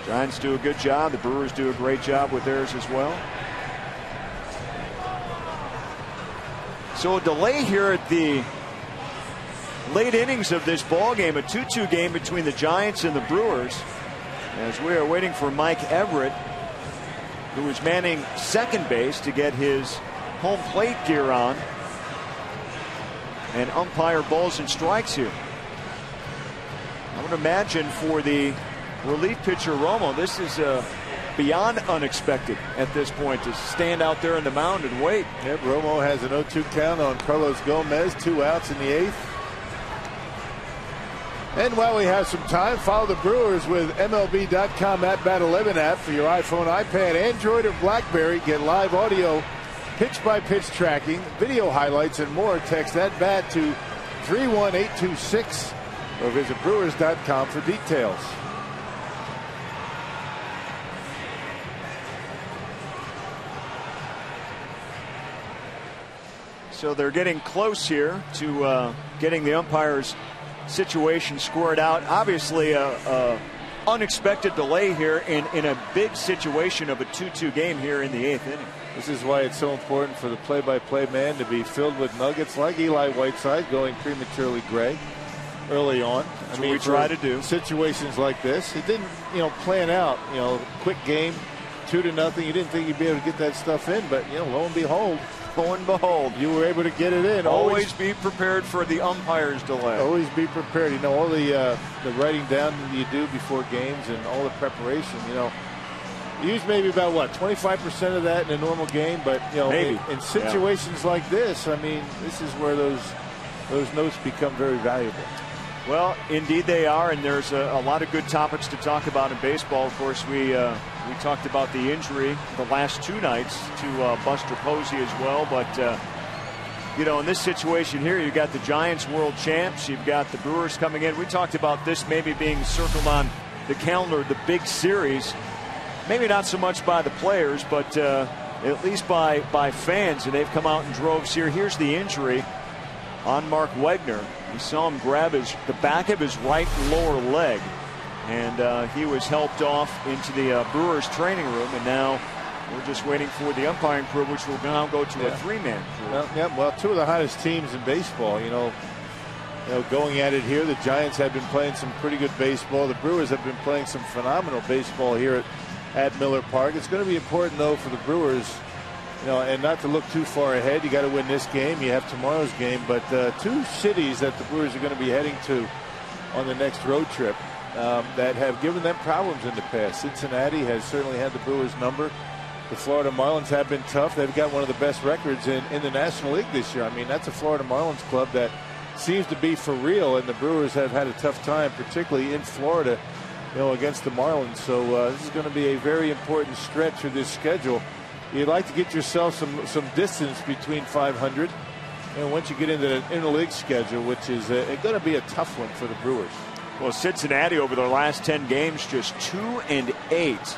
Giants do a good job. The Brewers do a great job with theirs as well. So a delay here at the late innings of this ball game, a 2-2 game between the Giants and the Brewers, as we are waiting for Mike Everett, who is manning second base, to get his home plate gear on and umpire balls and strikes here. I would imagine for the relief pitcher Romo, this is beyond unexpected at this point, to stand out there on the mound and wait. Yep, Romo has an 0-2 count on Carlos Gomez, 2 outs in the 8th. And while we have some time, follow the Brewers with MLB.com @Bat11 app for your iPhone, iPad, Android, or BlackBerry. Get live audio, pitch-by-pitch tracking, video highlights, and more. Text @Bat to 31826 or visit Brewers.com for details. So they're getting close here to getting the umpire's situation squared out. Obviously a unexpected delay here in a big situation of a 2-2 game here in the 8th inning. This is why it's so important for the play-by-play man to be filled with nuggets like Eli Whiteside, going prematurely gray early on. That's what we try to do. Situations like this, it didn't, plan out. Quick game, 2-0. You didn't think you'd be able to get that stuff in, but lo and behold, you were able to get it in. Always be prepared for the umpire's delay. Always be prepared. All the writing down that you do before games and all the preparation. You use maybe about 25% of that in a normal game, but maybe in situations like this, this is where those notes become very valuable. Well, indeed they are, and there's a lot of good topics to talk about in baseball. Of course, we talked about the injury the last 2 nights to Buster Posey as well, but you know, in this situation here, you've got the Giants world champs. You've got the Brewers coming in. We talked about this maybe being circled on the calendar, the big series. Maybe not so much by the players, but at least by fans. And they've come out in droves here. Here's the injury on Mark Wegner. You saw him grab the back of his right lower leg. And he was helped off into the Brewers training room. And now we're just waiting for the umpiring crew, which will now go to a three-man crew. Well, two of the hottest teams in baseball, you know, going at it here. The Giants have been playing some pretty good baseball. The Brewers have been playing some phenomenal baseball here at Miller Park. It's going to be important, though, for the Brewers, you know, and not to look too far ahead. You got to win this game. You have tomorrow's game. But two cities that the Brewers are going to be heading to on the next road trip that have given them problems in the past. Cincinnati has certainly had the Brewers' number. The Florida Marlins have been tough. They've got one of the best records in the National League this year. I mean, that's a Florida Marlins club that seems to be for real, and the Brewers have had a tough time, particularly in Florida, you know, against the Marlins. So this is going to be a very important stretch of this schedule. You'd like to get yourself some distance between 500, and once you get into the interleague schedule, which is going to be a tough one for the Brewers. Well, Cincinnati over their last 10 games just 2-8.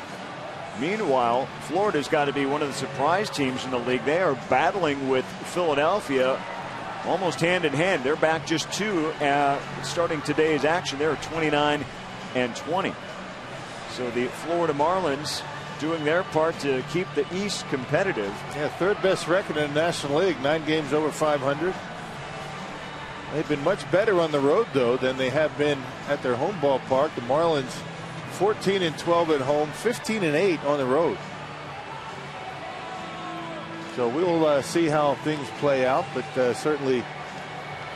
Meanwhile, Florida's got to be one of the surprise teams in the league. They are battling with Philadelphia almost hand in hand. They're back just 2 starting today's action. They're 29-20. So the Florida Marlins doing their part to keep the East competitive. Yeah, third best record in the National League, 9 games over 500. They've been much better on the road, though, than they have been at their home ballpark. The Marlins 14-12 at home, 15-8 on the road. So we'll see how things play out, but certainly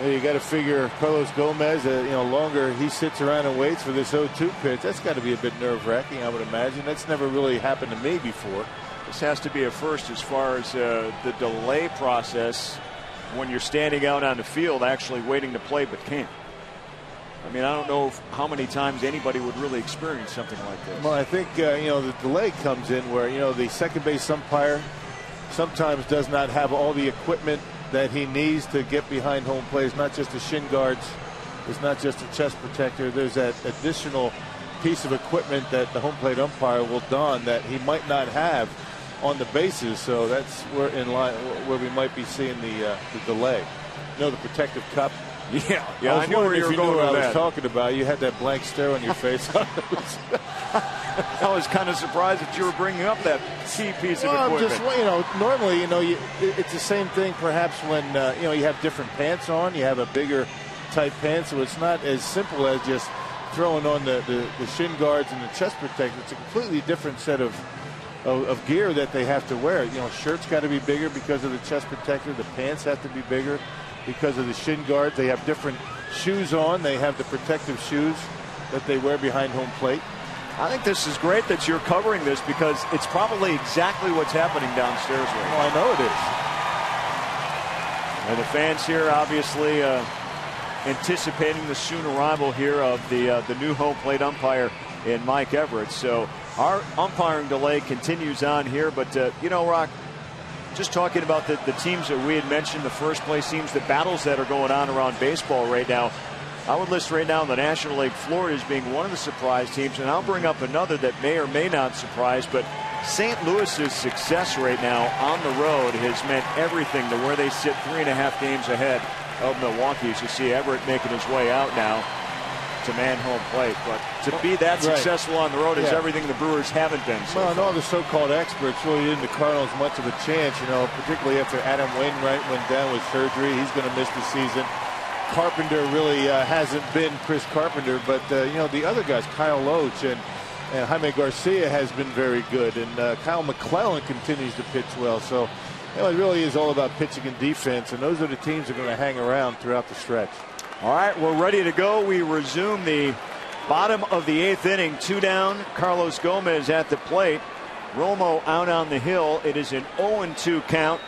you got to figure Carlos Gomez, you know, longer he sits around and waits for this 0-2 pitch. That's got to be a bit nerve-wracking, I would imagine. That's never really happened to me before. This has to be a first as far as the delay process when you're standing out on the field actually waiting to play but can't. I mean, I don't know how many times anybody would really experience something like this. Well, I think, you know, the delay comes in where, you know, the second base umpire sometimes does not have all the equipment that he needs to get behind home plate. It's not just the shin guards. It's not just a chest protector. There's that additional piece of equipment that the home plate umpire will don that he might not have on the bases. So that's where we might be seeing the delay. You know, the protective cup. Yeah, I knew where you were going with that. I was talking about. You had that blank stare on your face. I was kind of surprised that you were bringing up that key piece of equipment. Just, you know, normally, you know, it's the same thing. Perhaps when you know, you have different pants on, you have a bigger type pants, so it's not as simple as just throwing on the shin guards and the chest protector. It's a completely different set of gear that they have to wear. You know, shirts got to be bigger because of the chest protector. The pants have to be bigger because of the shin guards. They have different shoes on. They have the protective shoes that they wear behind home plate. I think this is great that you're covering this because it's probably exactly what's happening downstairs right now. Oh, I know it is. And the fans here obviously anticipating the soon arrival here of the new home plate umpire in Mike Everett. So our umpiring delay continues on here. But, you know, Rock, just talking about the teams that we had mentioned, the first place teams, the battles that are going on around baseball right now. I would list right now in the National League, Florida as being one of the surprise teams, and I'll bring up another that may or may not surprise, but St. Louis's success right now on the road has meant everything to where they sit 3.5 games ahead of Milwaukee. As you see Everett making his way out now to man home plate, but to be that successful on the road is everything the Brewers haven't been so well, and far. all the so-called experts really didn't the Cardinals much of a chance, you know, particularly after Adam Wainwright went down with surgery. He's going to miss the season. Carpenter really hasn't been Chris Carpenter, but you know, the other guys, Kyle Loach and Jaime Garcia has been very good, and Kyle McClellan continues to pitch well. So you know, it really is all about pitching and defense, and those are the teams that are going to hang around throughout the stretch. All right, we're ready to go. We resume the bottom of the 8th inning. 2 down. Carlos Gomez at the plate. Romo out on the hill. It is an 0-2 count.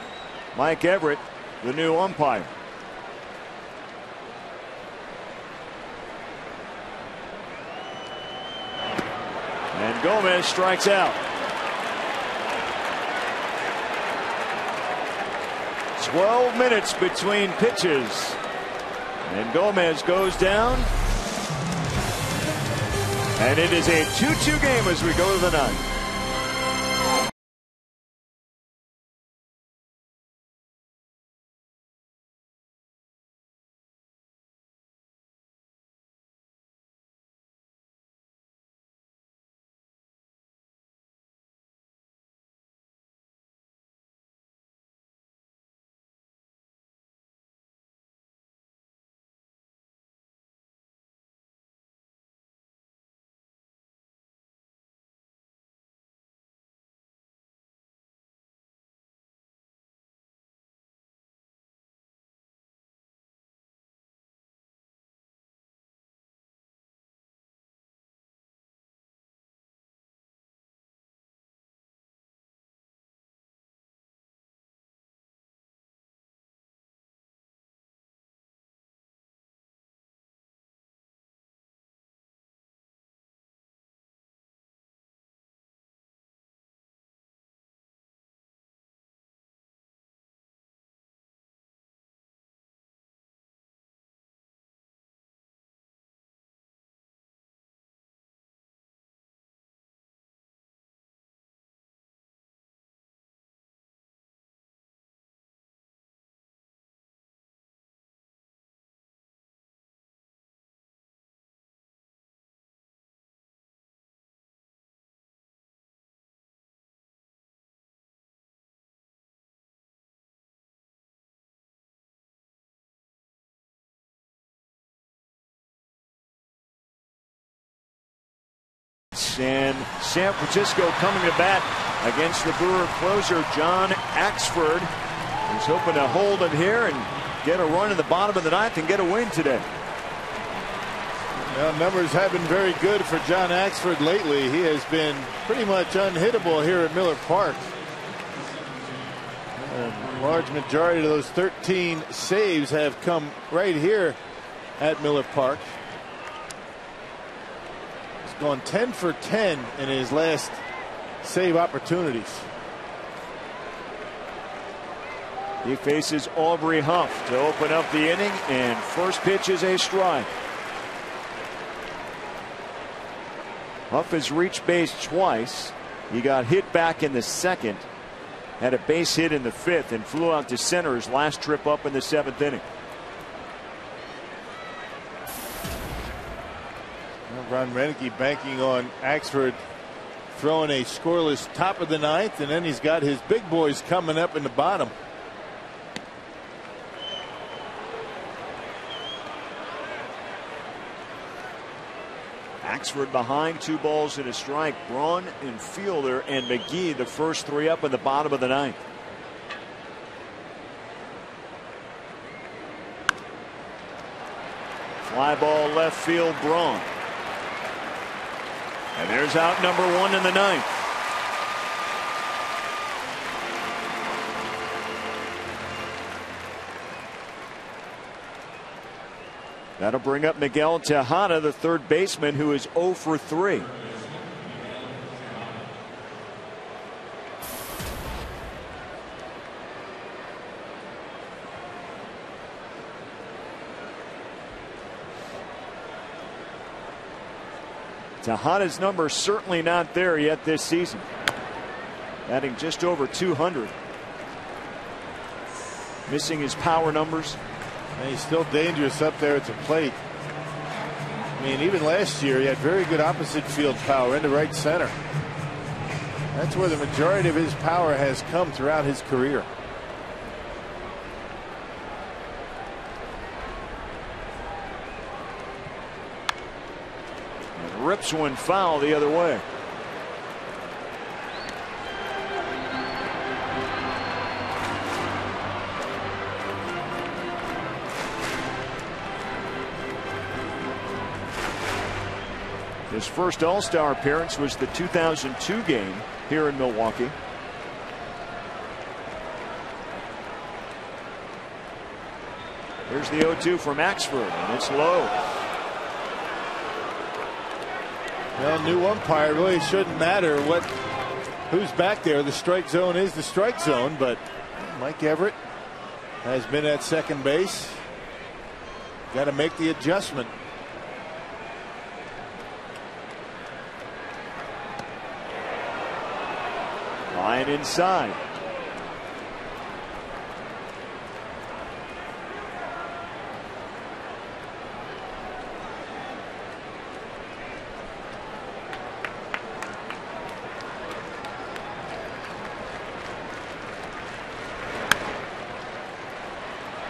Mike Everett, the new umpire. And Gomez strikes out. 12 minutes between pitches. And Gomez goes down. And it is a 2-2 game as we go to the ninth. And San Francisco coming to bat against the Brewer closer John Axford, who's hoping to hold him here and get a run in the bottom of the ninth and get a win today. Well, numbers have been very good for John Axford lately. He has been pretty much unhittable here at Miller Park. A large majority of those 13 saves have come right here at Miller Park. Gone 10 for 10 in his last save opportunities. He faces Aubrey Huff to open up the inning, and first pitch is a strike. Huff has reached base twice. He got hit back in the second, had a base hit in the fifth, and flew out to center his last trip up in the seventh inning. Ron Renneke banking on Axford throwing a scoreless top of the ninth, and then he's got his big boys coming up in the bottom. Axford behind, 2 balls and a strike. Braun and Fielder and McGee the first 3 up in the bottom of the ninth. Fly ball left field, Braun. And there's out number 1 in the ninth. That'll bring up Miguel Tejada, the third baseman, who is 0 for 3. Tejada's number certainly not there yet this season. Batting just over 200. Missing his power numbers. And he's still dangerous up there at the plate. I mean, even last year he had very good opposite field power into right center. That's where the majority of his power has come throughout his career. And rips one foul the other way. His first All-Star appearance was the 2002 game here in Milwaukee. Here's the 0-2 from Axford, and it's low. Well, new umpire really shouldn't matter who's back there. The strike zone is the strike zone, but Mike Everett has been at second base. Got to make the adjustment. Line inside.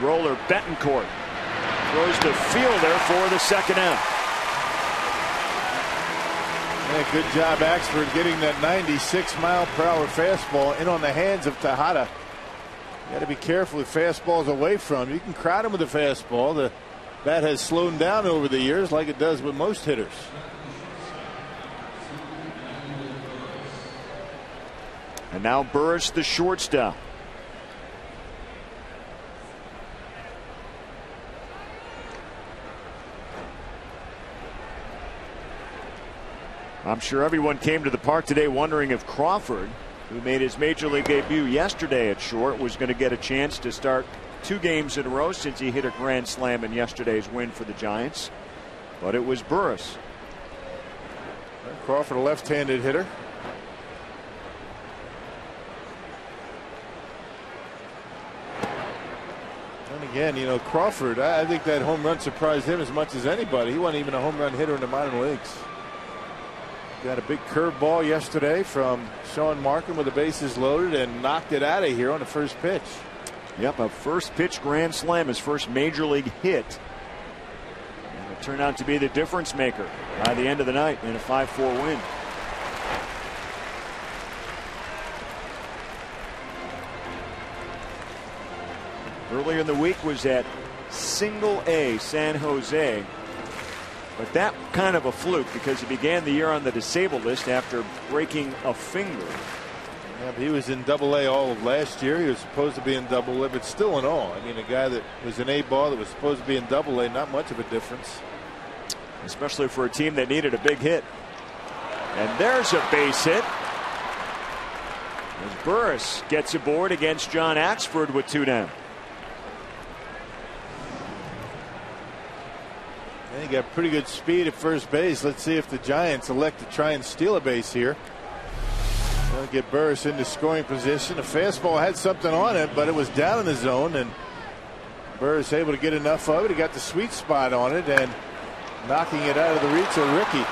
Roller Betancourt throws the fielder for the second out. Yeah, good job, Axford, getting that 96-mile-per-hour fastball in on the hands of Tejada. You got to be careful with fastballs away from. You can crowd him with a fastball. The bat has slowed him down over the years, like it does with most hitters. And now Burris, the shortstop. I'm sure everyone came to the park today wondering if Crawford, who made his major league debut yesterday at short, was going to get a chance to start 2 games in a row since he hit a grand slam in yesterday's win for the Giants. But it was Burris. Crawford, a left-handed hitter. And again, you know, Crawford, I think that home run surprised him as much as anybody. He wasn't even a home run hitter in the minor leagues. Got a big curveball yesterday from Sean Markham with the bases loaded and knocked it out of here on the first pitch. Yep, a first pitch grand slam, his first major league hit. And it turned out to be the difference maker by the end of the night in a 5-4 win. Earlier in the week was at Single-A San Jose. But that kind of a fluke because he began the year on the disabled list after breaking a finger. Yeah, but he was in Double-A all of last year. He was supposed to be in Double-A, but still in all. I mean, a guy that was in A-ball that was supposed to be in Double-A, not much of a difference. Especially for a team that needed a big hit. And there's a base hit. As Burris gets aboard against John Axford with 2 down. He got pretty good speed at first base. Let's see if the Giants elect to try and steal a base here. They'll get Burris into scoring position. The fastball had something on it, but it was down in the zone, and Burris able to get enough of it. He got the sweet spot on it and knocking it out of the reach of Ricky.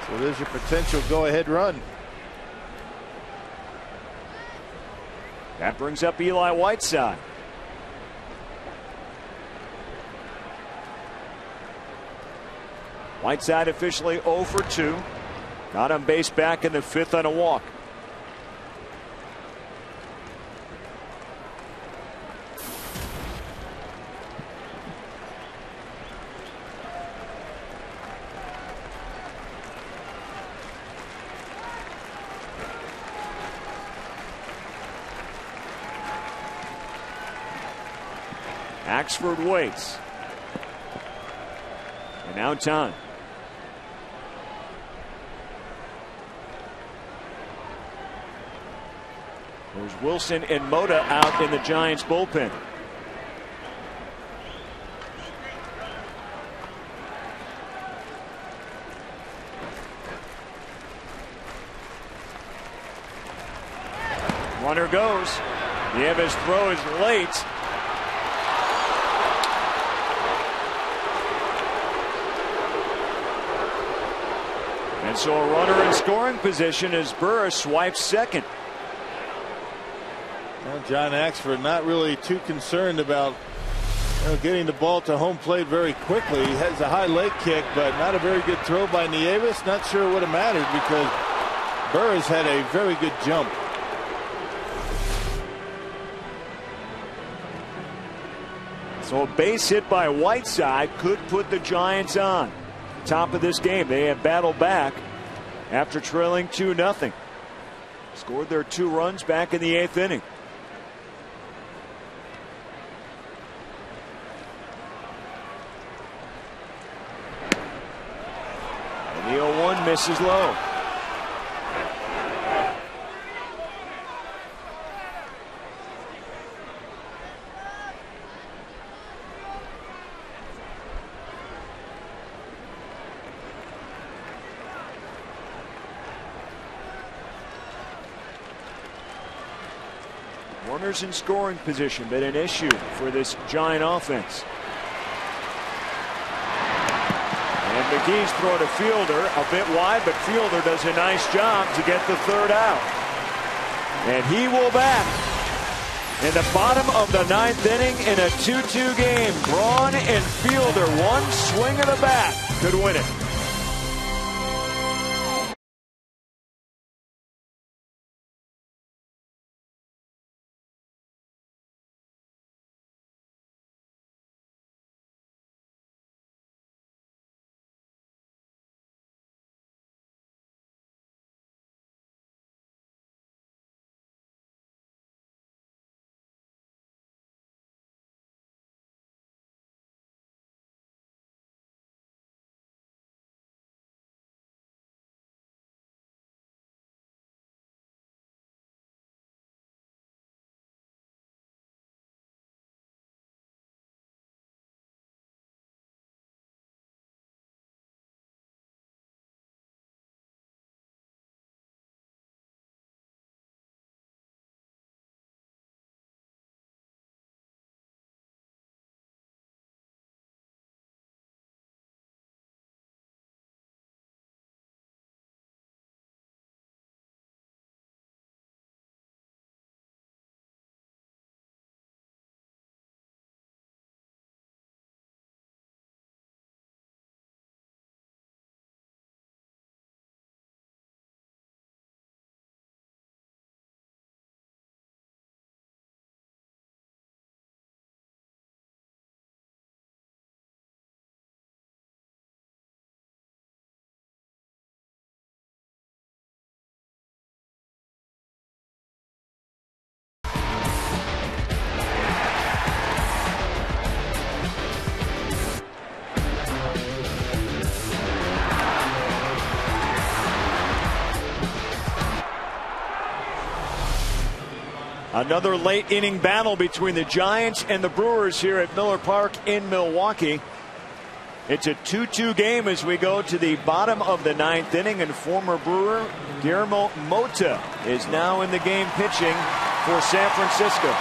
So there's your potential go-ahead run. That brings up Eli Whiteside. Whiteside officially 0 for 2. Got on base back in the 5th on a walk. Axford waits. And now time. There's Wilson and Mota out in the Giants bullpen. Runner goes. Nieves' throw is late. And so a runner in scoring position as Burris swipes second. Well, John Axford not really too concerned about getting the ball to home plate very quickly. He has a high leg kick, but not a very good throw by Nieves. Not sure it would have mattered because Burris had a very good jump. So a base hit by Whiteside could put the Giants on top of this game. They have battled back after trailing 2-0. Scored their 2 runs back in the 8th inning. And the 0-1 misses low. Runners in scoring position, but an issue for this Giant offense. And McGee's throw to Fielder, a bit wide, but Fielder does a nice job to get the third out. And he will bat in the bottom of the 9th inning in a 2-2 game. Braun and Fielder, one swing of the bat could win it. Another late inning battle between the Giants and the Brewers here at Miller Park in Milwaukee. It's a 2-2 game as we go to the bottom of the 9th inning, and former Brewer Guillermo Mota is now in the game pitching for San Francisco.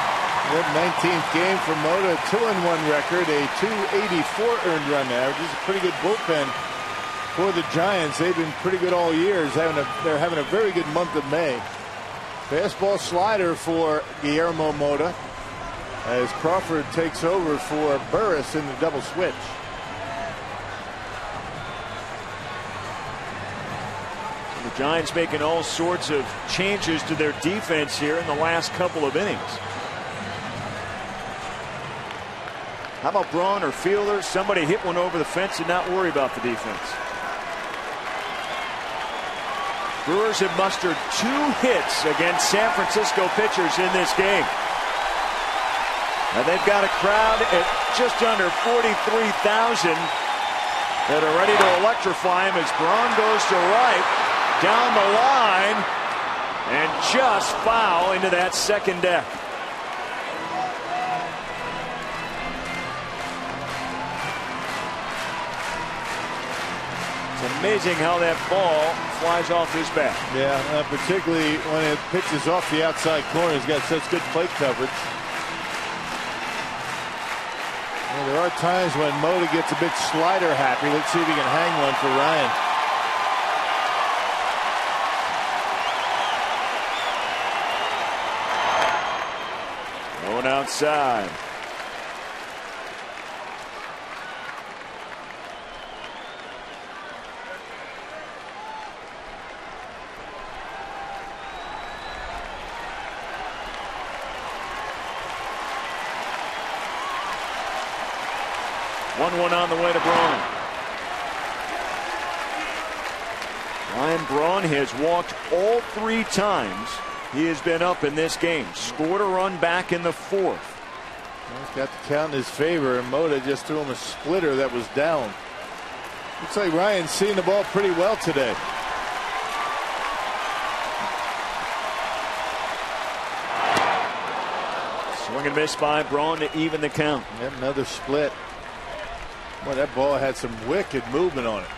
Good 19th game for Mota, 2-1 record, a 284 earned run average. This is a pretty good bullpen for the Giants. They've been pretty good all year. They're having a very good month of May. Fastball slider for Guillermo Mota as Crawford takes over for Burris in the double switch. The Giants making all sorts of changes to their defense here in the last couple of innings. How about Braun or Fielder? Somebody hit one over the fence and not worry about the defense. Brewers have mustered 2 hits against San Francisco pitchers in this game. And they've got a crowd at just under 43,000 that are ready to electrify him as Braun goes to right, down the line, and just foul into that second deck. It's amazing how that ball flies off his bat. Yeah, particularly when it pitches off the outside corner. He's got such good plate coverage. Well, there are times when Mota gets a bit slider happy. Let's see if he can hang one for Ryan. Going outside. One on the way to Braun. Ryan Braun has walked all 3 times he has been up in this game. Scored a run back in the 4th. Well, he's got the count in his favor, and Mota just threw him a splitter that was down. Looks like Ryan's seeing the ball pretty well today. Swing and miss by Braun to even the count. Yet another split. Boy, that ball had some wicked movement on it.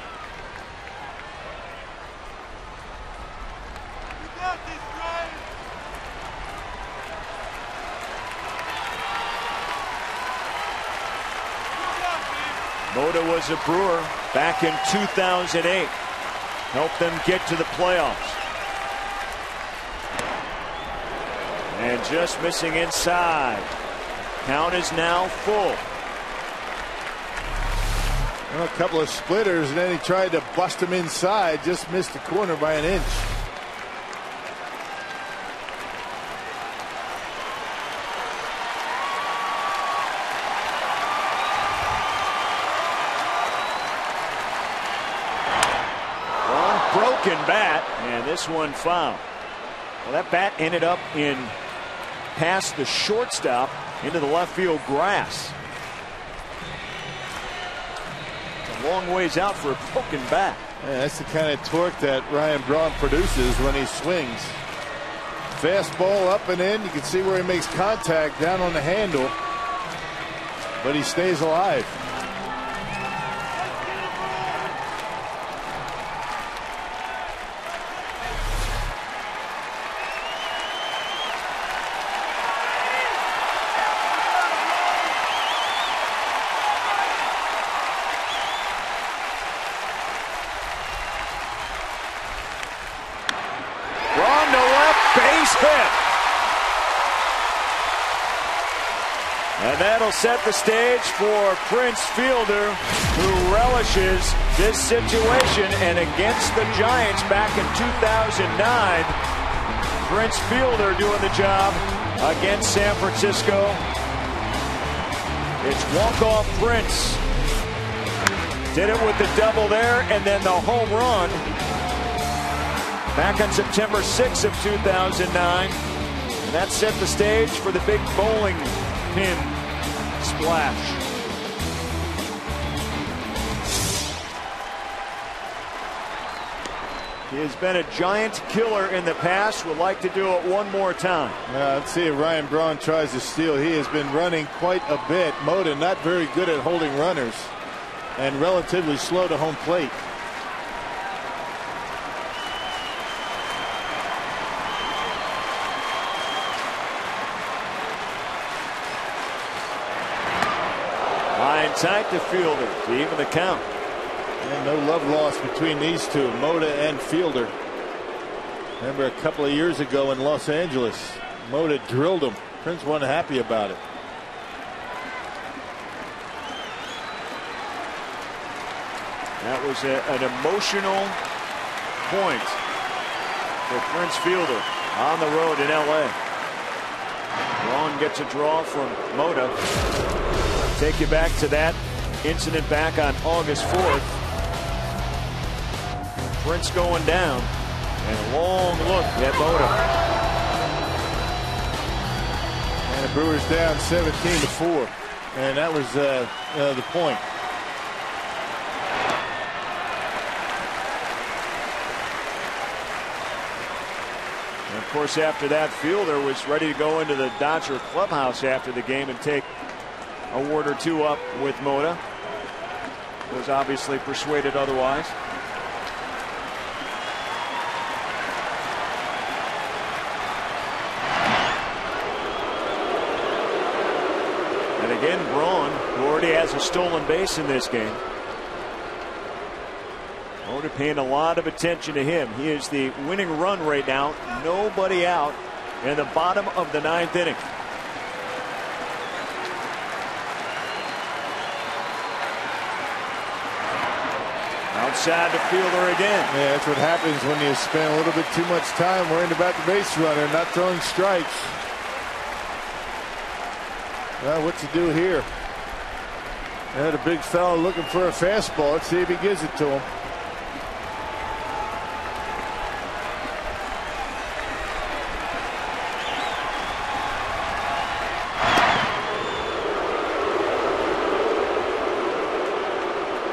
Moda was a Brewer back in 2008. Helped them get to the playoffs. And just missing inside. Count is now full. Well, a couple of splitters, and then he tried to bust him inside. Just missed the corner by an inch. Broken bat, and this one foul. Well, that bat ended up in past the shortstop into the left field grass. It's a long ways out for a broken bat. Yeah, that's the kind of torque that Ryan Braun produces when he swings. Fastball up and in. You can see where he makes contact down on the handle, but he stays alive. Base hit. And that'll set the stage for Prince Fielder, who relishes this situation. And against the Giants back in 2009, Prince Fielder doing the job against San Francisco. It's walk-off Prince. Did it with the double there and then the home run back on September 6th of 2009. And that set the stage for the big bowling pin splash. He has been a Giant killer in the past. Would like to do it one more time. Let's see if Ryan Braun tries to steal. He has been running quite a bit. Moda not very good at holding runners and relatively slow to home plate. Line tight to Fielder to even the count. And no love lost between these two, Moda and Fielder. Remember a couple of years ago in Los Angeles, Moda drilled him. Prince wasn't happy about it. That was an emotional point for Prince Fielder on the road in LA. Braun gets a draw from Moda. Take you back to that incident back on August 4th. Prince going down, and a long look at Moda. And the Brewers down 17-4, and that was the point. And of course, after that, Fielder was ready to go into the Dodger clubhouse after the game and take a word or two up with Moda. Was obviously persuaded otherwise. And again, Braun, who already has a stolen base in this game. Moda paying a lot of attention to him. He is the winning run right now. Nobody out in the bottom of the 9th inning. Outside to Fielder again. Yeah, that's what happens when you spend a little bit too much time worrying about the base runner, not throwing strikes. Well, what's he do here? Had a big fella looking for a fastball. Let's see if he gives it to him.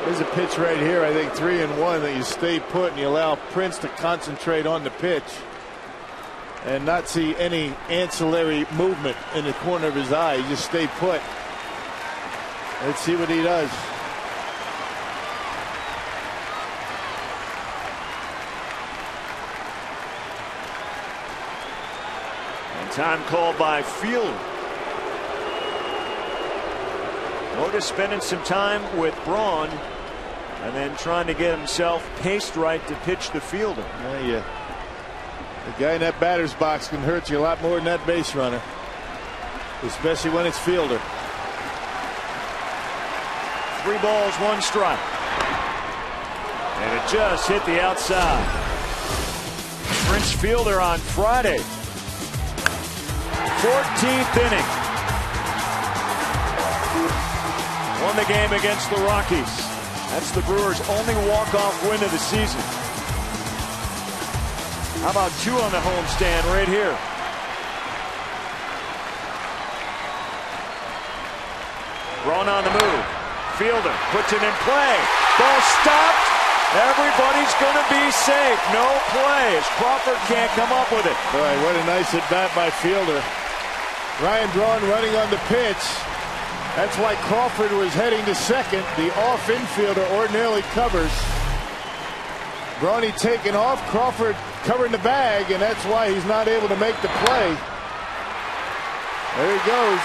There's a pitch right here, I think 3-1, that you stay put and you allow Prince to concentrate on the pitch and not see any ancillary movement in the corner of his eye. You just stay put. Let's see what he does. And time called by Fielder. Otis spending some time with Braun and then trying to get himself paced right to pitch the fielder. Yeah. The guy in that batter's box can hurt you a lot more than that base runner, especially when it's fielder. 3 balls, 1 strike. And it just hit the outside. French fielder on Friday. 14th inning. Won the game against the Rockies. That's the Brewers' only walk-off win of the season. How about 2 on the homestand right here? Braun on the move. Fielder puts it in play. Ball stopped. Everybody's going to be safe. No play as Crawford can't come up with it. Boy, what a nice at-bat by Fielder. Ryan Braun running on the pitch. That's why Crawford was heading to second. The off infielder ordinarily covers. Braun taking off. Crawford covering the bag, and that's why he's not able to make the play. There he goes.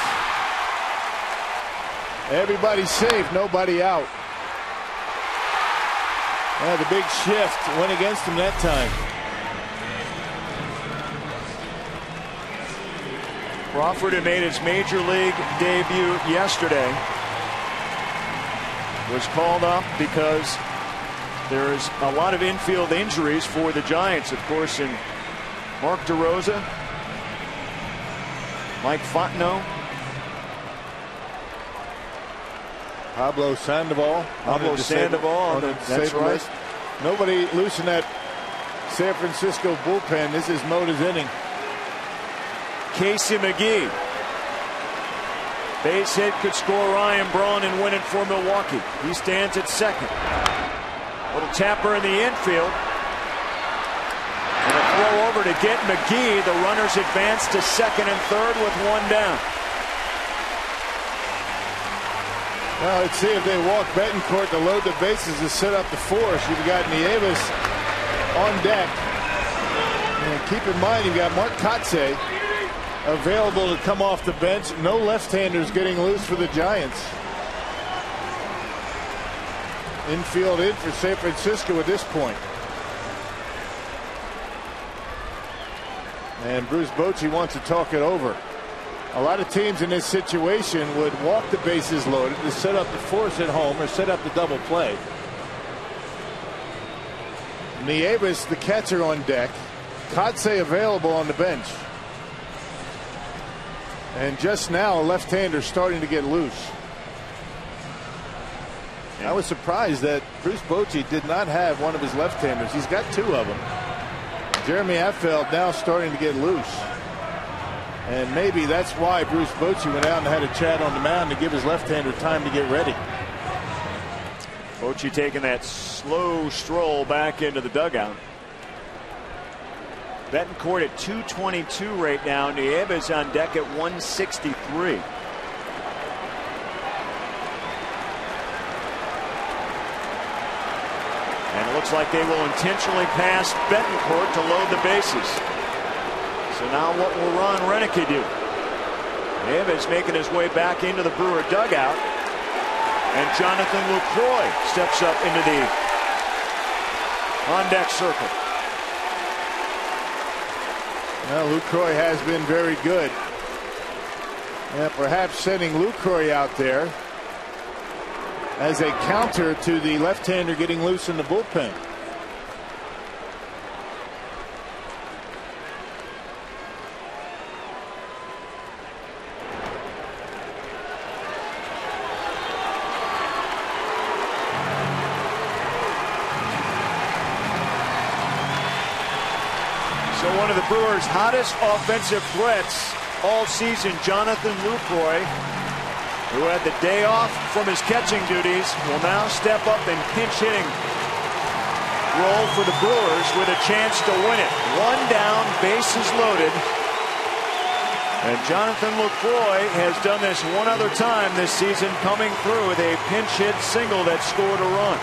Everybody's safe. Nobody out. The big shift went against him that time. Crawford, who made his major league debut yesterday, was called up because there's a lot of infield injuries for the Giants. Of course, in Mark DeRosa, Mike Fontenot, Pablo Sandoval. That's right. Nobody loose in that San Francisco bullpen. This is Mota's inning. Casey McGee. Base hit could score Ryan Braun and win it for Milwaukee. He stands at second. Little tapper in the infield. And a throw over to get McGee. The runners advance to second and third with 1 down. Well, let's see if they walk Betancourt to load the bases to set up the force. You've got Nieves on deck. And keep in mind, you've got Mark Kotsay available to come off the bench. No left-handers getting loose for the Giants. Infield in for San Francisco at this point. And Bruce Bochy wants to talk it over. A lot of teams in this situation would walk the bases loaded to set up the force at home or set up the double play. Nieves, the catcher, on deck. Kotsay available on the bench. And just now, a left-hander starting to get loose. I was surprised that Bruce Bochy did not have one of his left-handers. He's got 2 of them. Jeremy Affeldt now starting to get loose. And maybe that's why Bruce Bochy went out and had a chat on the mound to give his left-hander time to get ready. Bochy taking that slow stroll back into the dugout. Betancourt at 222 right now. Nieves on deck at 163. And it looks like they will intentionally pass Betancourt to load the bases. So now what will Ron Renicky do? Nieves making his way back into the Brewer dugout. And Jonathan Lucroy steps up into the on-deck circle. Well, Lucroy has been very good. And perhaps sending Lucroy out there as a counter to the left-hander getting loose in the bullpen. So one of the Brewers' hottest offensive threats all season, Jonathan Lucroy, who had the day off from his catching duties, will now step up in pinch hitting role for the Brewers with a chance to win it. 1 down, bases loaded. And Jonathan Lucroy has done this one other time this season, coming through with a pinch hit single that scored a run.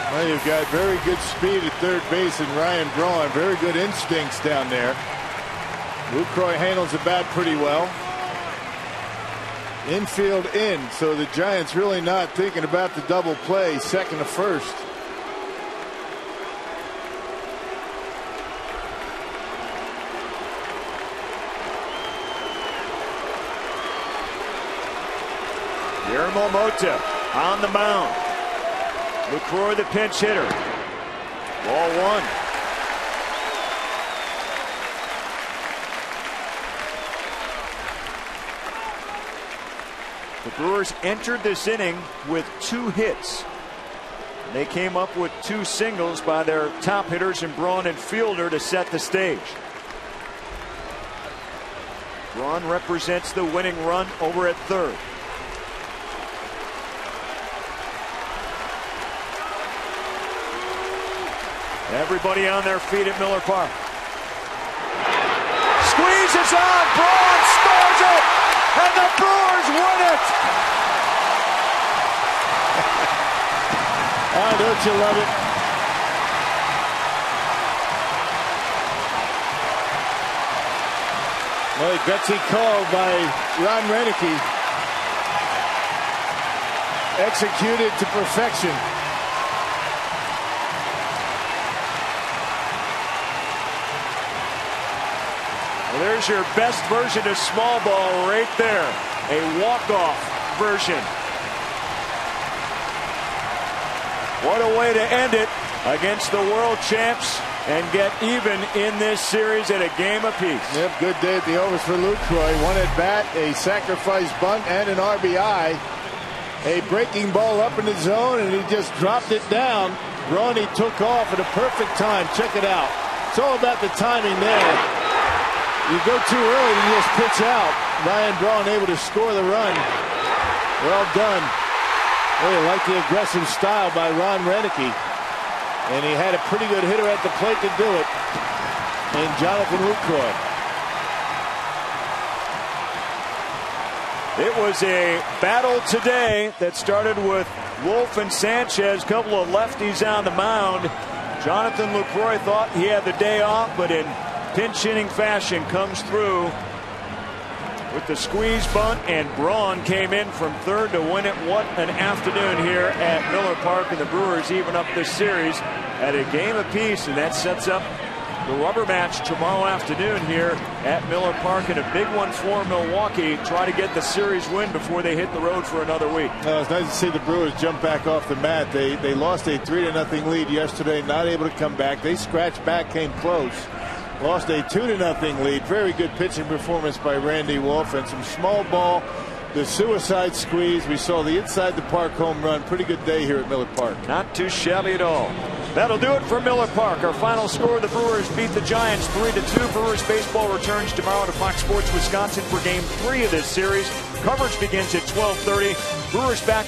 Well, you've got very good speed at third base in Ryan Braun. Very good instincts down there. Lucroy handles the bat pretty well. Infield in, so the Giants really not thinking about the double play, second to first. Guillermo Mota on the mound. Lucroy the pinch hitter. Ball one. The Brewers entered this inning with 2 hits. They came up with 2 singles by their top hitters in Braun and Fielder to set the stage. Braun represents the winning run over at third. Everybody on their feet at Miller Park. Squeeze is on. Braun scores it. And the Brewers win it. Oh, don't you love it? Well, a gutsy call by Ron Renicky. Executed to perfection. Well, there's your best version of small ball right there. A walk-off version. What a way to end it against the world champs and get even in this series at a game apiece. Yep, good day at the Overs for Lucroy. 1 at bat, a sacrifice bunt, and an RBI. A breaking ball up in the zone, and he just dropped it down. Ronnie took off at a perfect time. Check it out. It's all about the timing there. You go too early, you just pitch out. Ryan Braun able to score the run. Well done. Really like the aggressive style by Ron Renicky. And he had a pretty good hitter at the plate to do it. And Jonathan Lucroy. It was a battle today that started with Wolf and Sanchez, a couple of lefties on the mound. Jonathan Lucroy thought he had the day off, but in pinch hitting fashion comes through with the squeeze bunt, and Braun came in from third to win it. What an afternoon here at Miller Park, and the Brewers even up this series at a game apiece, and that sets up the rubber match tomorrow afternoon here at Miller Park, and a big one for Milwaukee. Try to get the series win before they hit the road for another week. It's nice to see the Brewers jump back off the mat. They lost a 3-0 lead yesterday, not able to come back. They scratched back, came close. Lost a 2-0 lead. Very good pitching performance by Randy Wolf, and some small ball, the suicide squeeze. We saw the inside the park home run. Pretty good day here at Miller Park. Not too shabby at all. That'll do it for Miller Park. Our final score: the Brewers beat the Giants 3-2. Brewers baseball returns tomorrow to Fox Sports Wisconsin for Game 3 of this series. Coverage begins at 12:30. Brewers back